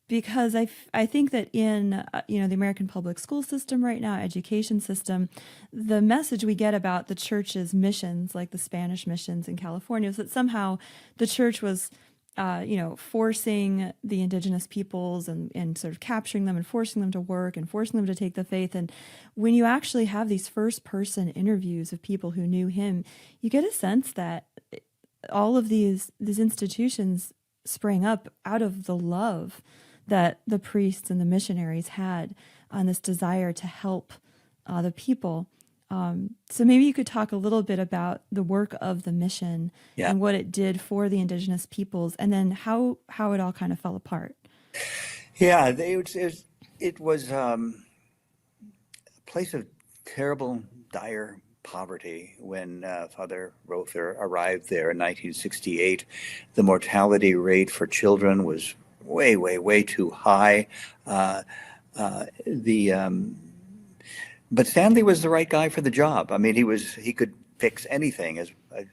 because I think that in the American public school system right now, education system, the message we get about the church's missions, like the Spanish missions in California, is that somehow the church was forcing the indigenous peoples and sort of capturing them and forcing them to work and forcing them to take the faith. And when you actually have these first-person interviews of people who knew him, you get a sense that all of these institutions sprang up out of the love that the priests and the missionaries had on this desire to help the people. So maybe you could talk a little bit about the work of the mission and what it did for the indigenous peoples, and then how it all kind of fell apart. Yeah, it was a place of terrible, dire poverty when Father Rother arrived there in 1968. The mortality rate for children was way too high. But Stanley was the right guy for the job. I mean, he could fix anything, as I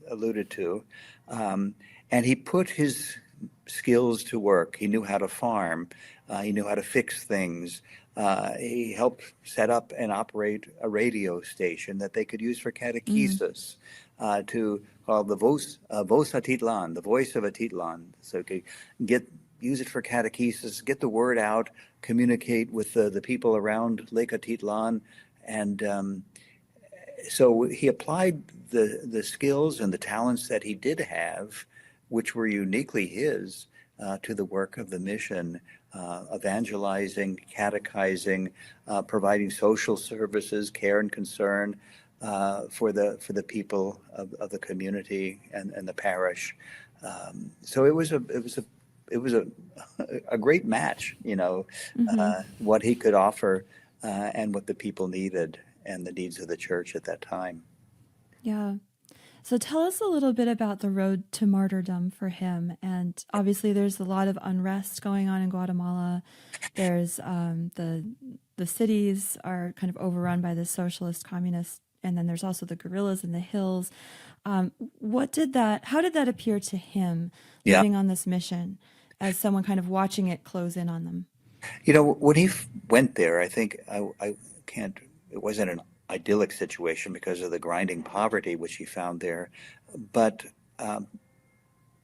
alluded to, and he put his skills to work. He knew how to farm. He knew how to fix things. He helped set up and operate a radio station that they could use for catechesis, to call the Voz Atitlan, the voice of Atitlan, so he could use it for catechesis, get the word out, communicate with the people around Lake Atitlan. And so he applied the skills and the talents that he did have, which were uniquely his, to the work of the mission, evangelizing, catechizing, providing social services, care and concern for the people of the community and the parish. So it was a great match, what he could offer and what the people needed and the needs of the church at that time. Yeah. So tell us a little bit about the road to martyrdom for him. And obviously there's a lot of unrest going on in Guatemala. There's the cities are kind of overrun by the socialist communists, and then there's also the guerrillas in the hills. How did that appear to him living on this mission as someone kind of watching it close in on them? When he went there, I think it wasn't an idyllic situation because of the grinding poverty which he found there, but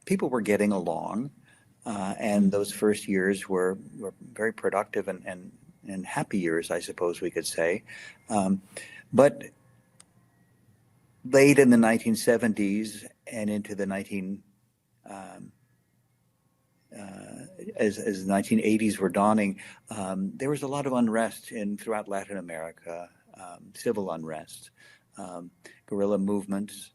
people were getting along, and those first years were very productive and happy years, I suppose we could say. But late in the 1970s and into the as the 1980s were dawning, there was a lot of unrest throughout Latin America, civil unrest, guerrilla movements,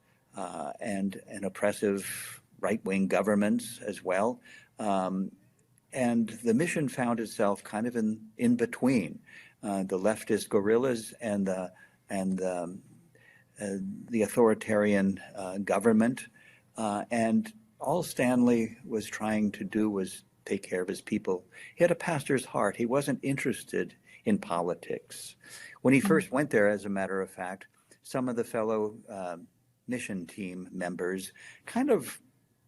and oppressive right-wing governments as well. And the mission found itself kind of in between the leftist guerrillas and the authoritarian government, and all Stanley was trying to do was take care of his people. He had a pastor's heart. He wasn't interested in politics. When he first went there, as a matter of fact, some of the fellow mission team members kind of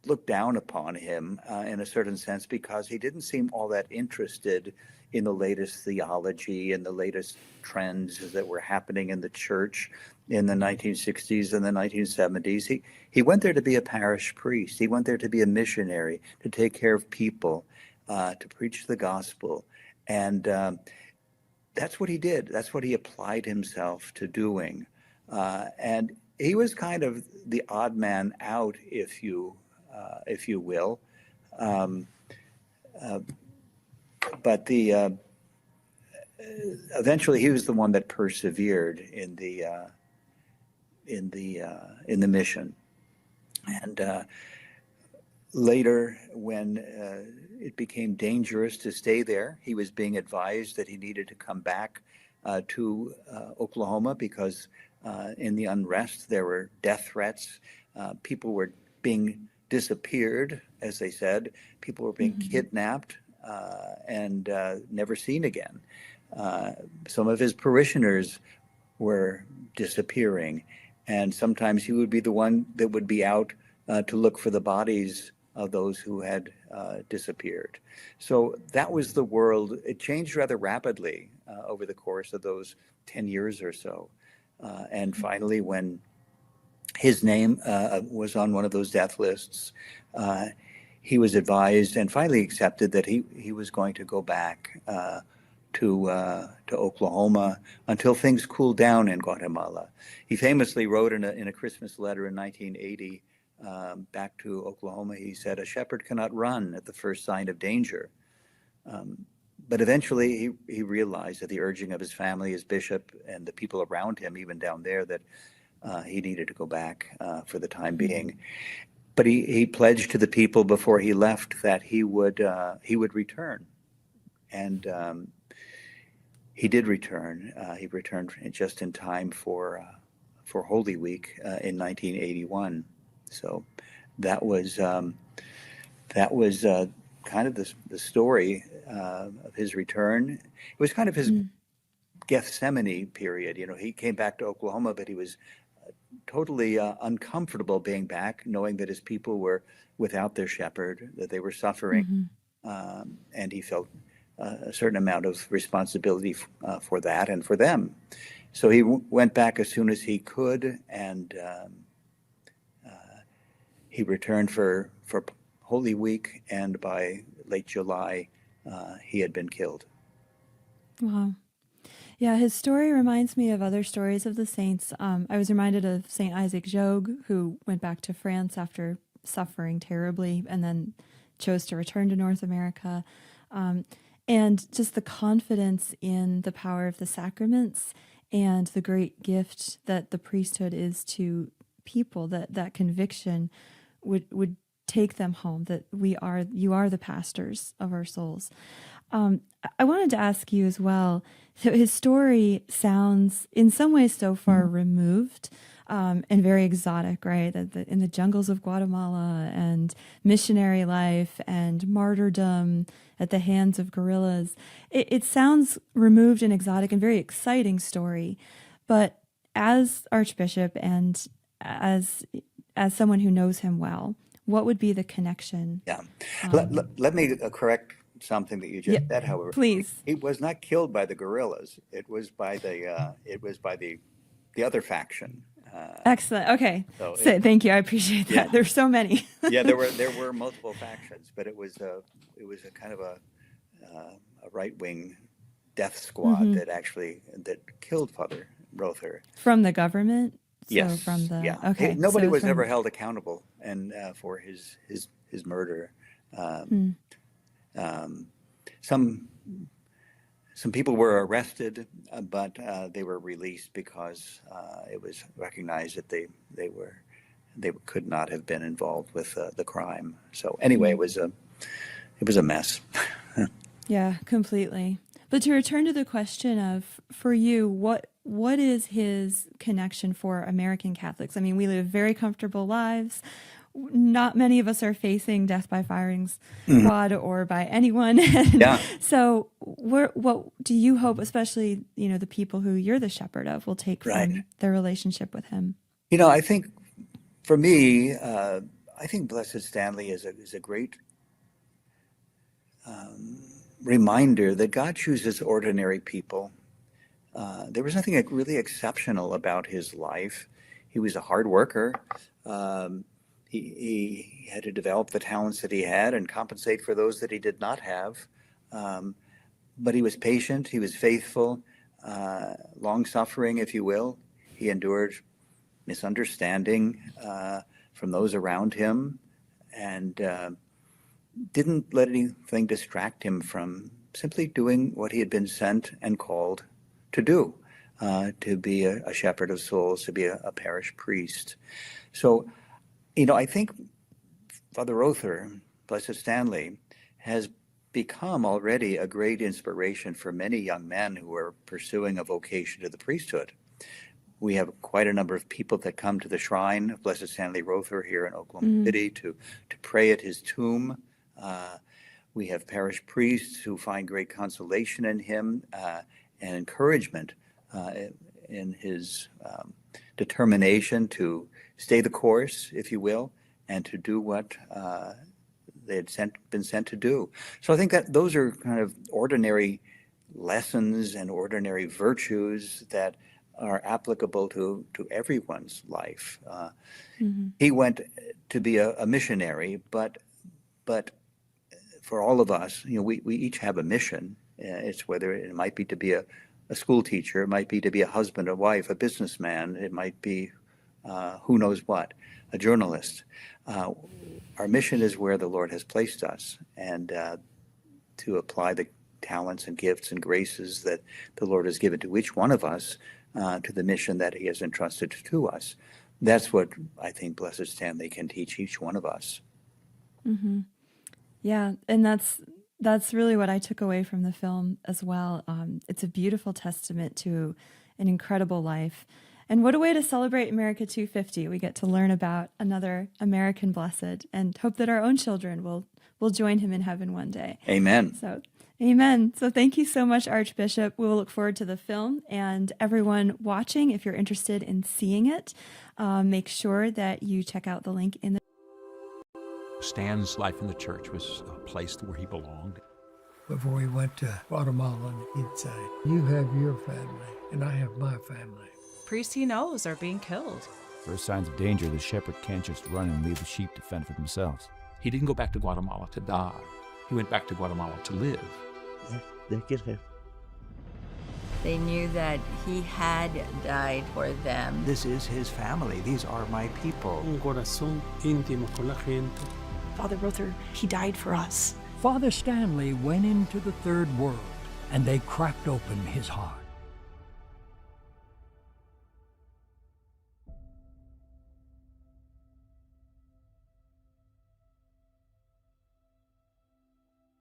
looked down upon him in a certain sense, because he didn't seem all that interested in the latest theology and the latest trends that were happening in the church in the 1960s and the 1970s. He went there to be a parish priest. He went there to be a missionary, to take care of people, to preach the gospel. And that's what he did. That's what he applied himself to doing. And he was kind of the odd man out, if you will. But eventually he was the one that persevered in the mission. And later, when it became dangerous to stay there, he was being advised that he needed to come back to Oklahoma, because in the unrest there were death threats. People were being disappeared, as they said. People were being kidnapped and never seen again. Some of his parishioners were disappearing, and sometimes he would be the one that would be out to look for the bodies of those who had disappeared. So that was the world. It changed rather rapidly over the course of those 10 years or so. And finally, when his name was on one of those death lists, he was advised and finally accepted that he was going to go back to Oklahoma until things cooled down in Guatemala. He famously wrote in a Christmas letter in 1980 back to Oklahoma. He said, "A shepherd cannot run at the first sign of danger." But eventually he realized, at the urging of his family, his bishop, and the people around him, even down there, that he needed to go back for the time being. But he pledged to the people before he left that he would return, and he did return. He returned just in time for Holy Week in 1981. So that was kind of the story of his return. It was kind of his Gethsemane period. You know, he came back to Oklahoma, but he was totally uncomfortable being back, knowing that his people were without their shepherd, that they were suffering, and he felt a certain amount of responsibility for that and for them. So he went back as soon as he could, and he returned for Holy Week, and by late July, he had been killed. Wow. Yeah, his story reminds me of other stories of the saints. I was reminded of Saint Isaac Jogues, who went back to France after suffering terribly and then chose to return to North America. And just the confidence in the power of the sacraments and the great gift that the priesthood is to people, that conviction would take them home, that you are the pastors of our souls. I wanted to ask you as well, so his story sounds in some ways so far removed and very exotic, right? In the jungles of Guatemala, and missionary life and martyrdom at the hands of guerrillas. It sounds removed and exotic and very exciting story. But as Archbishop and as someone who knows him well, what would be the connection? Yeah. Let me correct something that you just said, however. Please. He was not killed by the guerrillas. It was by the other faction. Excellent. Okay. So thank you. I appreciate that. Yeah. There's so many. Yeah, there were multiple factions, but it was a kind of a right-wing death squad that killed Father Rother. From the government? Yes. So from the yeah. Okay. Nobody so was from, ever held accountable and for his murder. Some people were arrested, but they were released because it was recognized that they could not have been involved with the crime. So anyway, it was a mess. Yeah, completely. But to return to the question of, for you, what what is his connection for American Catholics? I mean, we live very comfortable lives. Not many of us are facing death by firing squad or by anyone. Yeah. So what do you hope, especially, the people who you're the shepherd of, will take from their relationship with him? I think for me, I think Blessed Stanley is a great reminder that God chooses ordinary people. There was nothing really exceptional about his life. He was a hard worker. He had to develop the talents that he had and compensate for those that he did not have. But he was patient, he was faithful, long-suffering, if you will. He endured misunderstanding from those around him and didn't let anything distract him from simply doing what he had been sent and called to do, to be a shepherd of souls, to be a parish priest. So, I think Father Rother, Blessed Stanley, has become already a great inspiration for many young men who are pursuing a vocation to the priesthood. We have quite a number of people that come to the shrine of Blessed Stanley Rother here in Oklahoma City to pray at his tomb. We have parish priests who find great consolation in him and encouragement in his determination to stay the course, if you will, and to do what they had been sent to do. So I think that those are kind of ordinary lessons and ordinary virtues that are applicable to everyone's life. He went to be a missionary, but for all of us, we each have a mission. It's whether it might be to be a school teacher, it might be to be a husband, a wife, a businessman, it might be who knows what, a journalist. Our mission is where the Lord has placed us, and to apply the talents and gifts and graces that the Lord has given to each one of us to the mission that he has entrusted to us. That's what I think Blessed Stanley can teach each one of us. Mm-hmm. Yeah, and that's really what I took away from the film as well. It's a beautiful testament to an incredible life. And what a way to celebrate America 250. We get to learn about another American blessed and hope that our own children will join him in heaven one day. Amen. So, amen. So thank you so much, Archbishop. We will look forward to the film. And everyone watching, if you're interested in seeing it, make sure that you check out the link in the... Stan's life in the church was a place where he belonged. Before he went to Guatemala, he'd say, "You have your family, and I have my family." Priests he knows are being killed. First signs of danger, the shepherd can't just run and leave the sheep to fend for themselves. He didn't go back to Guatemala to die. He went back to Guatemala to live. They knew that he had died for them. This is his family. These are my people. Un corazón íntimo con la gente. Father Rother, he died for us. Father Stanley went into the third world, and they cracked open his heart.